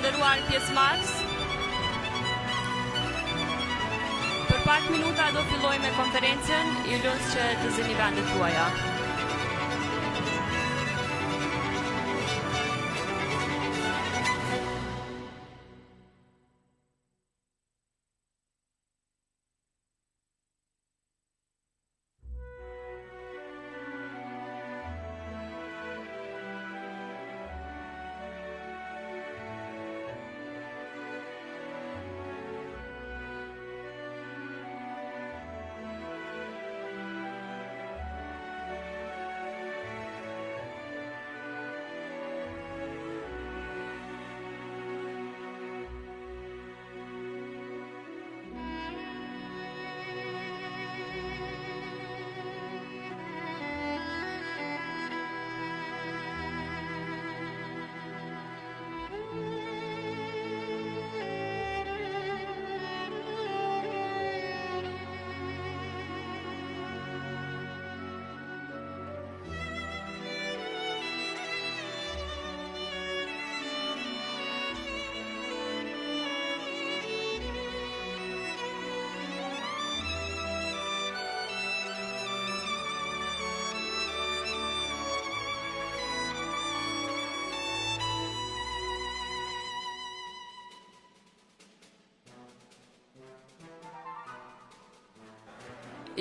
nderuar pjesëmarrës. Për pak minuta do filloj me konferencën, ju lutem që të zini vendet tuaja.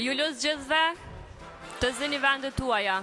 Ju lutem gjithëve të zini vendet tuaja.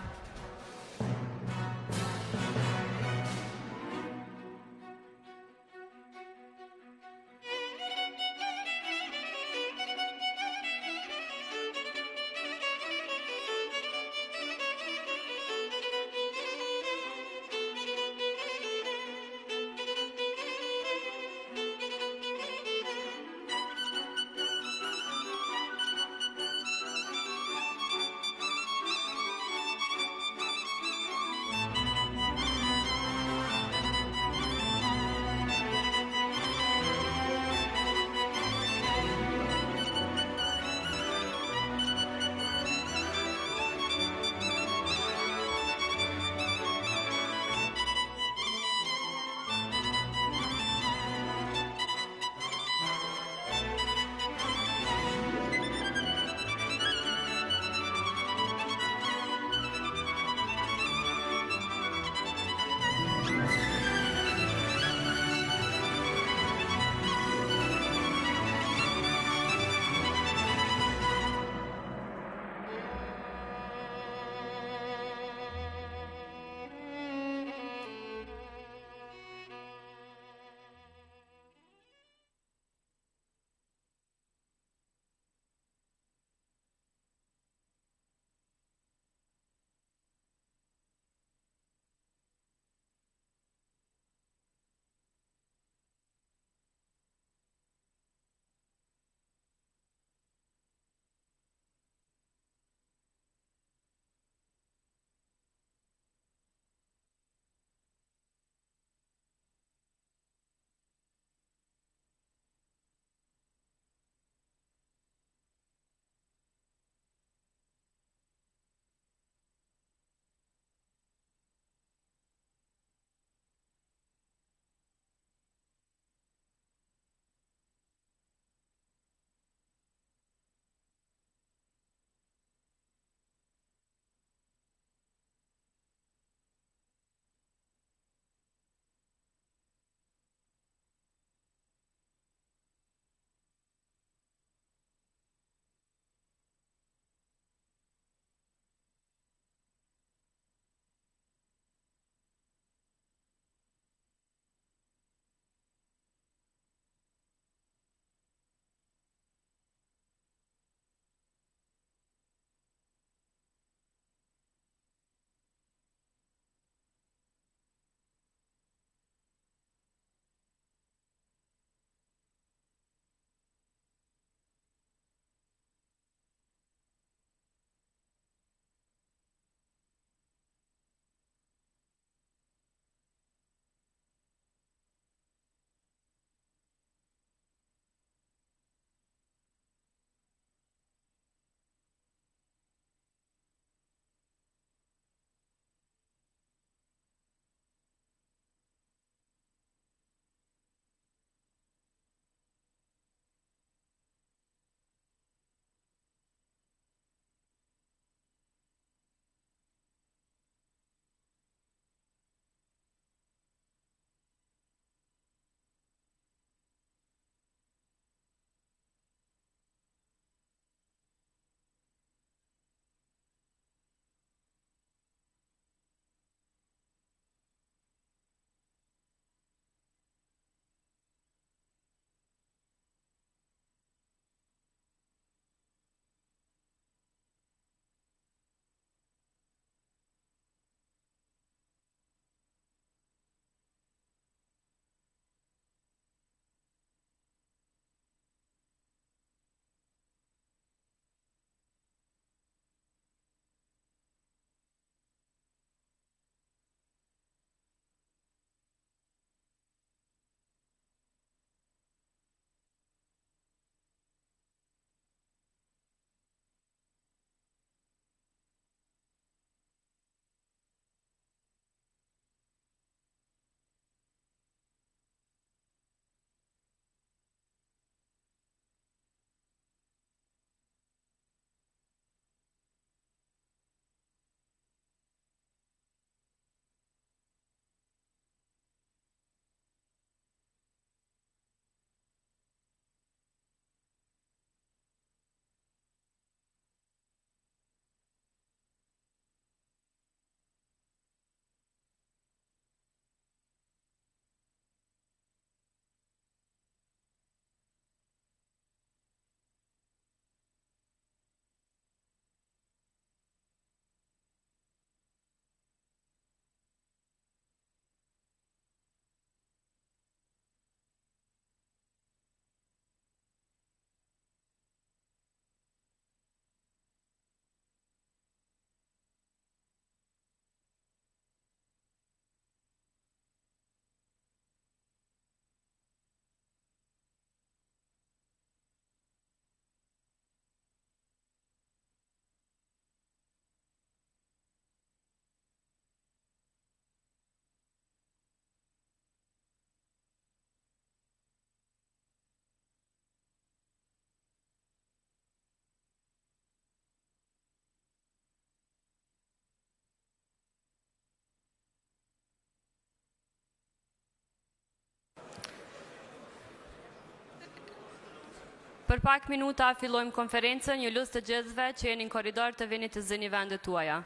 Për pak minuta fillojmë konferencën, ju lutem të gjithëve që jeni në korridor të vini të zëni vendet tuaja.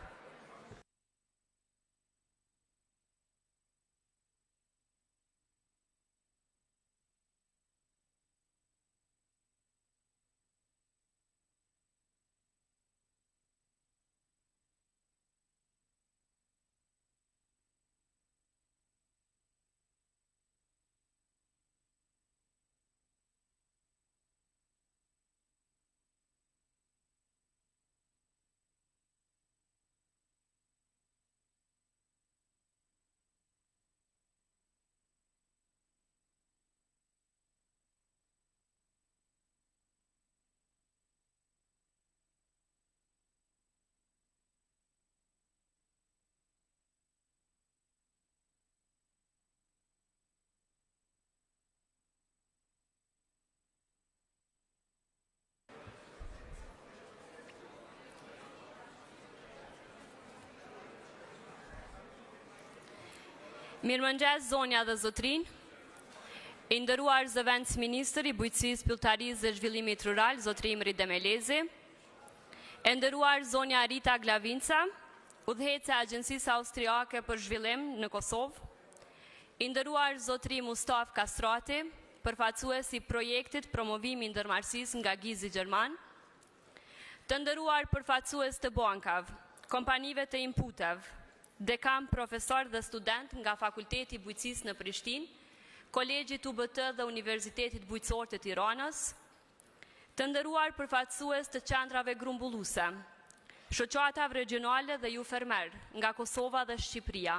Mirëmëngjes zonja dhe zotrin, i nderuar zëvendës Ministër i Bujqësisë, Pilltarisë dhe Zhvillimit Rural, zotri Imri Demelezi, e nderuar zonja Rita Glavinca, udhëheqëse e Agjencisë Austriake për Zhvillim në Kosovë, i nderuar zotri Mustaf Kastrati, përfaqësues i projektit promovimi i ndërmarrësisë nga Gizi Gjerman, të nderuar përfaqësues të bankave, kompanive të inputeve, dekan, profesor dhe student nga Fakulteti i Bujqësisë në Prishtinë, Kolegjit UBT dhe Universitetit Bujqësor të Tiranës, të nderuar përfaqësues të qendrave grumbulluese, shoqatave regionale dhe ju fermer nga Kosova dhe Shqipëria,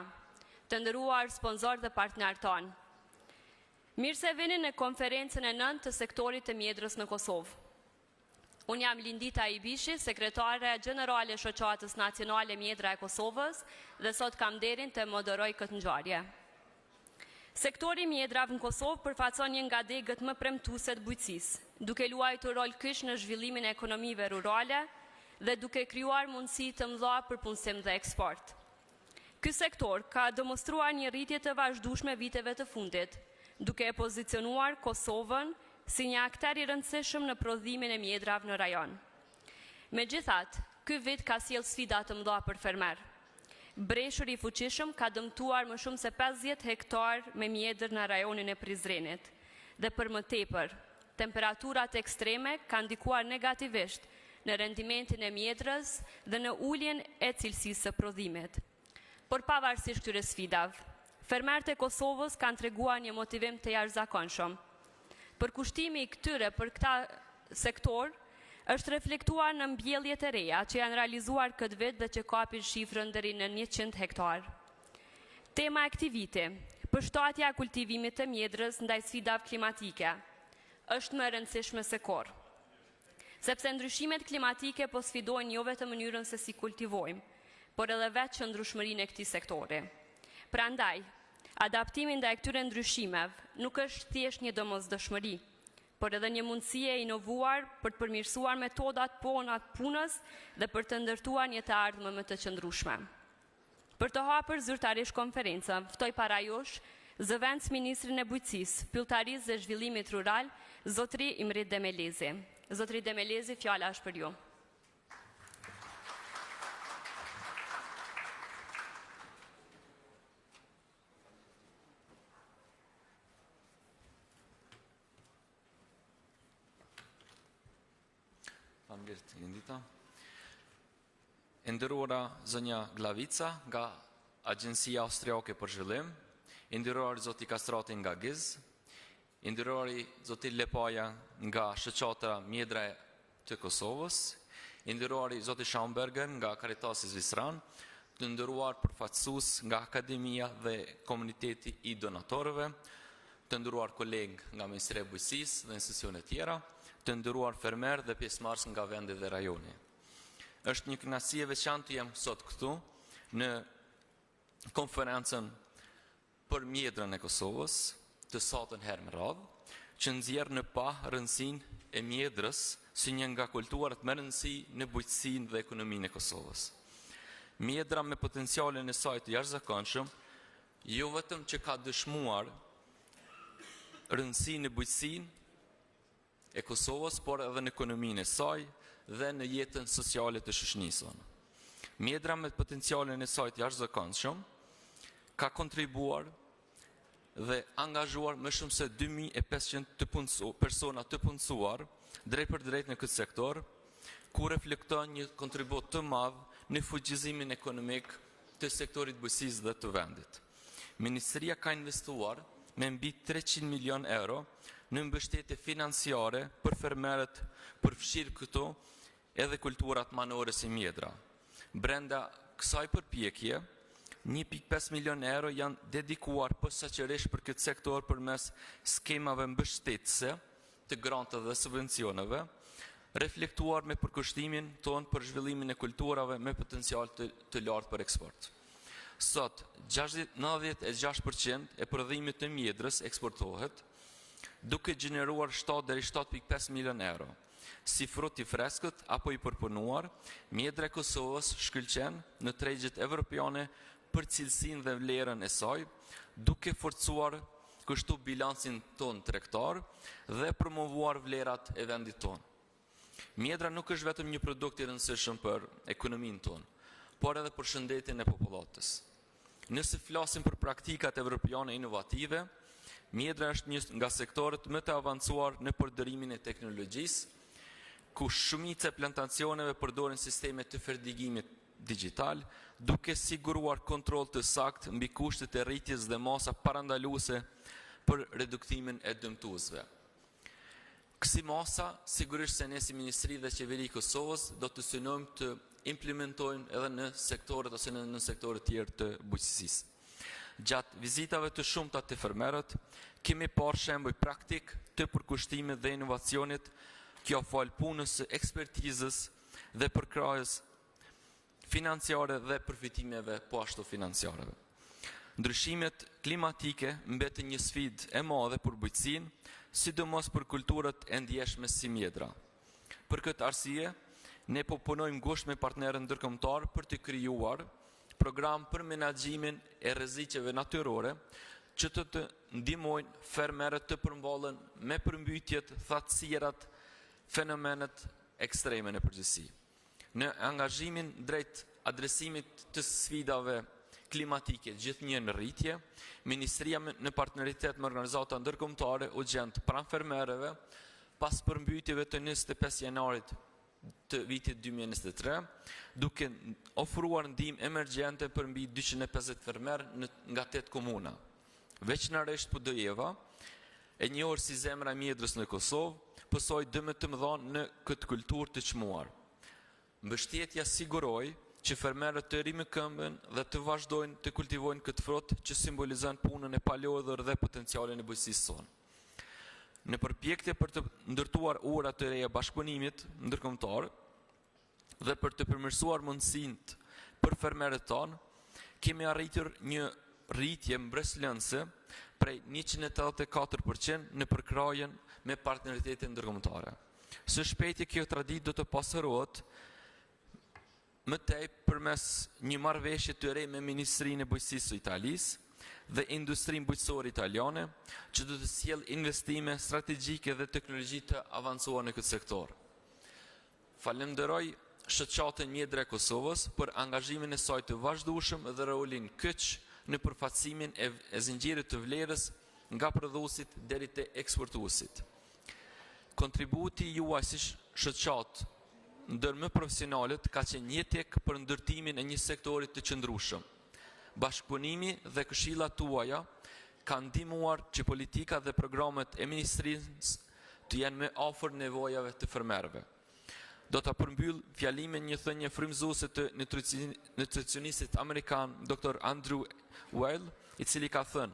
të nderuar sponsor dhe partner tanë. Mirë se vini në konferencën e 9 të sektorit të mjedrës në Kosovë. Unë jam Lindita Ibishi, sekretare gjenerale shoqatës nacionale mjedra e Kosovës dhe sot kam nderin të moderoj këtë ngjarje. Sektori mjedrave në Kosovë përfaqëson një nga degët më premtuese të bujqësisë, duke luajtur rol kyç në zhvillimin e ekonomive rurale dhe duke krijuar mundësi të mëdha për punësim dhe eksport. Ky sektor ka demonstruar një rritje të vazhdueshme viteve të fundit, duke e pozicionuar Kosovën si një aktor i rëndësishëm në prodhimin e mjedrave në rajon. Megjithatë, ky vit ka sjellë sfida të mëdha për fermer. Breshuri i fuqishëm ka dëmtuar më shumë se 50 hektar me mjedër në rajonin e Prizrenit dhe për më tepër, temperaturat ekstreme kanë ndikuar negativisht në rendimentin e mjedrës dhe në uljen e cilësisë së prodhimit. Por pavarësisht këtyre sfidave, fermerët e Kosovës kanë treguar një motivim të jashtëzakonshëm. Përkushtimi i këtyre për këta sektor është reflektuar në mbjelljet e reja që janë realizuar këtë vit dhe që kapin shifrën deri në 100 hektar. Tema e këtij viti, përshtatja e kultivimit të mjedrës ndaj sfidave klimatike, është më e rëndësishme se kurrë. Sepse ndryshimet klimatike po sfidojnë jo vetëm mënyrën se si kultivojmë, por edhe vetë qëndrueshmërinë e këtij sektori. Prandaj, adaptimi ndaj këtyre ndryshimeve nuk është thjesht një domosdoshmëri, por edhe një mundësi e inovuar për të përmirësuar metodat punës dhe për të ndërtuar një të ardhme më të qëndrueshme. Për të hapur zyrtarisht konferencën, ftoj para jush zëvendës Ministrin e Bujqësisë, Pilltarisë dhe Zhvillimit Rural, zotri Imri Demelezi. Zotri Demelezi, fjala është për ju. Faleminderit, Lindita. E nderuara zonja Glavica nga Agjencia Austriake për Zhvillim, i nderuar zoti Kastrati nga Giz, i nderuar zoti Lepaja nga shoqata mjedra të Kosovës, i nderuar zoti Schaumberger nga Karitasi Zvicran, të nderuar përfaqësues nga Akademia dhe komuniteti i donatorëve, të nderuar kolegë nga Ministria e Bujqësisë dhe institucione tjera, të nderuar fermer dhe pjesëmarrës nga vendi dhe rajoni. Është një kënaqësi e veçantë të jem sot këtu në konferencën për mjedrën e Kosovës, të satën herë me radhë, që nxjerr në pa rëndësinë e mjedrës si një nga kulturat më rëndësi në bujqësinë dhe ekonominë e Kosovës. Mjedra me potencialin e saj të jashtëzakonshëm, jo vetëm që ka dëshmuar rëndësinë e bujqësinë e Kosovës, por edhe në ekonominë e saj dhe në jetën sociale të shoqënisë. Mjedra me potencialin e saj të jashtëzakonshëm ka kontribuar dhe angazhuar më shumë se 2500 persona të punësuar drejt për drejt në këtë sektor, ku reflekton një kontribut të madh në fuqizimin ekonomik të sektorit bujqësisë dhe të vendit. Ministria ka investuar me mbi 300 milion euro në mbështetje financiare për fermerët, përfshirë këto edhe kulturat manore si mjedra. Brenda kësaj përpjekje, 1.5 milion euro janë dedikuar posaçërisht për këtë sektor përmes skemave mbështetëse të granteve dhe subvencioneve, reflektuar me përkushtimin tonë për zhvillimin e kulturave me potencial të lartë për eksport. Sot, 96% e prodhimit të mjedrës eksportohet, duke gjeneruar 7 deri 7.5 milion euro. Si frut i freskët apo i përpunuar, mjedra e Kosovës shkëlqen në tregjet evropiane për cilësinë dhe vlerën e saj, duke forcuar kështu bilancin ton tregtar dhe promovuar vlerat e vendit ton. Mjedra nuk është vetëm një produkt i rëndësishëm për ekonominë tonë, por edhe për shëndetin e popullatës. Nëse flasim për praktikat evropiane inovative, mjedra është një nga sektorët më të avancuar në përdorimin e teknologjisë, ku shumica e plantacioneve përdorin sisteme të ferdigimit digital, duke siguruar kontroll të saktë mbi kushtet e rritjes dhe masa parandaluese për reduktimin e dëmtuesve. Kësi masa, sigurisht se ne si Ministri dhe Qeveri Kosovës do të synojmë të implementojmë edhe në sektorët ose në sektorët tjerë të bujqësisë. Gjatë vizitave të shumta të fermerët, kemi parë shembuj praktik të përkushtimit dhe inovacionit, kjo fal punës së ekspertizës dhe përkrahjes financiare dhe përfitimeve po ashtu financiareve. Ndryshimet klimatike mbeten një sfidë e madhe për bujqësinë, sidomos për kulturat e ndjeshme si mjedra. Për këtë arsye, ne po punojmë ngushtë me partnerë ndërkombëtar për të krijuar program për menaxhimin e rreziqeve natyrore që të ndihmojnë fermerët të përmballen me përmbytjet, thatësirat, fenomenet ekstreme në përgjithësi. Në angazhimin drejt adresimit të sfidave klimatike gjithnjë në rritje, Ministria në partneritet me organizata ndërkombëtare u gjend pranë fermerëve pas përmbytjeve të 25 janarit të vitit 2023, duke ofruar ndihmë emergjente për mbi 250 fermerë nga 8 komuna. Veçanërisht Podojeva, e njohur si zemra e mjedrës në Kosovë, pësoi dëme të mëdha në këtë kulturë të çmuar. Mbështetja siguroi që fermerët të rrimë këmbën dhe të vazhdojnë të kultivojnë këtë frut që simbolizon punën e palodhur dhe potencialin e bujqësisë sonë. Në përpjekje për të ndërtuar ura të reja bashkëpunimit ndërkombëtar dhe për të përmirësuar mundësinë për fermerët tonë, kemi arritur një rritje mbreslënëse prej 184% në përkrahjen me partneritete ndërkombëtare. Së shpejti kjo traditë do të pasërohet më tej përmes një marrëveshje të re me Ministrinë e Bujqësisë së Italisë dhe Industrinë Bujqësore Italiane, që do të sjellë investime strategjike dhe teknologji të avancuar në këtë sektor. Falenderoj shoqatën Mjedre e Kosovës për angazhimin e saj të vazhdueshëm dhe rolin kyç në përfaqësimin e zinxhirit të vlerës nga prodhuesit deri te eksportuesit. Kontributi juaj si shoqatë ndër më profesionalet ka qenë jetek për ndërtimin e një sektorit të qëndrueshëm. Bashkëpunimi dhe këshillat tuaja kanë ndihmuar që politika dhe programet e ministrisë të jenë më afër nevojave të fermerëve. Do ta përmbyll fjalimin një thënie frymëzuese të nutricionistit amerikan Dr. Andrew Weil, i cili ka thënë: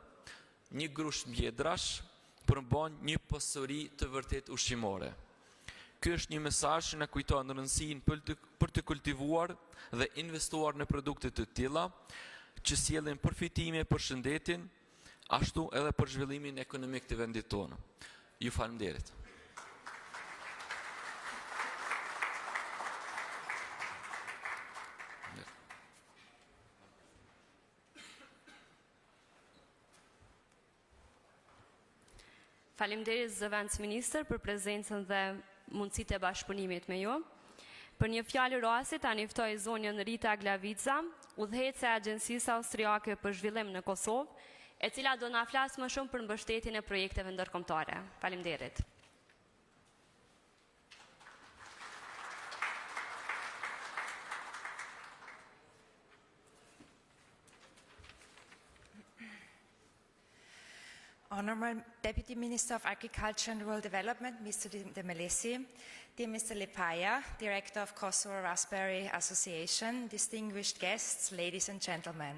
"Një grush mjedrash përmban një pasuri të vërtet ushqimore." Ky është një mesazh që na kujton rëndësinë për të kultivuar dhe investuar në produkte të tilla që sjellin përfitime për shëndetin, ashtu edhe për zhvillimin ekonomik të vendit tonë. Ju faleminderit. Faleminderit zëvendës ministër për prezencën dhe mundësitë e bashkëpunimit me ju. Për një fjalë rasti tani ftoj zonjën Rita Glavica, udhëheqëse e Agjencisë Austriake për Zhvillim në Kosovë, e cila do na flasë më shumë për mbështetjen e projekteve ndërkombëtare. Faleminderit. Honourable Deputy Minister of Agriculture and Rural Development, Mr. De Melesi, dear Mr. Lepaya, Director of Kosovo Raspberry Association, distinguished guests, ladies and gentlemen.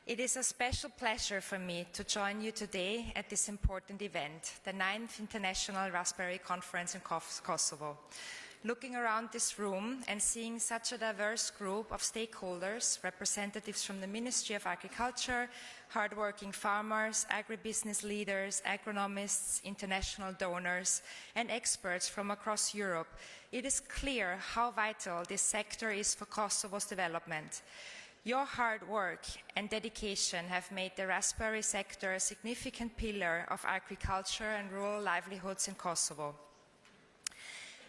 It is a special pleasure for me to join you today at this important event, the 9th International Raspberry Conference in Kosovo. Looking around this room and seeing such a diverse group of stakeholders, representatives from the Ministry of Agriculture, hardworking farmers, agribusiness leaders, agronomists, international donors, and experts from across Europe, it is clear how vital this sector is for Kosovo's development. Your hard work and dedication have made the raspberry sector a significant pillar of agriculture and rural livelihoods in Kosovo.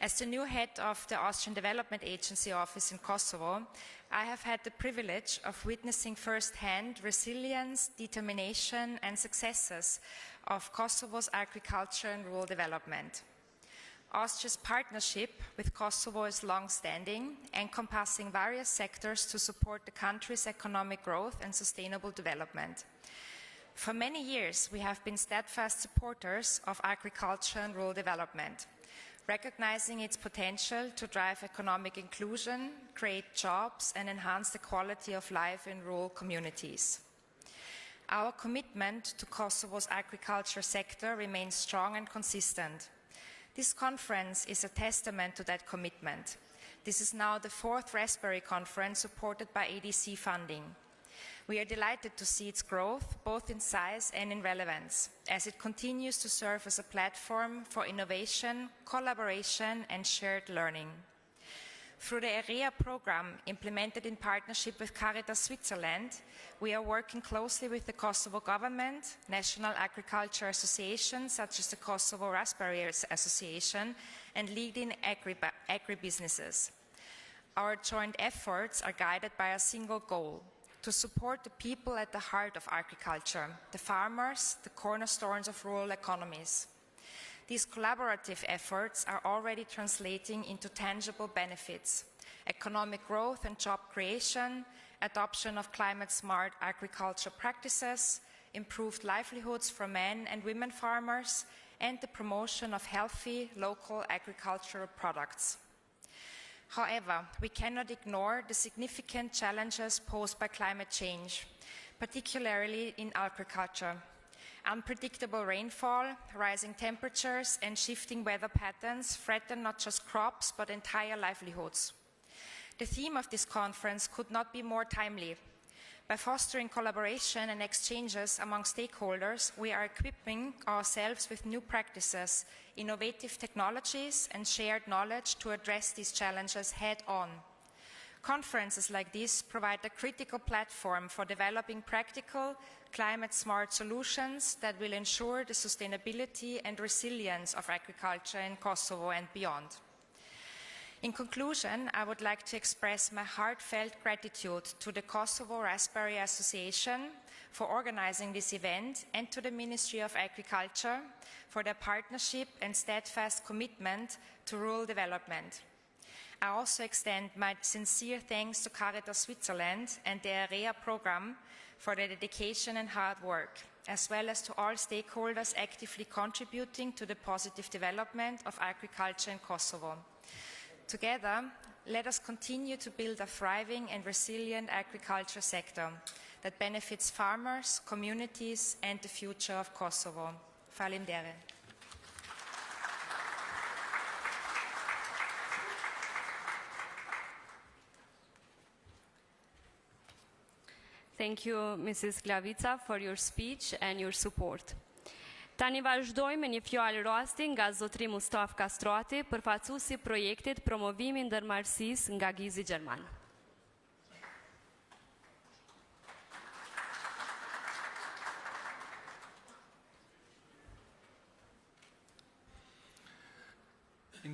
As the new head of the Austrian Development Agency office in Kosovo, I have had the privilege of witnessing firsthand resilience, determination, and successes of Kosovo's agriculture and rural development. Austria's partnership with Kosovo is long-standing, encompassing various sectors to support the country's economic growth and sustainable development. For many years, we have been steadfast supporters of agriculture and rural development, recognizing its potential to drive economic inclusion, create jobs, and enhance the quality of life in rural communities. Our commitment to Kosovo's agriculture sector remains strong and consistent. This conference is a testament to that commitment. This is now the 4th Raspberry Conference supported by ADC funding. We are delighted to see its growth, both in size and in relevance, as it continues to serve as a platform for innovation, collaboration, and shared learning. Through the AREA program, implemented in partnership with Caritas Switzerland, we are working closely with the Kosovo government, national agriculture associations such as the Kosovo Raspberry Association, and leading agribusinesses. Our joint efforts are guided by a single goal: to support the people at the heart of agriculture, the farmers, the cornerstones of rural economies. These collaborative efforts are already translating into tangible benefits: economic growth and job creation, adoption of climate-smart agriculture practices, improved livelihoods for men and women farmers, and the promotion of healthy, local agricultural products. However, we cannot ignore the significant challenges posed by climate change, particularly in agriculture. Unpredictable rainfall, rising temperatures, and shifting weather patterns threaten not just crops, but entire livelihoods. The theme of this conference could not be more timely. By fostering collaboration and exchanges among stakeholders, we are equipping ourselves with new practices, innovative technologies, and shared knowledge to address these challenges head-on. Conferences like this provide a critical platform for developing practical, climate-smart solutions that will ensure the sustainability and resilience of agriculture in Kosovo and beyond. In conclusion, I would like to express my heartfelt gratitude to the Kosovo Raspberry Association for organizing this event, and to the Ministry of Agriculture for their partnership and steadfast commitment to rural development. I also extend my sincere thanks to Caritas Switzerland and the AREA program for their dedication and hard work, as well as to all stakeholders actively contributing to the positive development of agriculture in Kosovo. Together, let us continue to build a thriving and resilient agriculture sector that benefits farmers, communities, and the future of Kosovo. Faleminderit. Thank you, Mrs. Glavica, for your speech and your support. Tani vazhdojmë me një fjalë rasti nga zotri Mustaf Kastrati, përfaqësuesi projektit Promovimi i Ndërmarrësisë nga Gizi Gjerman.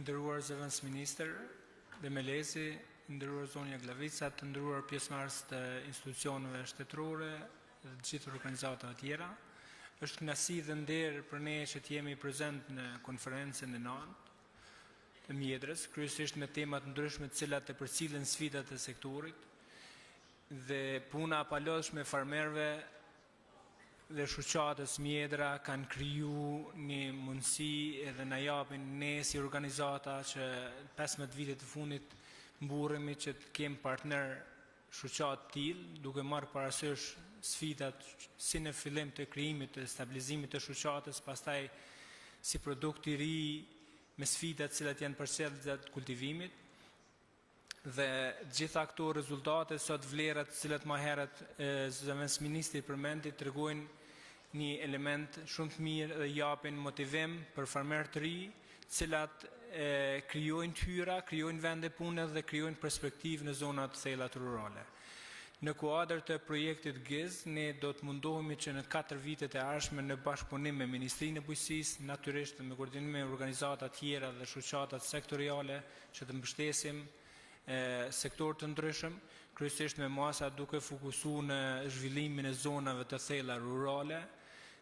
nderuar zëvendës ministër dhe Melezi, nderuar zonja Glavica, të nderuar pjesëmarrës të institucioneve shtetërore dhe të gjithë organizatave tjera. Është kënaqësi dhe nder për ne që të jemi prezent në konferencën e 9 të mjedres, kryesisht me tema të ndryshme të cilat e përcillen sfidat e sektorit dhe puna palodhshme e farmerëve dhe shoqatës mjedra kanë kriju një mundësi edhe na japin ne si organizata që 15 vitet të fundit mburremi që të kem partner shoqat tillë, duke marrë parasysh sfidat si në fillim të krijimit të stabilizimit të shoqatës, pastaj si produkt i ri me sfidat cilat janë përcjellë gjatë kultivimit. Dhe gjitha këto rezultate, sot vlerat cilat më herët zëvendës ministri përmendi tregojnë një element shumë të mirë dhe japin motivim për farmerë të ri, cilat krijojnë hyra, krijojnë vende pune dhe krijojnë perspektivë në zonat thellat rurale. Në kuadër të projektit GIZ, ne do të mundohemi që në 4 vitet e ardhshme në bashkëpunim me Ministrinë e Bujqësisë, natyrisht me koordinim me organizata tjera dhe shoqatat sektoriale, që të mbështesim sektor të ndryshëm, kryesisht me masa duke fokusuar në zhvillimin e zonave të thella rurale,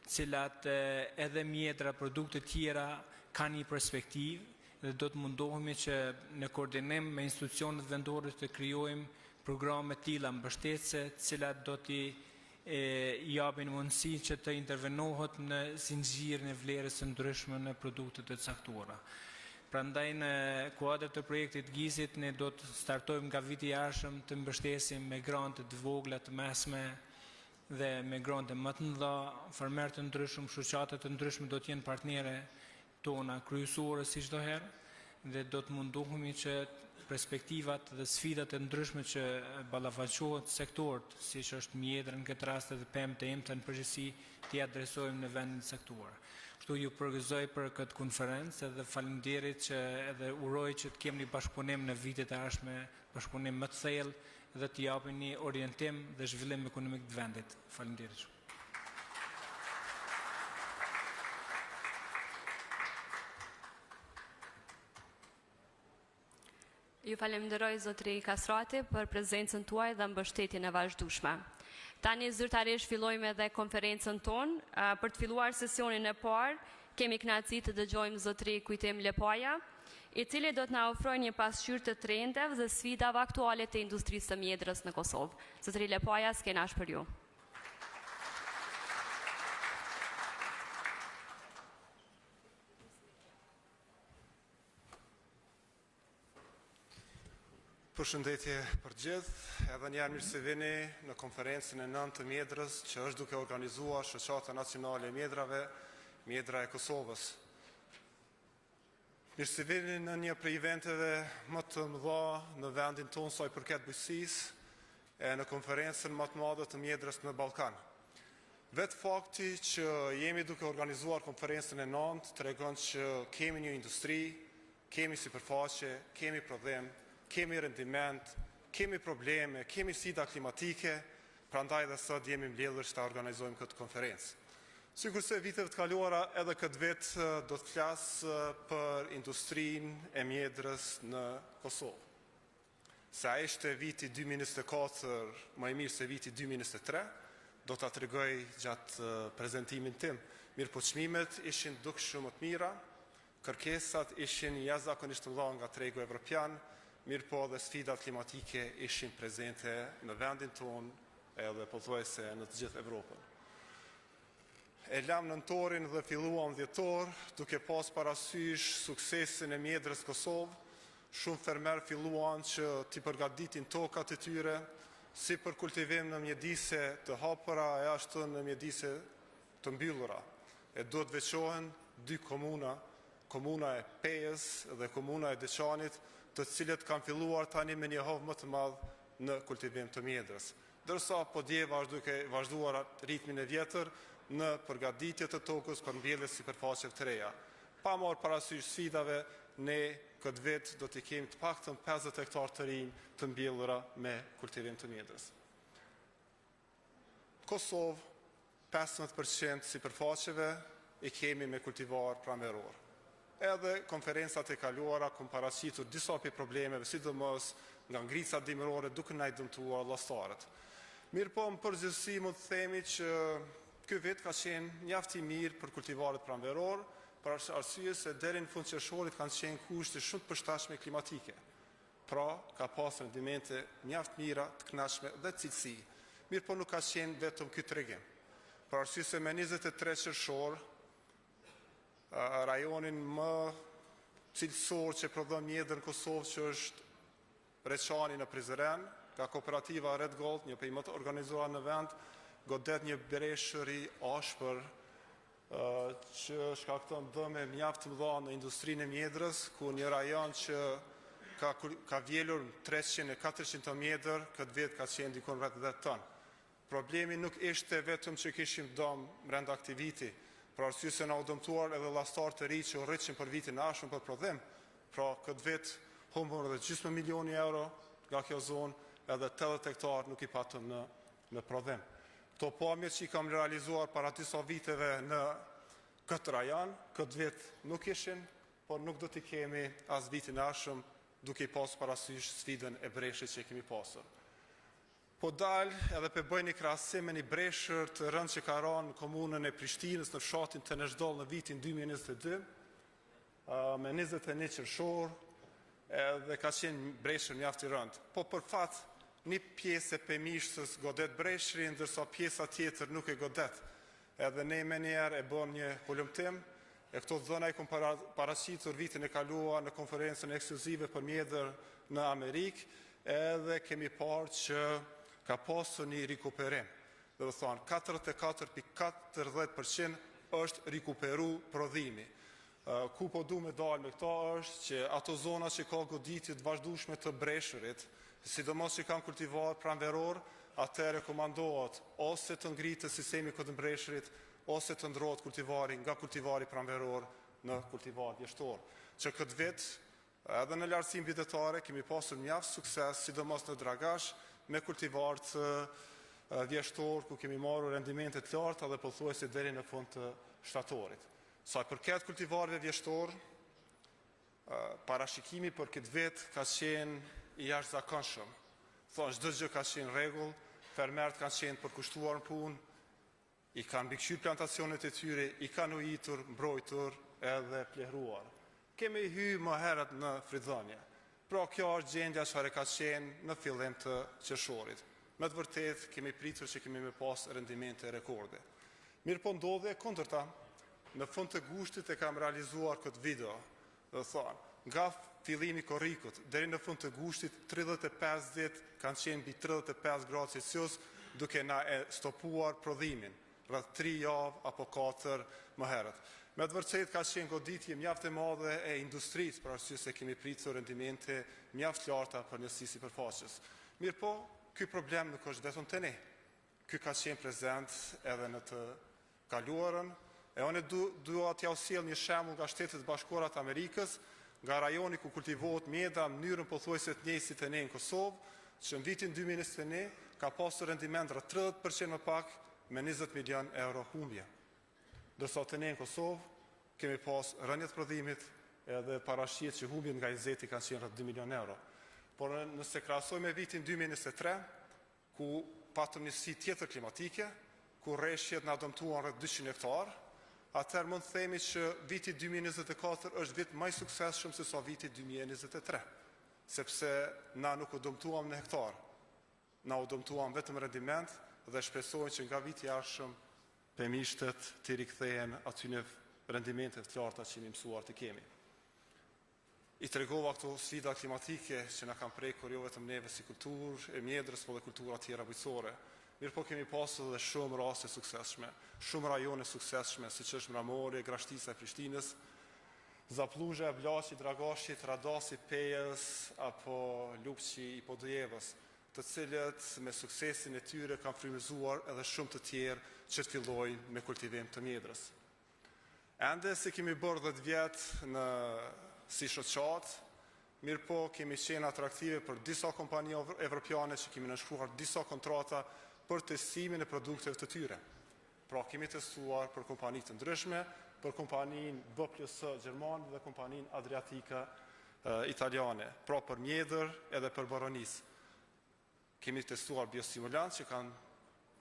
cilat edhe mjedra, produkte tjera kanë një perspektivë dhe do të mundohemi që në koordinim me institucionet vendore të krijojmë programe tilla mbështetëse, cilat do t'i japin mundësi që të intervenohet në zinxhirin e vlerës së ndryshme në produktet e caktuara. Prandaj në kuadër të projektit GIZ-it ne do të startojmë nga viti i ardhshëm të mbështesim me grante të vogla, të mesme dhe me grante më të mëdha, farmerë të ndryshëm, shoqate të ndryshme do të jenë partnere tona kryesore si çdo herë dhe do të mundohemi që perspektivat dhe sfidat e ndryshme që ballafaqohet sektorit, siç është mjedra në këtë rast edhe pemë të emta në përgjithësi, t'i adresojmë në vendin caktuar. Kështu ju përgëzoj për këtë konferencë dhe faleminderit që edhe uroj që të kemi një bashkëpunim në vitet e ardhshme, bashkëpunim më të thellë dhe të japin një orientim dhe zhvillim ekonomik të vendit. Faleminderit. Ju falenderoj zotri Kasrati për prezencën tuaj dhe mbështetjen e vazhdueshme. Tani zyrtarisht fillojmë edhe konferencën tonë. Për të filluar sesionin e parë, kemi kënaqësi të dëgjojmë zotri Kujtim Lepaja, i cili do të na ofrojë një pasqyrë të trendeve dhe sfidave aktuale të industrisë së mjedrës në Kosovë. Zotri Lepaja, skenash për ju. Përshëndetje për gjithë, edhe njerë mirë se vini në konferencën e 9 të mjedrës që është duke organizuar Shoqata Nacionale e Mjedrave, Mjedra e Kosovës. Mirë se vini në një prej eventeve më të mëdha në vendin tonë sa i përket bujqësisë e në konferencën më të madhe të mjedrës në Ballkan. Vetë fakti që jemi duke organizuar konferencën e 9 tregon që kemi një industri, kemi sipërfaqe, kemi prodhim, kemi rendiment, kemi probleme, kemi sfida klimatike, prandaj dhe sot jemi mbledhur që ta organizojmë këtë konferencë. Sigurisht se viteve të kaluara edhe këtë vit do të flas për industrinë e mjedrës në Kosovë. Sa ishte viti 2024 më i mirë se viti 2023, do ta tregoj gjatë prezantimin tim. Mirë, çmimet ishin dukshëm të mira, kërkesat ishin jashtëzakonisht të mëdha nga tregu evropian, mirë po dhe sfidat klimatike ishin prezente në vendin tonë edhe pothuajse në të gjithë Evropën. E lam nëntorin dhe filluam dhjetor, duke pas parasysh suksesin e mjedrës Kosovë, shumë fermer filluan që t'i përgatitin tokat e tyre, si për kultivim në mjedise të hapura e ashtu në mjedise të mbyllura. E do të veçohen dy komuna, komuna e Pejës dhe komuna e Deçanit, të cilët kanë filluar tani me një hovë më të madh në kultivim të mjedrës. Dërsa po dje duke vazhduar ritmin e vjetër në përgatitje të tokës për mbjellje sipërfaqeve të reja. Pa marrë parasysh sfidave, ne këtë vit do të kemi të paktën 50 hektar të rinj të mbjellura me kultivim të mjedrës. Kosovë 15% sipërfaqeve i kemi me kultivar pranveror. edhe konferencat e kaluara kanë paraqitur disa për problemeve, sidomos nga ngricat dimërore duke na i dëmtuar llaftarët. Mirë po, në përgjithësi mund të themi që ky vit ka qenë mjaft i mirë për kultivarët pranveror, për arsye se deri në fund qershorit kanë qenë kushte shumë të përshtatshme klimatike. Pra, ka pas rendimente mjaft mira, të kënaqshme dhe cilësi. Mirë po nuk ka qenë vetëm ky tregim. Për arsye se me 23 qershor, rajonin më cilësor që prodhon mjedër në Kosovë, që është Reçani në Prizren, ka kooperativa Red Gold, një prej më të organizuar në vend, godet një breshëri ashpër që shkakton dëme mjaft të mëdha në industrinë e mjedrës, ku një rajon që ka vjelur 300-400 ton mjedër, këtë vit ka qenë dikon rreth 10 ton. Problemi nuk ishte vetëm që kishim dëmë brenda aktiviti, për arsye se na u dëmtuar edhe llaftar të ri që u rriqin për vitin e ardhshëm për prodhim. Pra këtë vit humbur edhe gjysmë milioni euro nga kjo zonë, edhe 80 hektar nuk i patëm në prodhim. Këto pamje që i kam realizuar para disa viteve në këtë rajon, këtë vit nuk ishin, por nuk do t'i kemi as vitin e ardhshëm, duke i pasur parasysh sfidën e breshit që kemi pasur. Po dal edhe pe bëj një krahasim me një breshër të rënd që ka rënë në komunën e Prishtinës në fshatin të Nezhdol në vitin 2022, me 21 qershor, edhe ka qenë breshër mjaft i rënd. Po për fat, një pjesë e pemishtës godet breshëri, ndërsa pjesa tjetër nuk e godet. Edhe ne me njerë e bëm një hulumtim, e këto dhëna i kom paraqitur vitin e kaluar në konferencën ekskluzive për mjedër në Amerikë, edhe kemi parë që ka pasur një rikuperim. Dhe të thonë, 44.40% është rikuperu prodhimi. Ku po du me dalë me këta është që ato zona që ka goditje të vazhdueshme të breshërit, sidomos që kanë kultivar pranveror, atë rekomandohet ose të ngritë sistemi këtë breshërit, ose të ndrohet kultivari nga kultivari pranveror në kultivar vjeshtor. Që këtë vit, edhe në lartësim vitetare, kemi pasur mjaft sukses, sidomos në Dragash, me kultivar të vjeshtor, ku kemi marrë rendimente të larta dhe pothuajse deri në fund të shtatorit. Sa i përket kultivarëve vjeshtor, parashikimi për këtë vit ka qenë i jashtëzakonshëm. Thonë, çdo gjë ka qenë rregull, fermerët kanë qenë përkushtuar në punë, i kanë mbikëqyrë plantacionet e tyre, i kanë ujitur, mbrojtur edhe plehruar. Kemi hyrë më herët në fridhënie. Pra kjo është gjendja çfarë ka qenë në fillim të qershorit. Me të vërtetë kemi pritur që kemi me pas rendimente rekorde. Mirë po ndodhi e kundërta. Në fund të gushtit e kam realizuar këtë video, dhe thonë, nga fillimi korrikut deri në fund të gushtit 35 ditë kanë qenë mbi 35 gradë Celsius, duke na e stopuar prodhimin, rreth 3 javë apo 4 më herët. Me të vërtetë ka qenë goditje mjaft e madhe e industrisë, për arsye se kemi pritur rendimente mjaft larta për një sipërfaqes. Mirë po, ky problem nuk është vetëm te ne. Ky ka qenë prezent edhe në të kaluarën. E unë dua t'ja sjell një shembull nga Shtetet Bashkuara të Amerikës, nga rajoni ku kultivohet mjedra në mënyrën pothuajse të njëjtë si te ne në Kosovë, që në vitin 2021 ka pasur rendiment rreth 30% më pak me 20 milion euro humbje. Ndërsa te ne në Kosovë kemi pas rënje të prodhimit edhe parashihet që humbjet nga izeti kanë qenë rreth 2 milion euro. Por nëse krahasojmë me vitin 2023, ku patëm një sfidë tjetër klimatike, ku rreshjet na dëmtuan rreth 200 hektar, atëherë mund të themi që viti 2024 është vit më i suksesshëm se sa viti 2023, sepse na nuk u dëmtuam në hektar, na u dëmtuam vetëm rendiment dhe shpresojmë që nga viti i ardhshëm pemishtet të rikthehen aty në rendimentet të larta që jemi mësuar të kemi. I tregova këto sfida klimatike që na kanë prekur jo vetëm neve si kulturë e mjedrës, por dhe kultura tjera bujqësore. Mirë po kemi pasur edhe shumë raste suksesshme, shumë rajone suksesshme, siç është Mramori, Grashtisa e Prishtinës, Zapluzha, Vlaçi, Dragashit, Radasi, Pejës apo Lupçi i Podujevës, të cilët me suksesin e tyre kanë frymëzuar edhe shumë të tjerë që të fillojnë me kultivim të mjedrës. Ende se kemi bërë 10 vjet si shoqat, mirë po kemi qenë atraktive për disa kompani evropiane që kemi nënshkruar disa kontrata për testimin e produkteve të tyre. Pra kemi testuar për kompani të ndryshme, për kompaninë B+S Gjerman dhe kompaninë Adriatika italiane, pra për mjedër edhe për baronis. Kemi testuar biostimulant që kanë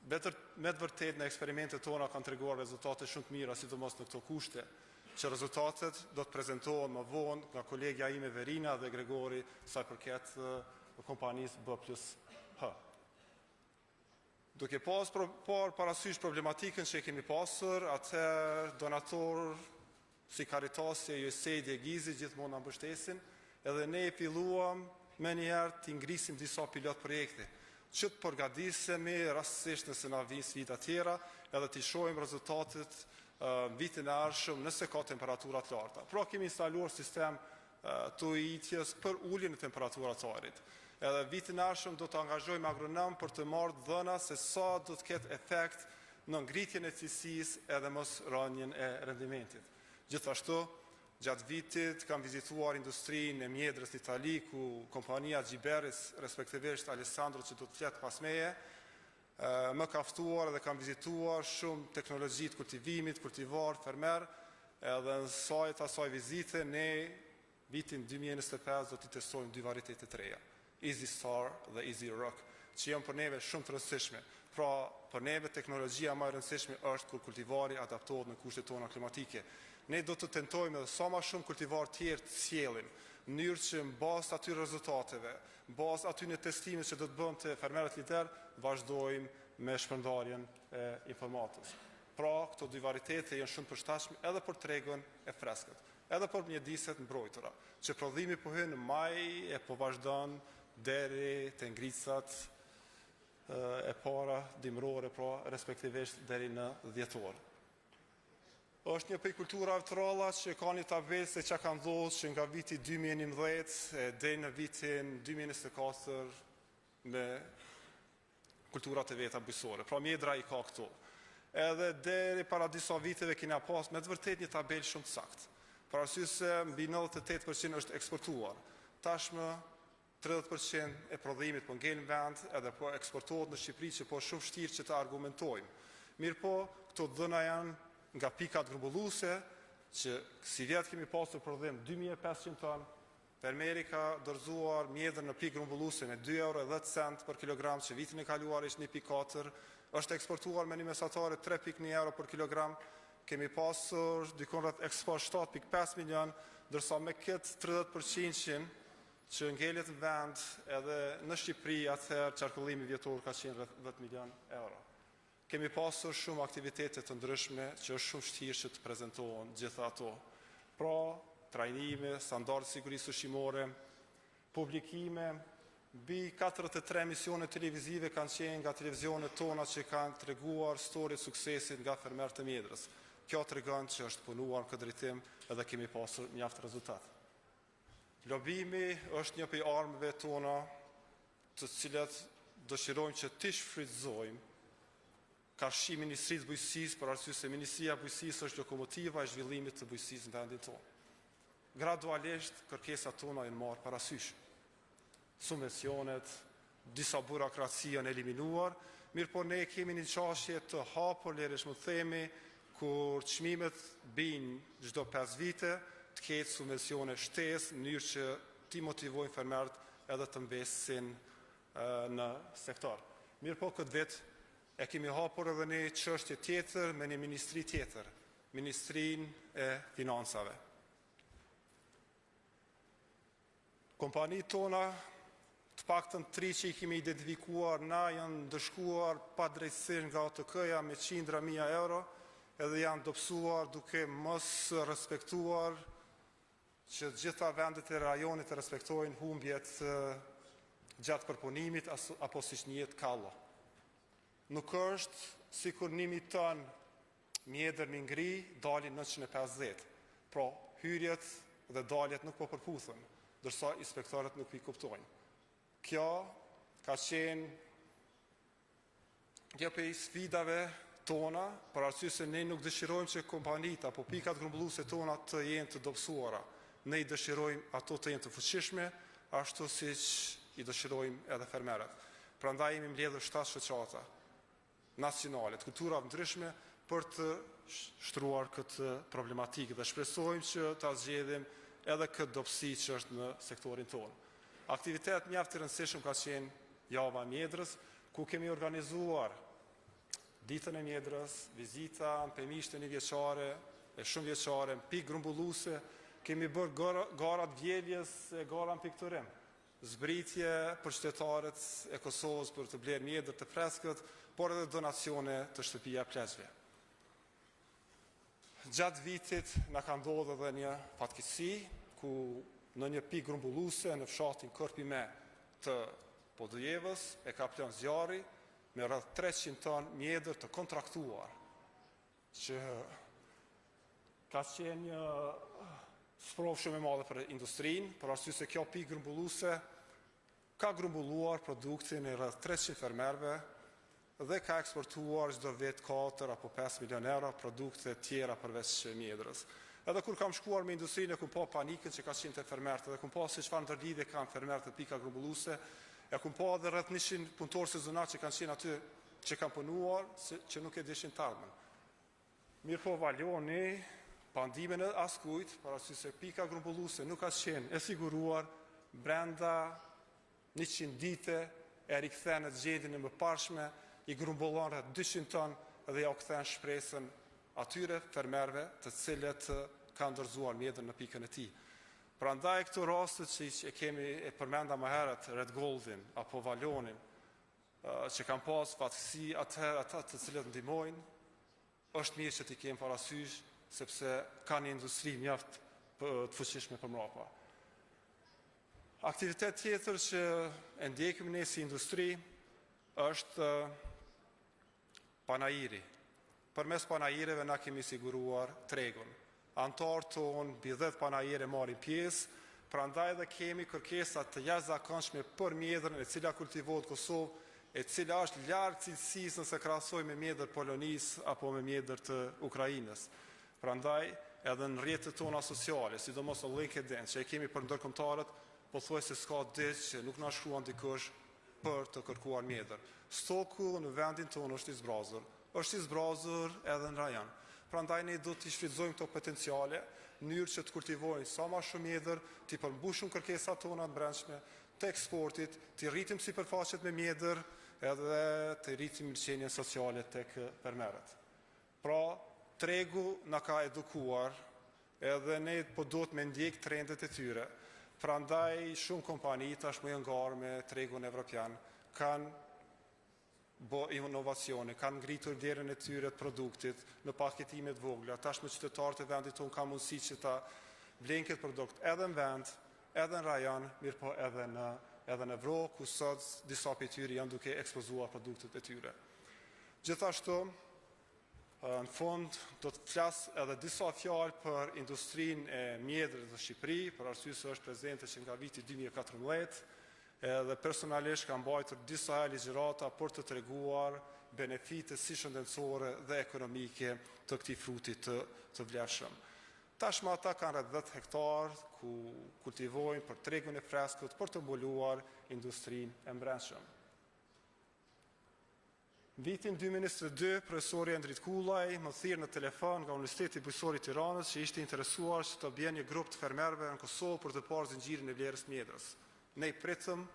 me të vërtet në eksperimentet tona kanë treguar rezultate shumë të mira, sidomos në këto kushte, që rezultatet do të prezentohen më vonë nga kolegja ime Verina dhe Gregori sa i përket kompanisë B+H. Duke par parasysh problematikën që kemi pasur, atëherë donator si Caritasja, USAID e Gizi gjithmonë na mbështesin, edhe ne filluam me njëherë të ngrisim disa pilot projekte, që të përgatisemi rastësisht nëse na vinë sfida tjera, edhe të shohim rezultatet vitin e ardhshëm nëse ka temperatura të larta. Pra kemi instaluar sistem të ujitjes për uljen e temperaturës së ajrit. Edhe vitin e ardhshëm do të angazhojmë agronom për të marrë dhëna se sa do të ketë efekt në ngritjen e cilësisë edhe mos rënien e rendimentit. Gjithashtu, gjatë vitit kam vizituar industrinë e mjedres në Itali, ku kompania Gjiberis, respektivisht Alessandro që do të flet pas meje, më ka ftuar dhe kam vizituar shumë teknologji të kultivimit, kultivar, fermer, edhe në sajt asaj vizite ne vitin 2025 do t'i testojmë 2 varietete të reja, Easy Star dhe Easy Rock, që janë për neve shumë të rëndësishme. Pra, për neve teknologjia më e rëndësishme është kur kultivari adaptohet në kushtet tona klimatike. Ne do të tentojmë edhe sa më shumë kultivar tjerë të sjellim, në mënyrë që në bazë të atyre rezultateve, në bazë atyre testimeve që do të bëjmë të fermerët lider, vazhdojmë me shpërndarjen e informatës. Pra, këto 2 varietete janë shumë përshtatshme edhe për tregën e freskët, edhe për mjediset mbrojtura, që prodhimi po hyn në maj e po vazhdon deri te ngricat e para dimrore, pra respektivisht deri në dhjetor. Është një prej kulturave të ralla që ka një tabelë se çka ka ndodhur që nga viti 2011 deri në vitin 2024 me kulturat e veta bujësore. Pra mjedra i ka këtu. Edhe deri para disa viteve kena pas me të vërtet një tabelë shumë të saktë. Për arsye se mbi 98% është eksportuar. Tashmë 30% e prodhimit po ngel në vend edhe po eksportohet në Shqipëri që po shumë vështirë që të argumentojmë. Mirë po, këto dhëna janë nga pikat grumbulluese, që si vjetë kemi pasur prodhim 2500 ton, fermeri ka dorëzuar mjedër në pikë grumbulluese me 2 € për kilogram, që vitin e kaluar ishte 1.4, është eksportuar me një mesatare 3.1 € për kilogram, kemi pasur dikon rreth eksport 7.5 milion, ndërsa me këtë 30% që ngelet në vend edhe në Shqipëri atëherë qarkullimi vjetor ka qenë rreth 10 milion euro. Kemi pasur shumë aktivitete të ndryshme që është shumë vështirë që të prezantohen gjitha ato. Pra, trajnime, standarde sigurisë ushqimore, publikime, mbi 43 emisione televizive kanë qenë nga televizionet tona që kanë treguar histori suksesit nga fermerët e mjedrës. Kjo tregon që është punuar në këtë drejtim edhe kemi pasur mjaft rezultat. Lobimi është një prej armëve tona të cilat dëshirojmë që t'i shfrytëzojmë ka shi Ministrisë Bujqësisë, për arsye se Ministria e Bujqësisë është lokomotiva e zhvillimit të bujqësisë në vendin tonë. Gradualisht kërkesat tona janë marrë parasysh. Subvencionet, disa burokraci janë eliminuar, mirë po ne kemi një qashje të hapur, lerish më themi, kur çmimet bijnë çdo 5 vite, të ketë subvencione shtesë, në mënyrë që ti motivojnë fermerët edhe të mbesin në sektor. Mirë po këtë vit e kemi hapur edhe një çështje tjetër me një ministri tjetër, Ministrinë e Financave. Kompanitë tona, të paktën 3 që i kemi identifikuar na, janë ndëshkuar pa drejtësisht nga OTK-ja me qindra mijë euro, edhe janë dobësuar duke mos respektuar që gjitha vendet e rajonit të respektojnë humbjet gjatë përpunimit apo siç njihet kallo. Nuk është si kur 1.000 ton mjedër një ngri, dalin 950. Pra, hyrjet dhe daljet nuk po përputhen, dërsa inspektorët nuk i kuptojnë. Kjo ka qenë një prej sfidave tona, për arsye se ne nuk dëshirojmë që kompanitë apo pikat grumbulluese tona të jenë të dobësuara. Ne i dëshirojmë ato të jenë të fuqishme, ashtu siç i dëshirojmë edhe fermerët. Prandaj jemi mbledhur 7 shoqata nacionale, të kulturave ndryshme, për të shtruar këtë problematikë dhe shpresojmë që ta zgjedhim edhe këtë dobësi që është në sektorin tonë. Aktivitet mjaft i rëndësishëm ka qenë java e mjedrës, ku kemi organizuar ditën e mjedrës, vizita në pemishtë e një vjeqare, e shumë vjeqare, në pikë grumbulluese, kemi bërë garat vjeljes e gara në pikturim. Zbritje për qytetarët e Kosovës për të blerë mjedër të freskët, por edhe donacione të shtëpia pleqve. Gjatë vitit na ka ndodhur edhe një fatkeqësi, ku në një pikë grumbulluese në fshatin Kërpime të Podujevës e ka plënë zjarri me rreth 300 ton mjedër të kontraktuar, që ka qenë një sprovë shumë e madhe për industrinë, për arsye se kjo pikë grumbulluese ka grumbulluar produktin e rreth 300 fermerëve dhe ka eksportuar çdo vit 4 apo 5 milion euro produkte tjera përveç mjedrës. Edhe kur kam shkuar me industrinë e kum pa panikën që ka qenë te fermerët, edhe kum pa se çfarë ndërlidhje kanë fermerët të pika grumbulluese, e kum pa edhe rreth 100 punëtorë sezonal që kanë qenë aty, që kanë punuar, që nuk e dishin të ardhmen. Mirë po valoni pandimin e askujt, për arsye se pika grumbulluese nuk ka qenë e siguruar brenda 100 dite e rikthen në gjendjen e mëparshme, i grumbullon rreth 200 ton dhe ja u kthen shpresën atyre fermerëve të cilët kanë dorëzuar mjedrën në pikën e tij. Prandaj këto raste që e përmenda më herët, Red Goldin apo Valonin, që kanë pas fatkeqësi atëherë ata të cilët ndihmojnë, është mirë që t'i kemi parasysh sepse kanë një industri mjaft të fuqishme për mbrapa. Aktivitet tjetër që e ndjekim ne si industri është panajiri. Përmes panajireve na kemi siguruar tregun. Antarët tonë, mbi 10 panajire marrin pjesë, prandaj edhe kemi kërkesa të jashtëzakonshme për mjedrën e cila kultivohet në Kosovë, e cila është larg cilësisë nëse krahasojmë me mjedër Polonisë apo me mjedër të Ukrainës. Prandaj edhe në rrjetet tona sociale, sidomos në LinkedIn, që e kemi për ndërkombëtarët, pothuajse s'ka ditë që nuk na shkruan dikush për të kërkuar mjedër. Stoku në vendin tonë është i zbrazur edhe në rajon. Prandaj ne do t'i shfrytëzojmë këto potenciale në mënyrë që të kultivojnë sa më shumë mjedër, t'i përmbushim kërkesat tona të brendshme të eksportit, t'i rritim sipërfaqet me mjedër edhe të rritim mirëqenien sociale tek fermerët. Pra, tregu na ka edukuar edhe ne po duhet me ndjek trendet e tyre. Prandaj shumë kompani tashmë janë ngarë me tregun evropian, kanë bo inovacione, kanë ngritur vlerën e tyre të produktit në paketime të vogla. Tashmë qytetarët e vendit tonë kanë mundësi që ta blejnë këtë produkt edhe në vend, edhe në rajon, mirë po edhe në Evropë, ku sot disa prej tyre janë duke ekspozuar produktet e tyre. Gjithashtu, në fund do të flas edhe disa fjalë për industrinë e mjedrës në Shqipëri, për arsye se është prezente që nga viti 2014, edhe personalisht kam mbajtur disa ligjërata për të treguar benefitet si shëndetësore dhe ekonomike të këtij fruti të vlefshëm. Tashmë ata kanë rreth 10 hektar ku kultivojnë për tregun e freskët për të mbuluar industrinë e brendshme. Vitin 2022, profesori Endrit Kullaj më thirr në telefon nga Universiteti Bujqësor i Tiranës që ishte interesuar që të bjen një grup të fermerëve në Kosovë për të parë zinxhirin e vlerës mjedrës. Ne i pritëm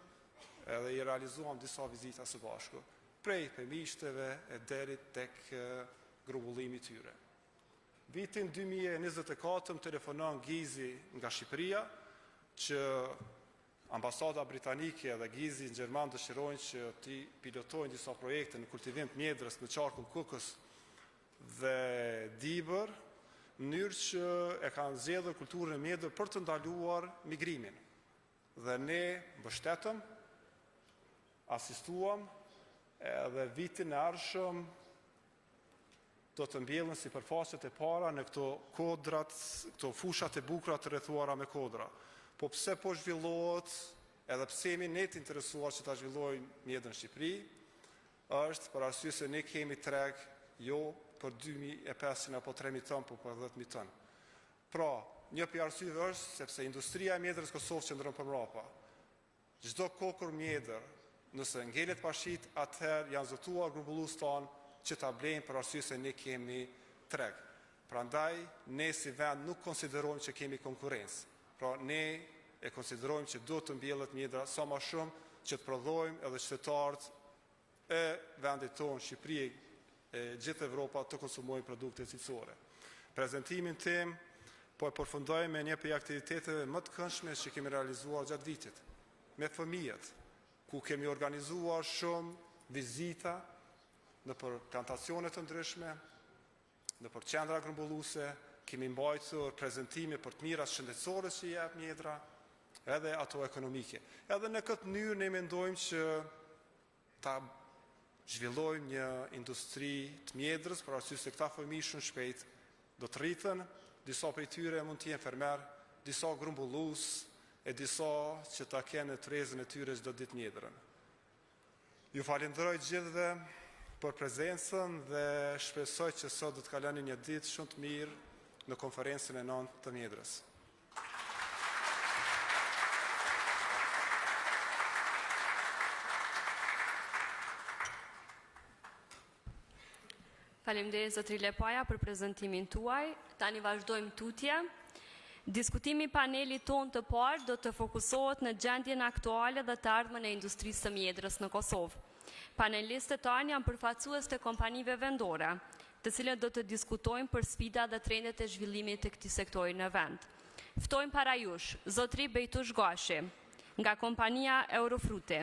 edhe i realizuam disa vizita së bashku, prej pemishteve e deri tek grumbullimi i tyre. Vitin 2024 më telefonon Gizi nga Shqipëria që Ambasada Britanike dhe Gizi në Gjerman dëshirojnë që ti pilotojnë disa projekte në kultivim të mjedrës në qarkun Kukës dhe Dibër, në mënyrë që e kanë zgjedhur kulturën e mjedrës për të ndaluar migrimin. Dhe ne mbështetëm, asistuam, edhe vitin e ardhshëm do të mbjellën sipërfaqet e para në këto kodrat, këto fushat e bukura të rrethuara me kodra. Po pse po zhvillohet, edhe pse jemi ne të interesuar që ta zhvillojmë mjedrën në Shqipëri, është për arsye se ne kemi treg jo për 2.500 apo 3.000 ton, po për 10.000 ton. Pra, një për arsyeve është sepse industria e mjedrës Kosovë qëndron përmbrapa. Çdo kokur mjedër, nëse ngelet pashit, atëherë janë zotuar grumbullues tanë që ta blejnë për arsye se ne kemi treg. Prandaj, ne si vend nuk konsiderojmë që kemi konkurrencë. Pra ne e konsiderojmë që do të mbjellet mjedra sa më shumë që të prodhojmë edhe qytetarët e vendit tonë, Shqipëri e gjithë Evropa të konsumojnë produkte cilësore. Prezentimin tim po e përfundoj me një prej aktiviteteve më të këndshme që kemi realizuar gjatë vitit, me fëmijët, ku kemi organizuar shumë vizita në për plantacione të ndryshme, në për qendra grumbulluese, kemi mbajtur prezentime për të mirat shëndetësore që i jep mjedra, edhe ato ekonomike. Edhe në këtë mënyrë ne mendojmë që ta zhvillojmë një industri të mjedrës, për arsye se këta fëmijë shumë shpejt do të rriten, disa prej tyre mund të jenë fermer, disa grumbullues, e disa që ta kenë në trezën e tyre çdo ditë mjedrën. Ju falenderoj gjithëve për prezencën dhe shpresoj që sot do të kaloni një ditë shumë të mirë në konferencën e 9 të mjedrës. Faleminderit zotri Lepaja për prezantimin tuaj. Tani vazhdojmë tutje. Diskutimi i panelit tonë të parë do të fokusohet në gjendjen aktuale dhe të ardhmen e industrisë së mjedrës në Kosovë. Panelistët tanë janë përfaqësues të kompanive vendore, të cilët do të diskutojnë për sfida dhe trendet e zhvillimit të këtij sektori në vend. Ftojmë para jush zotri Bejtush Gashi nga kompania Eurofruti,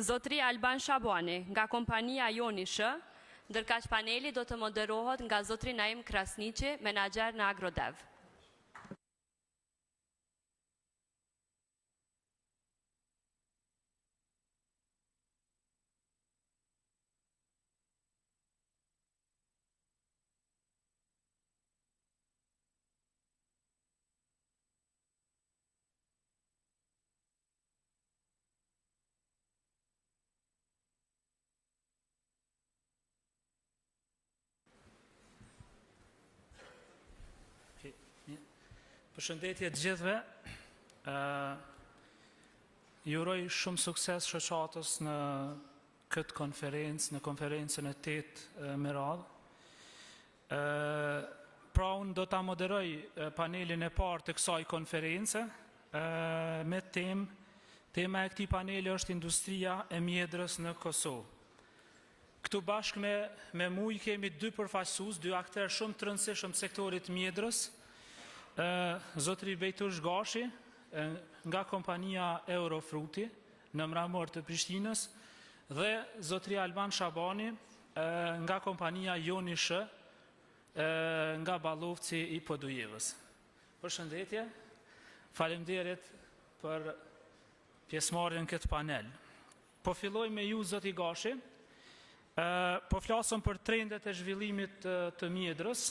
zotri Alban Shabani nga kompania Joni Sh, ndërkaq paneli do të moderohet nga zotri Naim Krasniqi, menaxher në Agrodev. Përshëndetje të gjithëve. Ju uroj shumë sukses shoqatës në këtë konferencë, në konferencën e 8 me radhë. Pra unë do ta moderoj panelin e parë të kësaj konference me temë. Tema e këtij paneli është industria e mjedrës në Kosovë. Këtu bashkë me mua kemi dy përfaqësues, dy aktorë shumë të rëndësishëm sektorit mjedrës. Zotri Bejtush Gashi nga kompania Eurofruti në Mramor të Prishtinës dhe zotri Alban Shabani nga kompania Joni Sh nga Ballovci i Podujevës. Përshëndetje, faleminderit për pjesëmarrjen në këtë panel. Po filloj me ju zoti Gashi. Po flasëm për trendet e zhvillimit të mjedrës.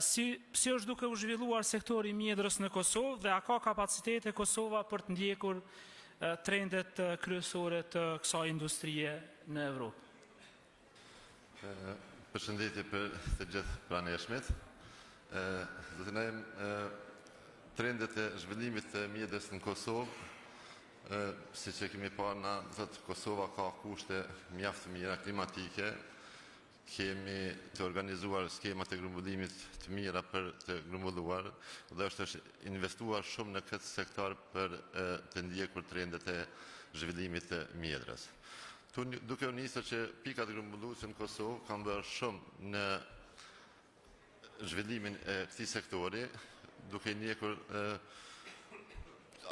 Si është duke u zhvilluar sektori mjedrës në Kosovë dhe a ka kapacitete Kosova për të ndjekur trendet kryesore të kësaj industrie në Evropë? Përshëndetje për të gjithë praneshmit. Do të thënë trendet e zhvillimit të mjedrës në Kosovë, siç e kemi parë na, thotë Kosova ka kushte mjaft të mira klimatike. Kemi të organizuar skemat e grumbullimit të mira për të grumbulluar dhe është investuar shumë në këtë sektor për të ndjekur trendet e zhvillimit të mjedrës. Duke u nisur që pikat grumbulluese në Kosovë kanë bërë shumë në zhvillimin e këtij sektori, duke ndjekur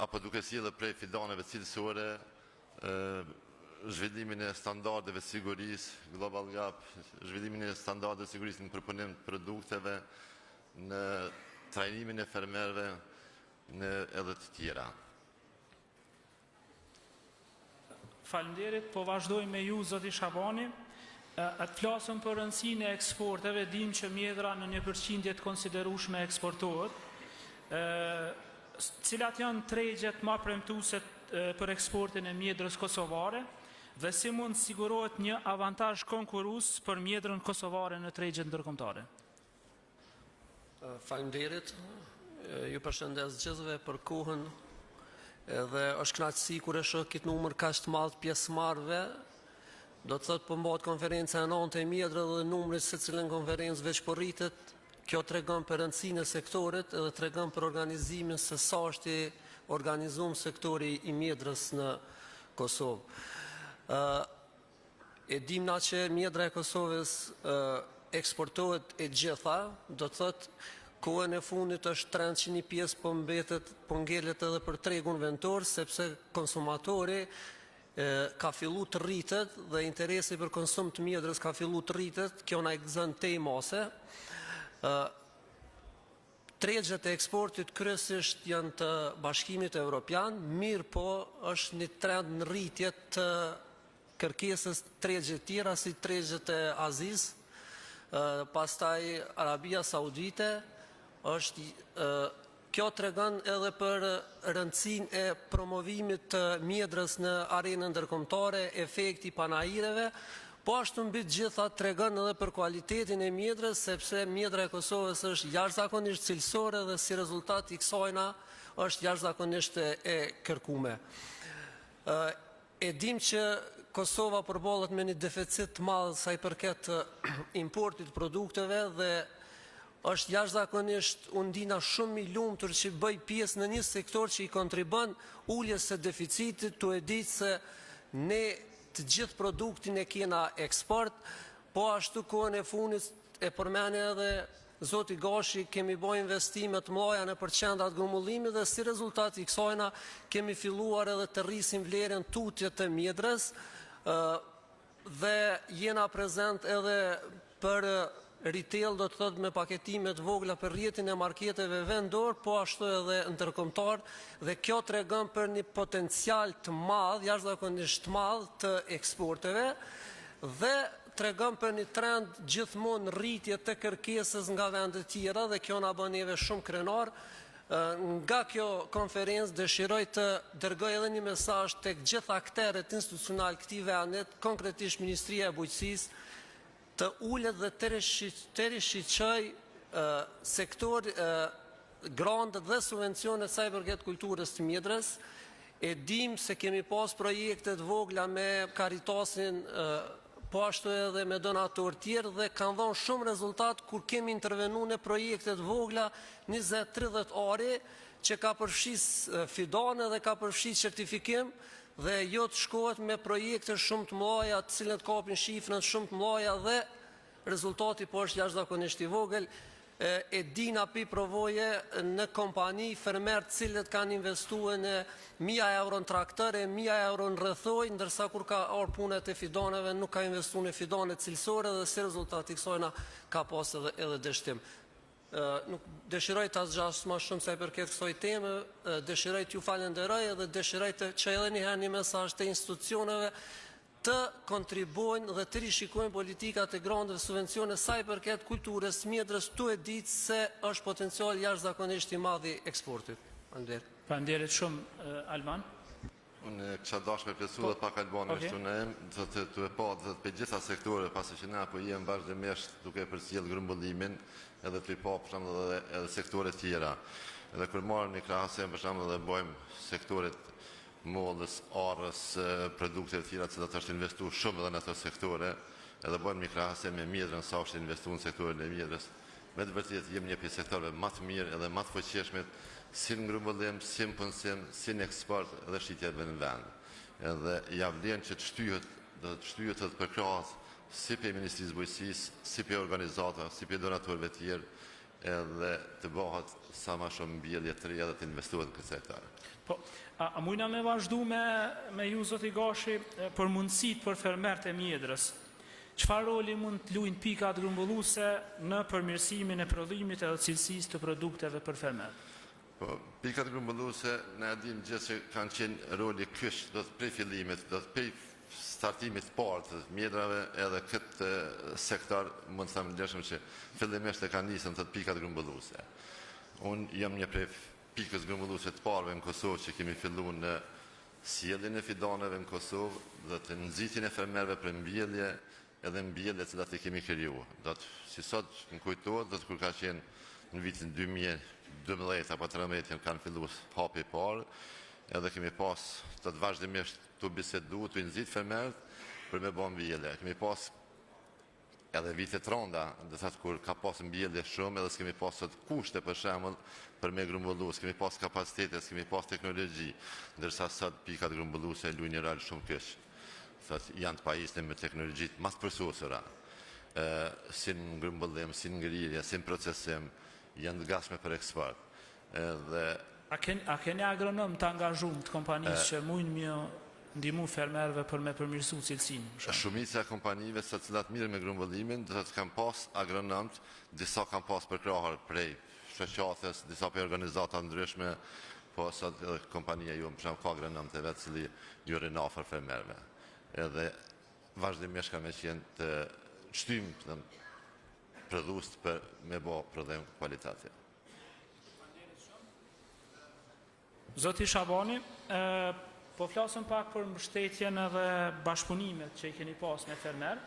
apo duke sjellë prej fidaneve cilësore zhvillimin e standardeve sigurisë, Global Gap, zhvillimin e standardeve sigurisë në përpunim të produkteve, në trajnimin e fermerëve, në edhe të tjera. Faleminderit, po vazhdoj me ju zoti Shabani. Atë flasëm për rëndësinë e eksporteve, dim që mjedra në një përqindje të konsiderueshme eksportohet. Cilat janë tregjet më premtuese për eksportin e mjedrës kosovare dhe si mund sigurohet një avantazh konkurrues për mjedrën kosovare në tregjet ndërkombëtare? Faleminderit. Ju përshëndes gjithëve për kohën dhe është kënaqësi kur e shoh këtë numër kaq të madh pjesëmarrëve do të thotë po mbahet konferenca e 9 e mjedrës dhe numri se cilën konferencë veç po rritet. Kjo tregon për rëndësinë e sektorit edhe tregon për organizimin se sa është i organizuar sektori i mjedrës në Kosovë. E dim na që mjedra e Kosovës eksportohet e gjitha, do të thotë kohën e fundit është trend që një pjesë po mbetet, po ngelet edhe për tregun vendor, sepse konsumatori ka fillu të rritet dhe interesi për konsum të mjedrës ka fillu të rritet, kjo na e gëzon tej mase. Tregjet e eksportit kryesisht janë të Bashkimit Evropian, mirë po është një trend në rritje të kërkesës tregje tjera si tregjet e Azis, pastaj Arabia Saudite, kjo tregon edhe për rëndësinë e promovimit të mjedrës në arenën ndërkombëtare, efekti panajireve, po ashtu mbi të gjitha tregon edhe për kualitetin e mjedrës, sepse mjedra e Kosovës është jashtëzakonisht cilësore dhe si rezultat i kësajna është jashtëzakonisht e kërkuar. E dim që Kosova përballet me një deficit të madh sa i përket importit produkteve dhe është jashtëzakonisht undina shumë i lumtur që bëj pjesë në një sektor që i kontribon uljes së deficitit, tu e ditë se ne të gjithë produktin e kena eksport, po ashtu kohën e fundit e përmeni edhe Zoti Gashi, kemi bërë investime të mëdha në qendrat grumbullimit dhe si rezultat i kësajna kemi filluar edhe të rrisim vlerën tutje të mjedrës dhe jena prezent edhe për retail, do të thotë me paketime të vogla për rrjetin e marketeve vendor, po ashtu edhe ndërkombëtar, dhe kjo tregon për një potencial të madh, jashtëzakonisht të madh të eksporteve dhe tregon për një trend gjithmonë rritje të kërkesës nga vende të tjera dhe kjo na bën neve shumë krenar. Nga kjo konferencë dëshiroj të dërgoj edhe një mesazh tek gjithë aktorët institucional këtij vendit, konkretisht Ministria e Bujqësisë, të ullet dhe të rishqyqoj sektor grandët dhe subvencionet sa i përket kulturës të mjedrës. E dim se kemi pas projektet vogla me Caritasin, po ashtu edhe me donator tjerë dhe kanë dhënë shumë rezultat kur kemi intervenu në projektet vogla 20-30 ari që ka përfshis fidane dhe ka përfshis certifikim dhe jo të shkohet me projekte shumë të mëdha, të cilët kapin shifrën shumë të mëdha dhe rezultati po është jashtëzakonisht i vogël. E dina pi provoje në kompani fermer të cilët kanë investuar në 1000 euro në traktore, 1000 euro në rrethoj, ndërsa kur ka ardhur punët e fidaneve nuk ka investuar në fidane cilësore dhe si rezultati i kësajna ka pas edhe dështim. Nuk dëshiroj të zgjas më shumë sa i përket kësaj teme, dëshiroj t'ju falenderoj dhe dëshiroj të çoj edhe një herë një mesazh të institucioneve të kontribojnë dhe të rishikojnë politikat e grandëve subvencione sa i përket kulturës mjedrës, tu e ditë se është potencial jashtëzakonisht i madh i eksportit. Faleminderit shumë Alban. Unë kisha dashur me plotësu dhe pak Albani ashtu në të e pa dhe për gjitha sektore, pasi që na po jem vazhdimisht duke përcjell grumbullimin edhe të i pa për shembull edhe sektore tjera. Edhe kur marrim një krahasim për shembull dhe bëjmë sektoret mollës, arrës, produkte të tjera që është investuar shumë edhe në ato sektore, edhe bëjmë një krahasim me mjedrën sa është investuar në sektorin e mjedrës. Me të vërtetë jemi një pjesë sektorëve më të mirë edhe më të fuqishme si në grumbullim, si në punësim, si në eksport dhe shitjet në vend. Edhe ja vlen që të shtyhet të përkrahas si për Ministrisë Bujqësisë, si për organizata, si për donatorëve të tjerë, edhe të bëhet sa më shumë mbjellje të reja dhe të investohet në këtë sektor. Po, a mujna me vazhdu me ju, Zoti Gashi, për mundësit për fermerët e mjedrës? Çfarë roli mund të luajnë pikat grumbulluese në përmirësimin e prodhimit edhe cilësisë të produkteve për fermerët? Po, pikat grumbulluese ne dim gjithë që kanë qenë roli kyç do të prej fillimit, do të prej startimit të parë të mjedrave edhe këtë sektor mund të them lëshëm që fillimisht e kanë nisën të pikat grumbulluese. Unë jam një prej pikës grumbulluese të parëve në Kosovë që kemi filluar në sjelljen e fidaneve në Kosovë dhe të nxitjen e fermerëve për mbjellje edhe mbjellje që i kemi krijuar. Do të si sot më kujtohet do të kur ka qenë në vitin 2012 apo 2013 kanë filluar hapi i parë, edhe kemi pas të vazhdimisht të bisedu, të nxit fermerët, për me bo mbjellje. Kemi pas edhe vite të ronda, dhe thëtë kur ka pas mbjellje shumë, edhe s'kemi pas sot kushte për shembull për me grumbullu, s'kemi pas kapacitete, s'kemi pas teknologji, ndërsa sot pikat grumbulluese luajnë një rol shumë keq. Thëtë janë të pajisur me teknologjitë më të përsosura, si në grumbullim, si në ngrirje, si në procesim, janë të gatshme për eksport. A keni agronom të angazhuar të kompanisë që mujnë mjë ndihmu fermerëve për me përmirësu cilësinë? Shumica e kompanive të cilat mirë me grumbullimin, do të kanë pas agronomt, disa kanë pas përkrahur prej shoqatës, disa për organizata ndryshme, po sot edhe kompania ju më ka agronom të vetë cili ju rrin afër fermerëve. Edhe vazhdimisht ka me qenë të shtym të prodhues për me bë prodhim kvaliteti. Zoti Shabani, po flasëm pak për mbështetjen edhe bashkëpunimet që i keni pas me fermer.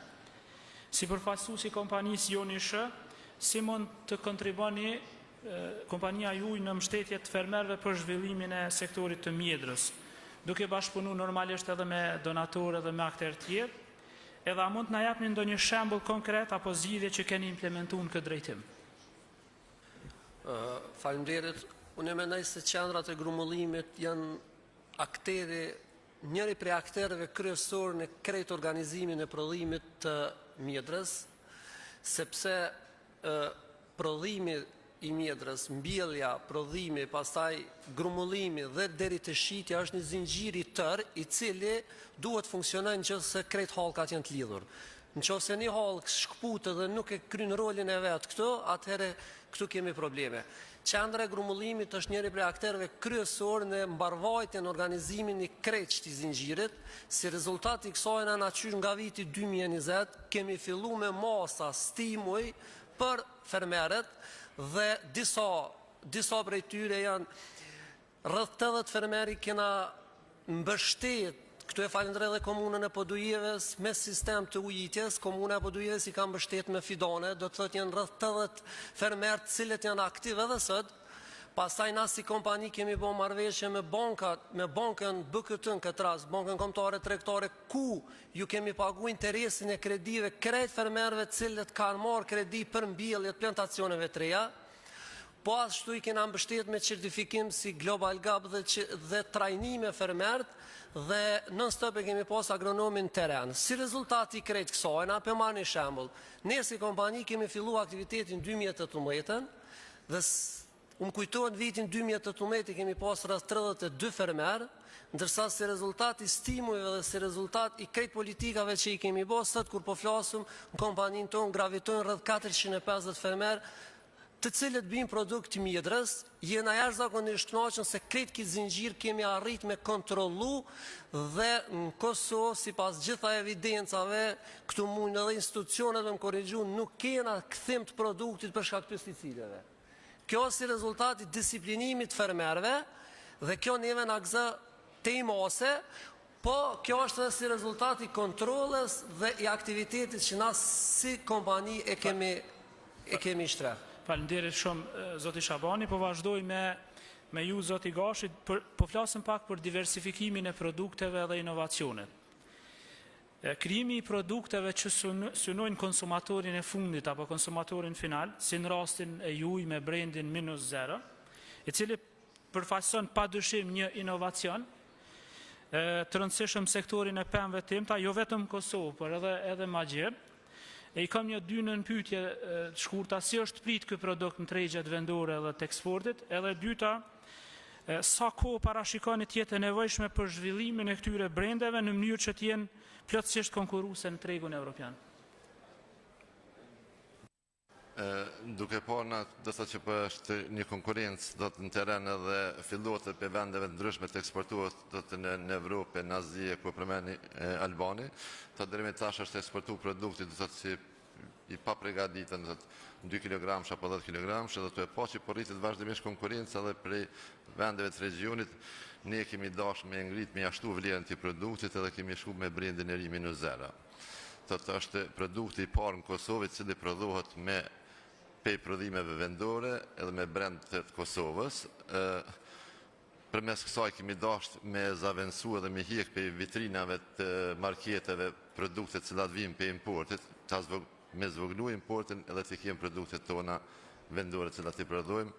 Si përfaqësues i kompanisë Joni Sh, si mund të kontriboni kompania juaj në mbështetje të fermerëve për zhvillimin e sektorit të mjedrës, duke bashkëpunu normalisht edhe me donatorë dhe me aktorë tjerë, edhe a mund të na japni ndonjë shembull konkret apo zgjidhje që keni implementuar në këtë drejtim? Faleminderit. Unë mendoj se qendrat e grumbullimit janë njëri prej aktorëve kryesor në krejt organizimin e prodhimit të mjedrës, sepse prodhimi i mjedrës, mbjellja, prodhimi, pastaj grumullimi dhe deri te shitja është një zinxhir i tërë i cili duhet funksionojë nëse krejt hallkat janë të lidhur. Nëse një hallk shkputet dhe nuk e kryen rolin e vet këtu, atëherë këtu kemi probleme. Qendra e grumbullimit është njëri prej aktorëve kryesor në mbarvajtjen e organizimin i krejt këtij zinxhirit. Si rezultat i kësaj në natyr nga viti 2020 kemi filluar me masa stimuj për fermerët dhe disa prej tyre janë rreth 80 fermerë kena mbështet. Këtu e falenderoj edhe komunën e Podujeves me sistem të ujitjes. Komuna e Podujeves i ka mbështet me fidane, do të thotë janë rreth 80 fermerë të cilët janë aktiv edhe sot. Pastaj na si kompani kemi bërë marrëveshje me bankën BKT në këtë rast, Bankën Kombëtare Tregtare, ku ju kemi pagu interesin e kredive krejt fermerëve të cilët kanë marrë kredi për mbjellje të plantacioneve të reja. Po ashtu i kena mbështet me certifikim si Global Gap dhe trajnime fermerët, dhe non-stop e kemi pas agronomin teren. Si rezultat i krejt kësaj, na për marrë një shembull, ne si kompani kemi fillu aktivitetin 2018, dhe më kujtohet vitin 2018 kemi pas rreth 32 fermerë, ndërsa si rezultat i stimujve dhe si rezultat i krejt politikave që i kemi bërë, sot kur po flasëm në kompanin tonë gravitojnë rreth 450 fermerë, të cilët bëjnë produkt mjedrës, jena jashtëzakonisht kënaqur se krejt këtë zinxhir kemi arrit me kontrollu dhe në Kosovë, sipas gjitha evidencave, këtu mund edhe institucionet më korrigju, nuk kena kthim të produktit për shkak të pesticideve. Kjo si rezultat i disiplinimit fermerëve dhe kjo neve na gëzë te i mose, po kjo është edhe si rezultat i kontrolles dhe i aktivitetit që na si kompani e kemi shtreh. Faleminderit shumë zoti Shabani, po vazhdoj me ju zoti Gashit, po flasim pak për diversifikimin e produkteve dhe inovacionet. Krijimi i produkteve që synojnë konsumatorin e fundit apo konsumatorin final, si në rastin e juaj me brandin -0, i cili përfaqëson padyshim një inovacion të rëndësishëm sektorin e pemëve timta, jo vetëm Kosovë, por edhe ma gjerë. E i kam një dynë në pyetje të shkurta, si është prit ky produkt në tregjet vendore dhe të eksportit, edhe dyta, sa kohë parashikoni të jetë e nevojshme për zhvillimin e këtyre brendeve në mënyrë që të jenë plotësisht konkurruese në tregun evropian? Duke parë do të që është një konkurrencë do të në teren edhe fillohet për vendeve ndryshme të eksportuar do të në Evropë, në Azi, ku përmeni Albani, të dërimi tash është eksportu produkti do të si i pa pregaditën 2 kg apo 10 kg, dhe të e po që porritit vazhdimisht konkurrencë edhe prej vendeve të regionit, ne kemi dash me ngrit me ashtu vlerën të produktit edhe kemi shku me brendin e ri -0. Të është produkti i parë në Kosovë, cili prodhohet me pej prodhimeve vendore edhe me brend të Kosovës. përmes kësaj kemi dashur me zaventu edhe me hiq për vitrinave të marketeve produktet cilat vijnë për importit, me zvoglu importin edhe të kemi produktet tona vendore cilat i prodhojmë,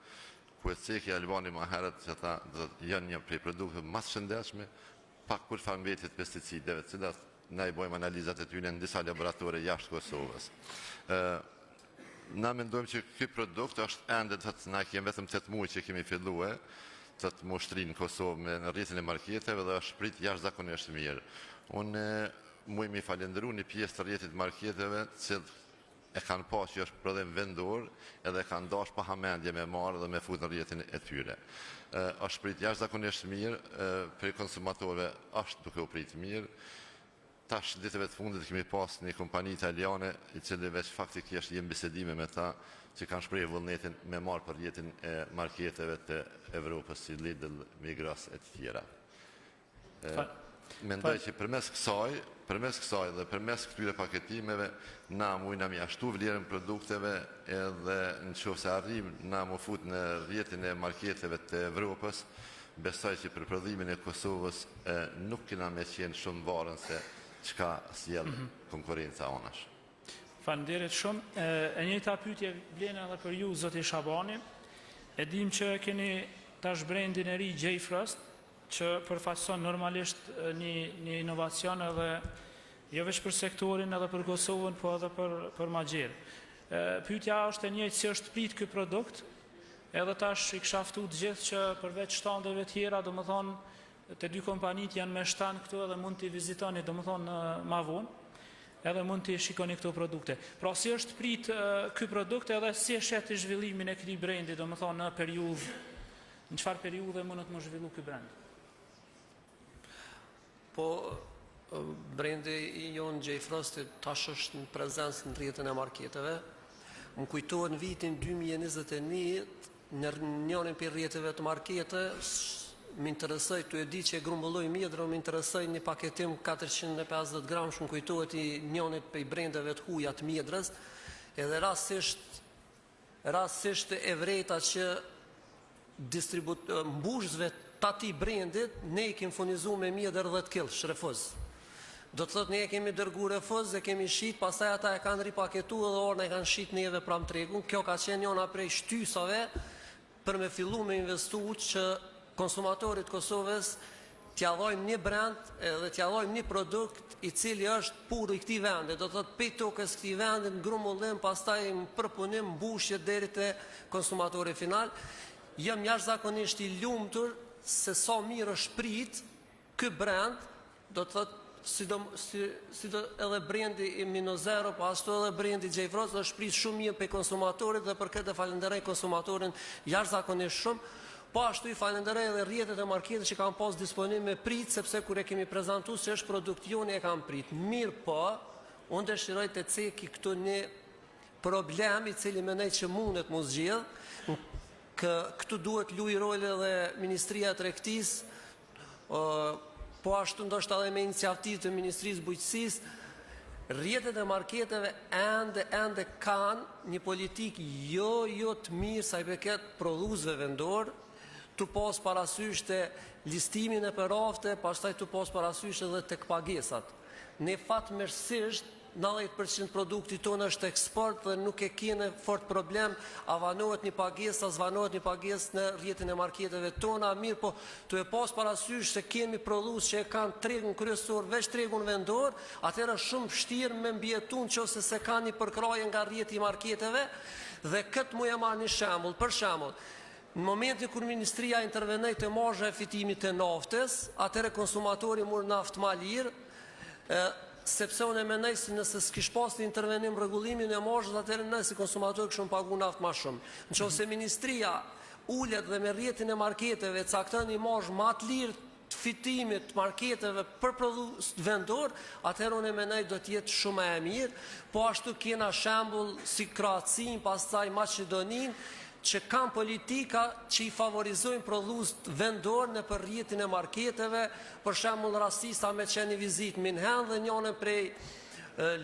ku e ceki Albani ma herët që ta janë një prej produkte më të shëndetshme, pak kur farmbetit pesticideve, cilat na i bojmë analizat e tyre në disa laboratore jashtë Kosovës. Na mendojmë që ky produkt është ende na kemi vetëm 8 muaj që kemi filluar të moshtrinë në Kosovë me në rrjetin e marketeve dhe është prit jashtëzakonisht mirë. Unë muj mi falendëru një pjesë të rrjetit marketeve që e kanë pa që është prodhim vendor edhe kanë dash pa hamendje me marrë dhe me fut në rrjetin e tyre. Është prit jashtëzakonisht mirë, për konsumatorëve është duke u prit mirë. Tash ditëve të fundit kemi pas një kompani italiane i cili veç faktikisht jem bisedime me ta që kanë shprehë vullnetin me marrë për rrjetin e marketeve të Evropës si Lidl, Migros e të tjera. Mendoj që përmes kësaj dhe përmes këtyre paketimeve na mujna mjashtu vlerën produkteve edhe në qoftë se arrim na mu fut në rrjetin e marketeve të Evropës, besoj që për prodhimin e Kosovës nuk kena me qenë shumë varën se çka sjell konkurenca onash. Faleminderit shumë. E njëjta pyetje vlen edhe për ju, zoti Shabani. E dim që keni tash brendin e ri J Frost, që përfaqëson normalisht një inovacion edhe jo vetëm për sektorin edhe për Kosovën, po edhe për Magjer. Pyetja është e njëjtë, si është prit ky produkt? Edhe tash i kisha ftuar të gjithë që përveç shtandeve tjera, domethënë të dy kompanit janë me shtanë këtu edhe mund t'i vizitoni, domethënë ma vonë, edhe mund t'i shikoni këto produkte. Pra si është prit ky produkt edhe si e shet i zhvillimin e këtij brendi, domethënë në periudhë, në çfarë periudhe mund të më zhvillu ky brend? Po, brendi i jonë J Frost tash është në prezencë në rrjetin e marketeve. Më kujtohet në vitin 2021, në njërin për rrjeteve të markete, më interesoj, të e di që e grumbulloj mjedrë, më interesoj një paketim 450 gram, shumë kujtohet i njënit për i brendeve të huja të mjedrës, edhe rasisht e vrejta që mbushësve të ati brendit, ne i kemi furnizu me mjedrë 10 kg, shrefuz. Do të thotë ne e kemi dërgu refuz, e kemi shit, pastaj ata e kanë ripaketu edhe orën e kanë shit neve pram tregun. Kjo ka qenë njëna prej shtysave për me fillu me investu që konsumatorit Kosovës t'ja dhojmë një brand edhe t'ja dhojmë një produkt i cili është pur i këtij vendi. Do të thotë pe tokës këtij vendi, në grumbullim, pastaj në përpunim, mbushje deri te konsumatori final. Jam jashtëzakonisht i lumtur se sa mirë është prit ky brand, do të thotë si do edhe brendi i Minozero, po ashtu edhe brendi J Frost është prit shumë mirë pe konsumatorit dhe për këtë falenderoj konsumatorin jashtëzakonisht shumë. Po ashtu i falenderoj edhe rrjetet e marketit që kanë pas disponim me prit, sepse kur e kemi prezantuar se është produkt joni e kanë prit. Mirë po, unë dëshiroj të ceki këtu një problem i cili mendoj që mundet mu zgjidh. Këtu duhet luaj rol edhe Ministria e Tregtisë, po ashtu ndoshta edhe me iniciativë të Ministrisë Bujqësisë. Rrjetet e marketeve ende kanë një politikë jo të mirë sa i përket prodhuesve vendor, të pas parasysh të listimin e përrafte, pastaj të pas parasysh edhe tek pagesat. Ne fatmirësisht 90% produkti tonë është eksport dhe nuk e kene fort problem, avanohet një pagesë, zvanohet një pagesë në rrjetin e marketeve tona, mirë po të e pas parasysh se kemi prodhues që e kanë tregun kryesor, veç tregun vendor, atëherë shumë vështirë me mbjetun nëse se ka një përkraje nga rrjeti i marketeve, dhe këtë mu e marr një shembull, për shembull, në momentin kur Ministria intervenoi te marrja e fitimit të naftës, atëherë konsumatori mor naftë ma lirë, sepse unë e mendoj se nëse s'kish pas një intervenim rregullimin e marrës, atëherë ne si konsumator kishim pagu naftë më shumë. Nëse Ministria ulet dhe me rrjetin e marketeve cakton një marrë më të lirë të fitimit të marketeve për prodhues vendor, atëherë unë e mendoj do të jetë shumë më e mirë. Po ashtu kena shembull si Kroacin, pastaj Maqedoninë, që kanë politika që i favorizojnë prodhues vendor në për rrjetin e marketeve, për shembull rastisa me qenë vizit Minhen dhe njënën prej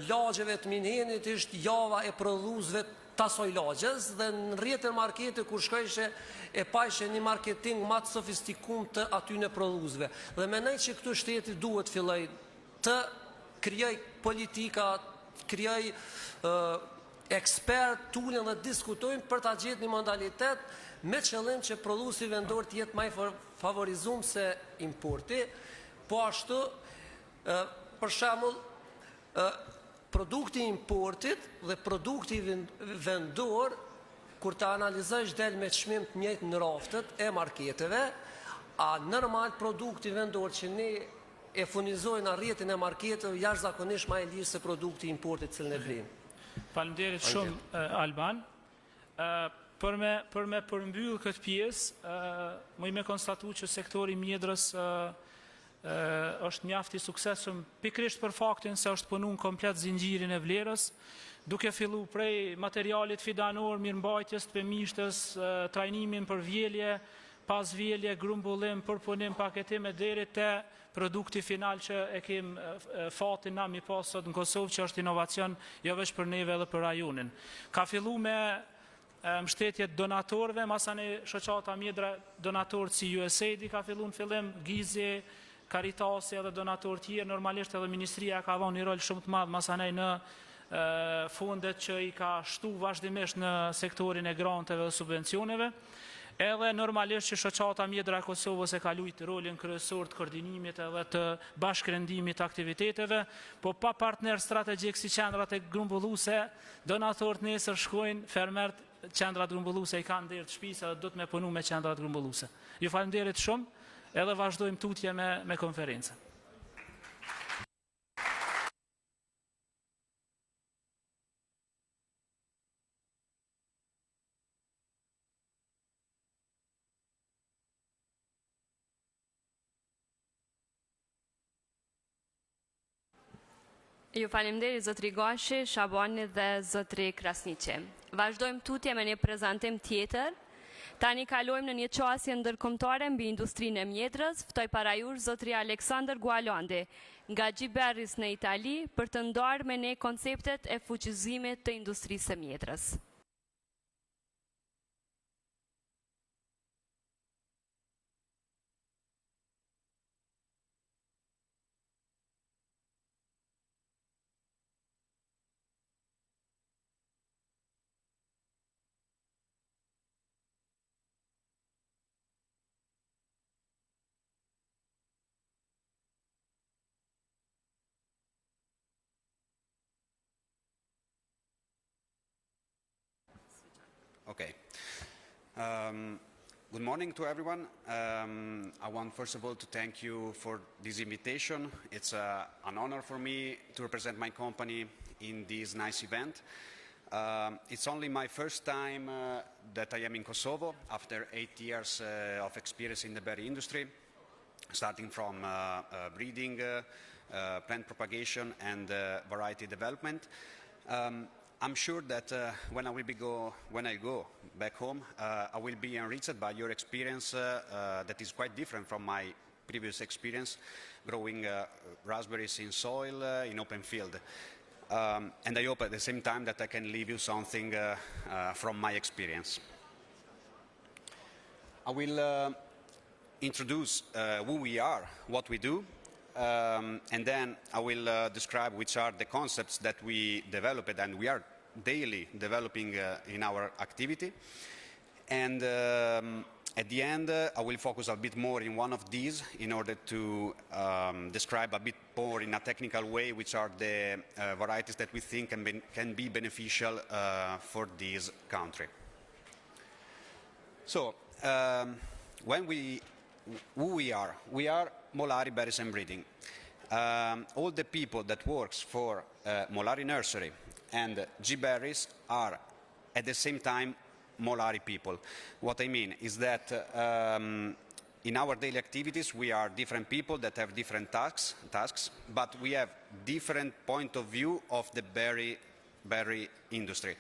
lagjeve të minhenit ishte java e prodhuesve të asoj lagjes dhe në rrjetën markete kur shkojshe e pajshe një marketing më të sofistikum të aty në prodhuesve. Dhe mendoj që këtu shteti duhet filloj të krijoj politika, krijoj ekspert, tulën dhe diskutojnë për ta gjetur një modalitet me qëllim që prodhuesi vendor të jetë më i favorizuar se importi, po ashtu për shembull produkti importit dhe produkti vendor kur ta analizojsh del me çmim të njëjtë në raftet e marketeve, a normal produkti vendor që ne e furnizojnë në rrjetin e marketeve jashtëzakonisht më i lirë se produkti importit cilën e blejmë. Faleminderit shumë Alban. Për me përmbyll këtë pjesë, më me konstatu që sektori mjedrës është mjaft i suksesshëm pikërisht për faktin se është punuar komplet zinxhirin e vlerës, duke fillu prej materialit fidanor, mirëmbajtjes të pemishtes, trajnimin për vjelje, pas vjelje, grumbullim, përpunim, paketim e deri te produkti final që e kem fatin na mi pas sot në Kosovë, që është inovacion jo vetëm për neve edhe për rajonin. Ka fillu me mbështetje donatorëve, masane shoqata mjedra donatorë si USAID ka fillu në fillim, Gizi, Karitasi edhe donatorë tjerë, normalisht edhe Ministria ka dhënë një rol shumë të madh masane në fondet që i ka shtu vazhdimisht në sektorin e granteve dhe subvencioneve. Edhe normalisht që shoqata mjedra e Kosovës e ka luajtur rolin kryesor të koordinimit edhe të bashkërendimit të aktiviteteve, po pa partner strategjik si qendrat e grumbulluese, donatorët nesër shkojnë fermert qendrat grumbulluese i kanë deri të shtëpisë dhe do të më punu me qendrat grumbulluese. Ju falenderit shumë, edhe vazhdojmë tutje me konferencën. Ju falemderit zotri Gashi, Shabani dhe zotri Krasniqi. Vazhdojmë tutje me një prezantim tjetër. Tani kalojmë në një qasje ndërkombëtare mbi industrinë e mjedrës. Ftoj para jush zotri Aleksandër Gualandi nga Gjiberris në Itali për të ndarë me ne konceptet e fuqizimit të industrisë së mjedrës. Okay. Good morning to everyone. I want first of all to thank you for this invitation. It's an honor for me to represent my company in this nice event. It's only my first time that I am in Kosovo after 8 years of experience in the berry industry, starting from breeding, plant propagation and variety development. I'm sure that when I go back home, I will be enriched by your experience that is quite different from my previous experience growing raspberries in soil in open field. And I hope at the same time that I can leave you something from my experience. I will introduce who we are, what we do, and then I will describe which are the concepts that we developed and we are daily developing in our activity. And at the end, I will focus a bit more in one of these in order to describe a bit more in a technical way which are the varieties that we think can be beneficial for this country. So, who we are Molari Berries and Breeding. All the people that works for Molari Nursery and G-Berries are at the same time Molari people. What I mean is that in our daily activities we are different people that have different tasks, but we have different point of view of the berry industry.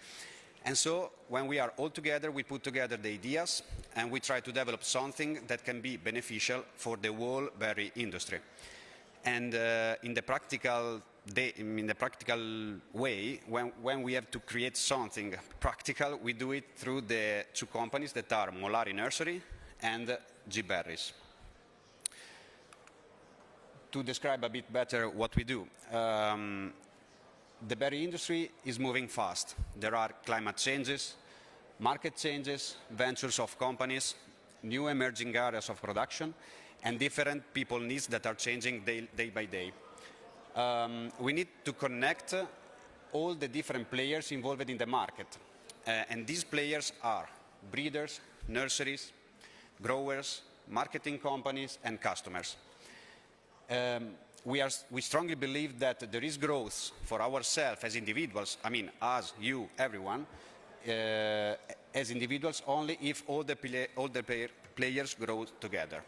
And so when we are all together, we put together the ideas and we try to develop something that can be beneficial for the whole berry industry. And in the practical in the practical way, when we have to create something practical, we do it through the two companies that are Molari Nursery and mjedres. To describe a bit better what we do, the berry industry is moving fast. There are climate changes, market changes, ventures of companies, new emerging areas of production, and different people needs that are changing day by day. We need to connect all the different players involved in the market. And these players are breeders, nurseries, growers, marketing companies, and customers. We strongly believe that there is growth for ourselves as individuals, I mean, us, you, everyone, as individuals only if all the players grow together.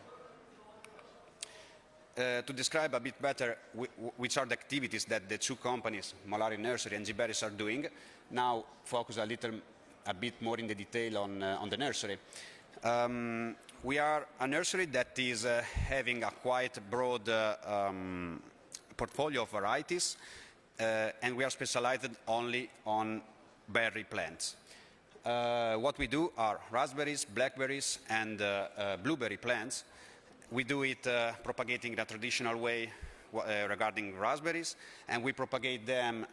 To describe a bit better which are the activities that the two companies, Molari Nursery and mjedres, are doing, now focus a bit more in the detail on the nursery. We are a nursery that is having a quite broad portfolio of varieties, and we are specialized only on berry plants. What we do are raspberries, blackberries, and blueberry plants. We do it propagating the traditional way regarding raspberries, and we propagate them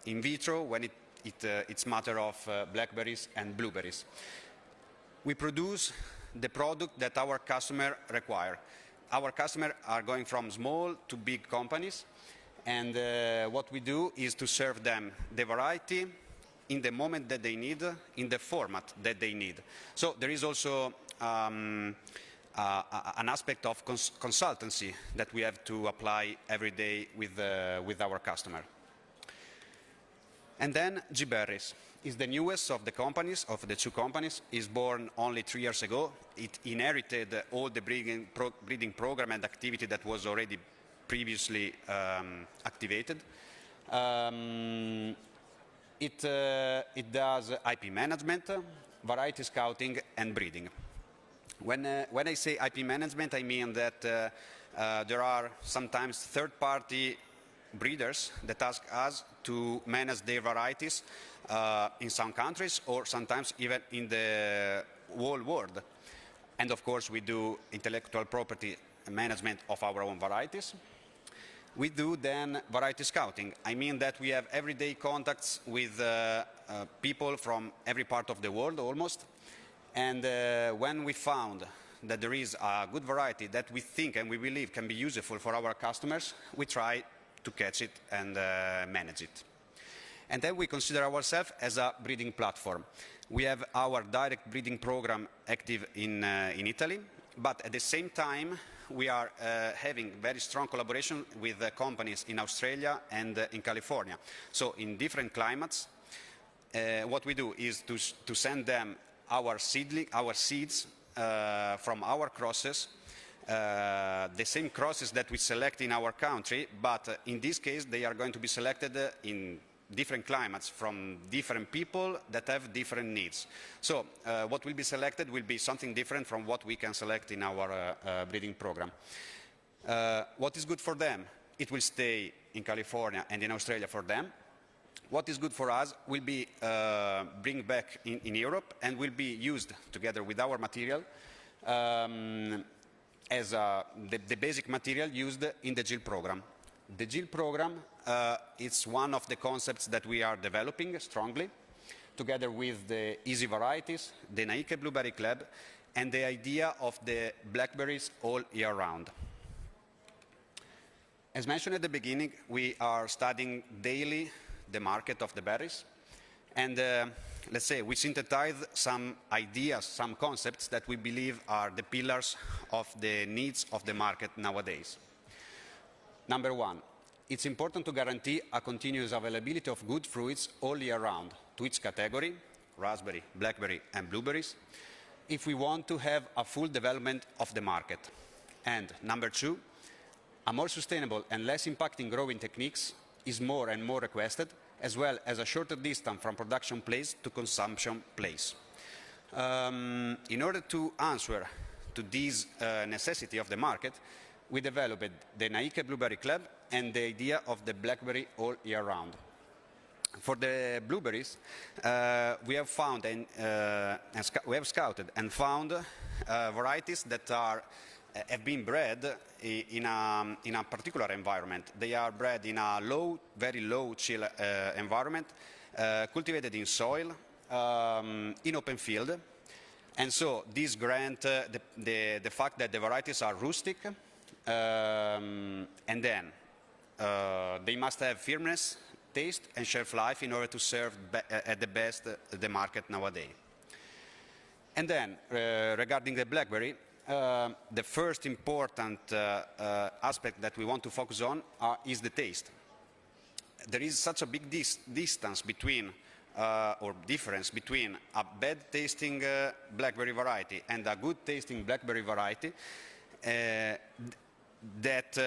in vitro when it's matter of blackberries and blueberries. We produce the product that our customer require. Our customers are going from small to big companies, and what we do is to serve them the variety in the moment that they need, in the format that they need. So there is also an aspect of consultancy that we have to apply every day with our customer. And then mjedres is the newest of the companies, of the two companies. Is born only 3 years ago. It inherited all the breeding program and activity that was already previously activated. It does IP management, variety scouting, and breeding. When I say IP management, I mean that there are sometimes third-party breeders that ask us to manage their varieties in some countries or sometimes even in the whole world. And of course, we do intellectual property management of our own varieties. We do then variety scouting. I mean that we have everyday contacts with people from every part of the world almost. And when we found that there is a good variety that we think and we believe can be useful for our customers, we try to catch it and manage it. And then we consider ourselves as a breeding platform. We have our direct breeding program active in Italy, but at the same time, we are having very strong collaboration with companies in Australia and in California. So in different climates, what we do is to send them our seeds from our crosses, the same crosses that we select in our country, but in this case they are going to be selected in different climates from different people that have different needs. So what will be selected will be something different from what we can select in our breeding program. What is good for them? It will stay in California and in Australia for them. What is good for us will be bring back in Europe and will be used together with our material as the basic material used in the GIL program. The GIL program is one of the concepts that we are developing strongly, together with the easy varieties, the Naique Blueberry Club, and the idea of the blackberries all year round. As mentioned at the beginning, we are studying daily the market of the berries, and let's say we synthesize some ideas, some concepts that we believe are the pillars of the needs of the market nowadays. Number one, it's important to guarantee a continuous availability of good fruits all year round to each category, raspberry, blackberry, and blueberries, if we want to have a full development of the market. And number two, a more sustainable and less impacting growing techniques is more and more requested, as well as a shorter distance from production place to consumption place. In order to answer to this necessity of the market, we developed the Naique Blueberry Club and the idea of the blackberry all year round. For the blueberries, we have found and we have scouted and found varieties that have been bred in a particular environment. They are bred in a very low chill environment, cultivated in soil, in open field, and so these grant the fact that the varieties are rustic, and then they must have firmness, taste and shelf life in order to serve at the best the market nowadays. And then, regarding the blackberry, the first important aspect that we want to focus on is the taste. There is such a big distance between, or difference between a bad-tasting blackberry variety and a good-tasting blackberry variety, that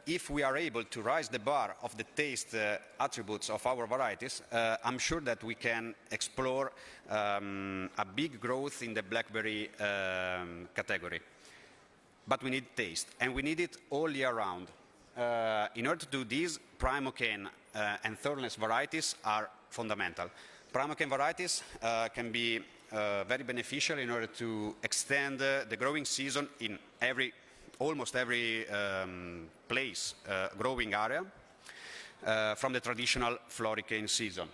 if we are able to raise the bar of the taste attributes of our varieties, I'm sure that we can explore a big growth in the blackberry category. But we need taste, and we need it all year round. In order to do this, Primocane and thornless varieties are fundamental. Primocane varieties can be very beneficial in order to extend the growing season in almost every place, growing area, from the traditional floricane season.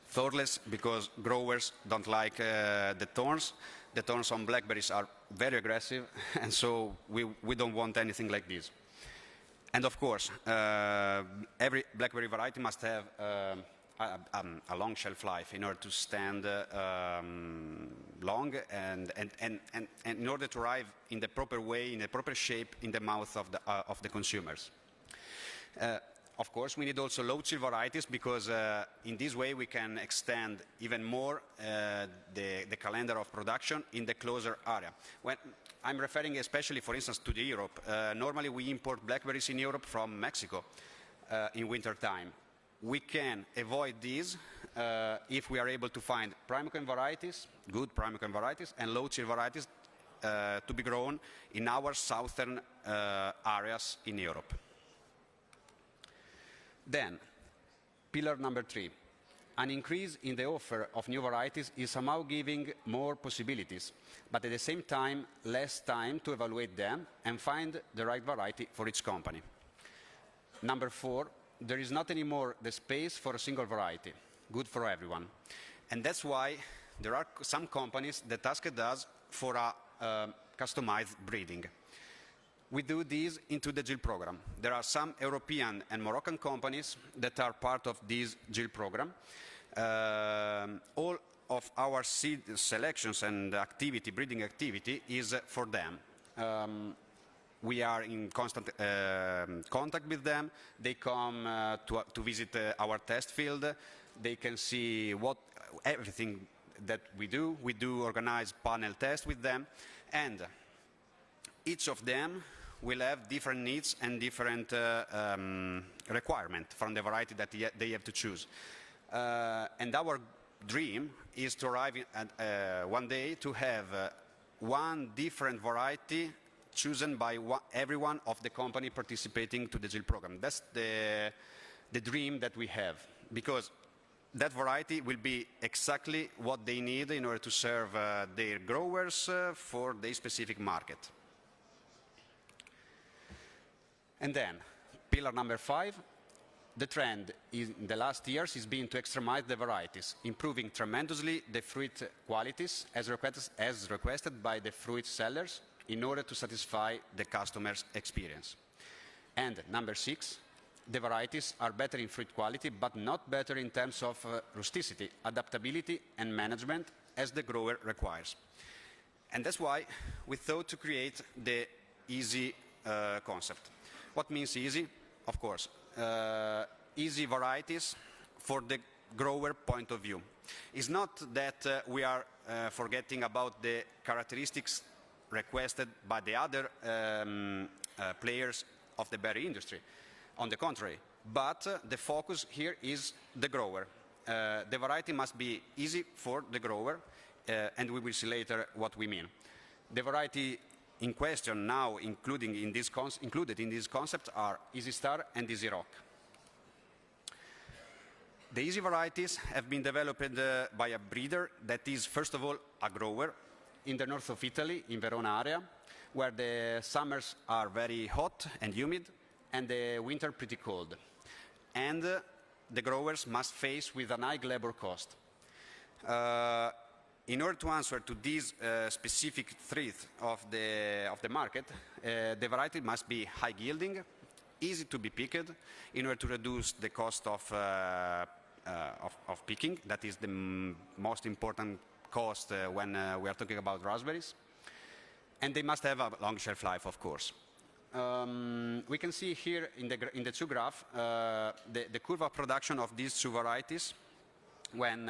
Thornless because growers don't like the thorns. The thorns on blackberries are very aggressive, and so we don't want anything like this. And of course, every blackberry variety must have a long shelf life in order to stand long and in order to arrive in the proper way, in the proper shape in the mouth of the consumers. Of course, we need also low chill varieties because in this way we can extend even more the calendar of production in the closer area. When I'm referring especially, for instance, to Europe. Normally we import blackberries in Europe from Mexico in winter time. We can avoid this if we are able to find Primocane varieties, good Primocane varieties, and low chill varieties to be grown in our southern areas in Europe. Then, pillar number 3. An increase in the offer of new varieties is somehow giving more possibilities, but at the same time, less time to evaluate them and find the right variety for each company. Number 4. There is not anymore the space for a single variety, good for everyone. And that's why there are some companies that asked us for a customized breeding. We do this into the GIL program. There are some European and Moroccan companies that are part of this GIL program. All of our seed selections and activity, breeding activity, is for them. We are in constant contact with them. They come to visit our test field. They can see everything that we do. We do organize panel tests with them. And each of them will have different needs and different requirements from the variety that they have to choose. And our dream is to arrive at, one day to have one different variety chosen by every one of the company participating to the GIL program. That's the dream that we have, because that variety will be exactly what they need in order to serve their growers for their specific market. And then, pillar number 5, the trend in the last years has been to extremize the varieties, improving tremendously the fruit qualities as requested by the fruit sellers, in order to satisfy the customer's experience. And number 6, the varieties are better in fruit quality, but not better in terms of rusticity, adaptability, and management as the grower requires. And that's why we thought to create the easy concept. What means easy? Of course, easy varieties for the grower point of view. It's not that we are forgetting about the characteristics requested by the other players of the berry industry. On the contrary, but the focus here is the grower. The variety must be easy for the grower, and we will see later what we mean. The variety in question now included in this concept are Easy Star and Easy Rock. The easy varieties have been developed by a breeder that is, first of all, a grower in the north of Italy, in Verona area, where the summers are very hot and humid and the winter pretty cold. And the growers must face with a high labor cost. In order to answer to this specific threat of the market, the variety must be high yielding, easy to be picked, in order to reduce the cost of picking. That is the most important cost when we are talking about raspberries. And they must have a long shelf life, of course. We can see here in the two graphs the curve of production of these two varieties. When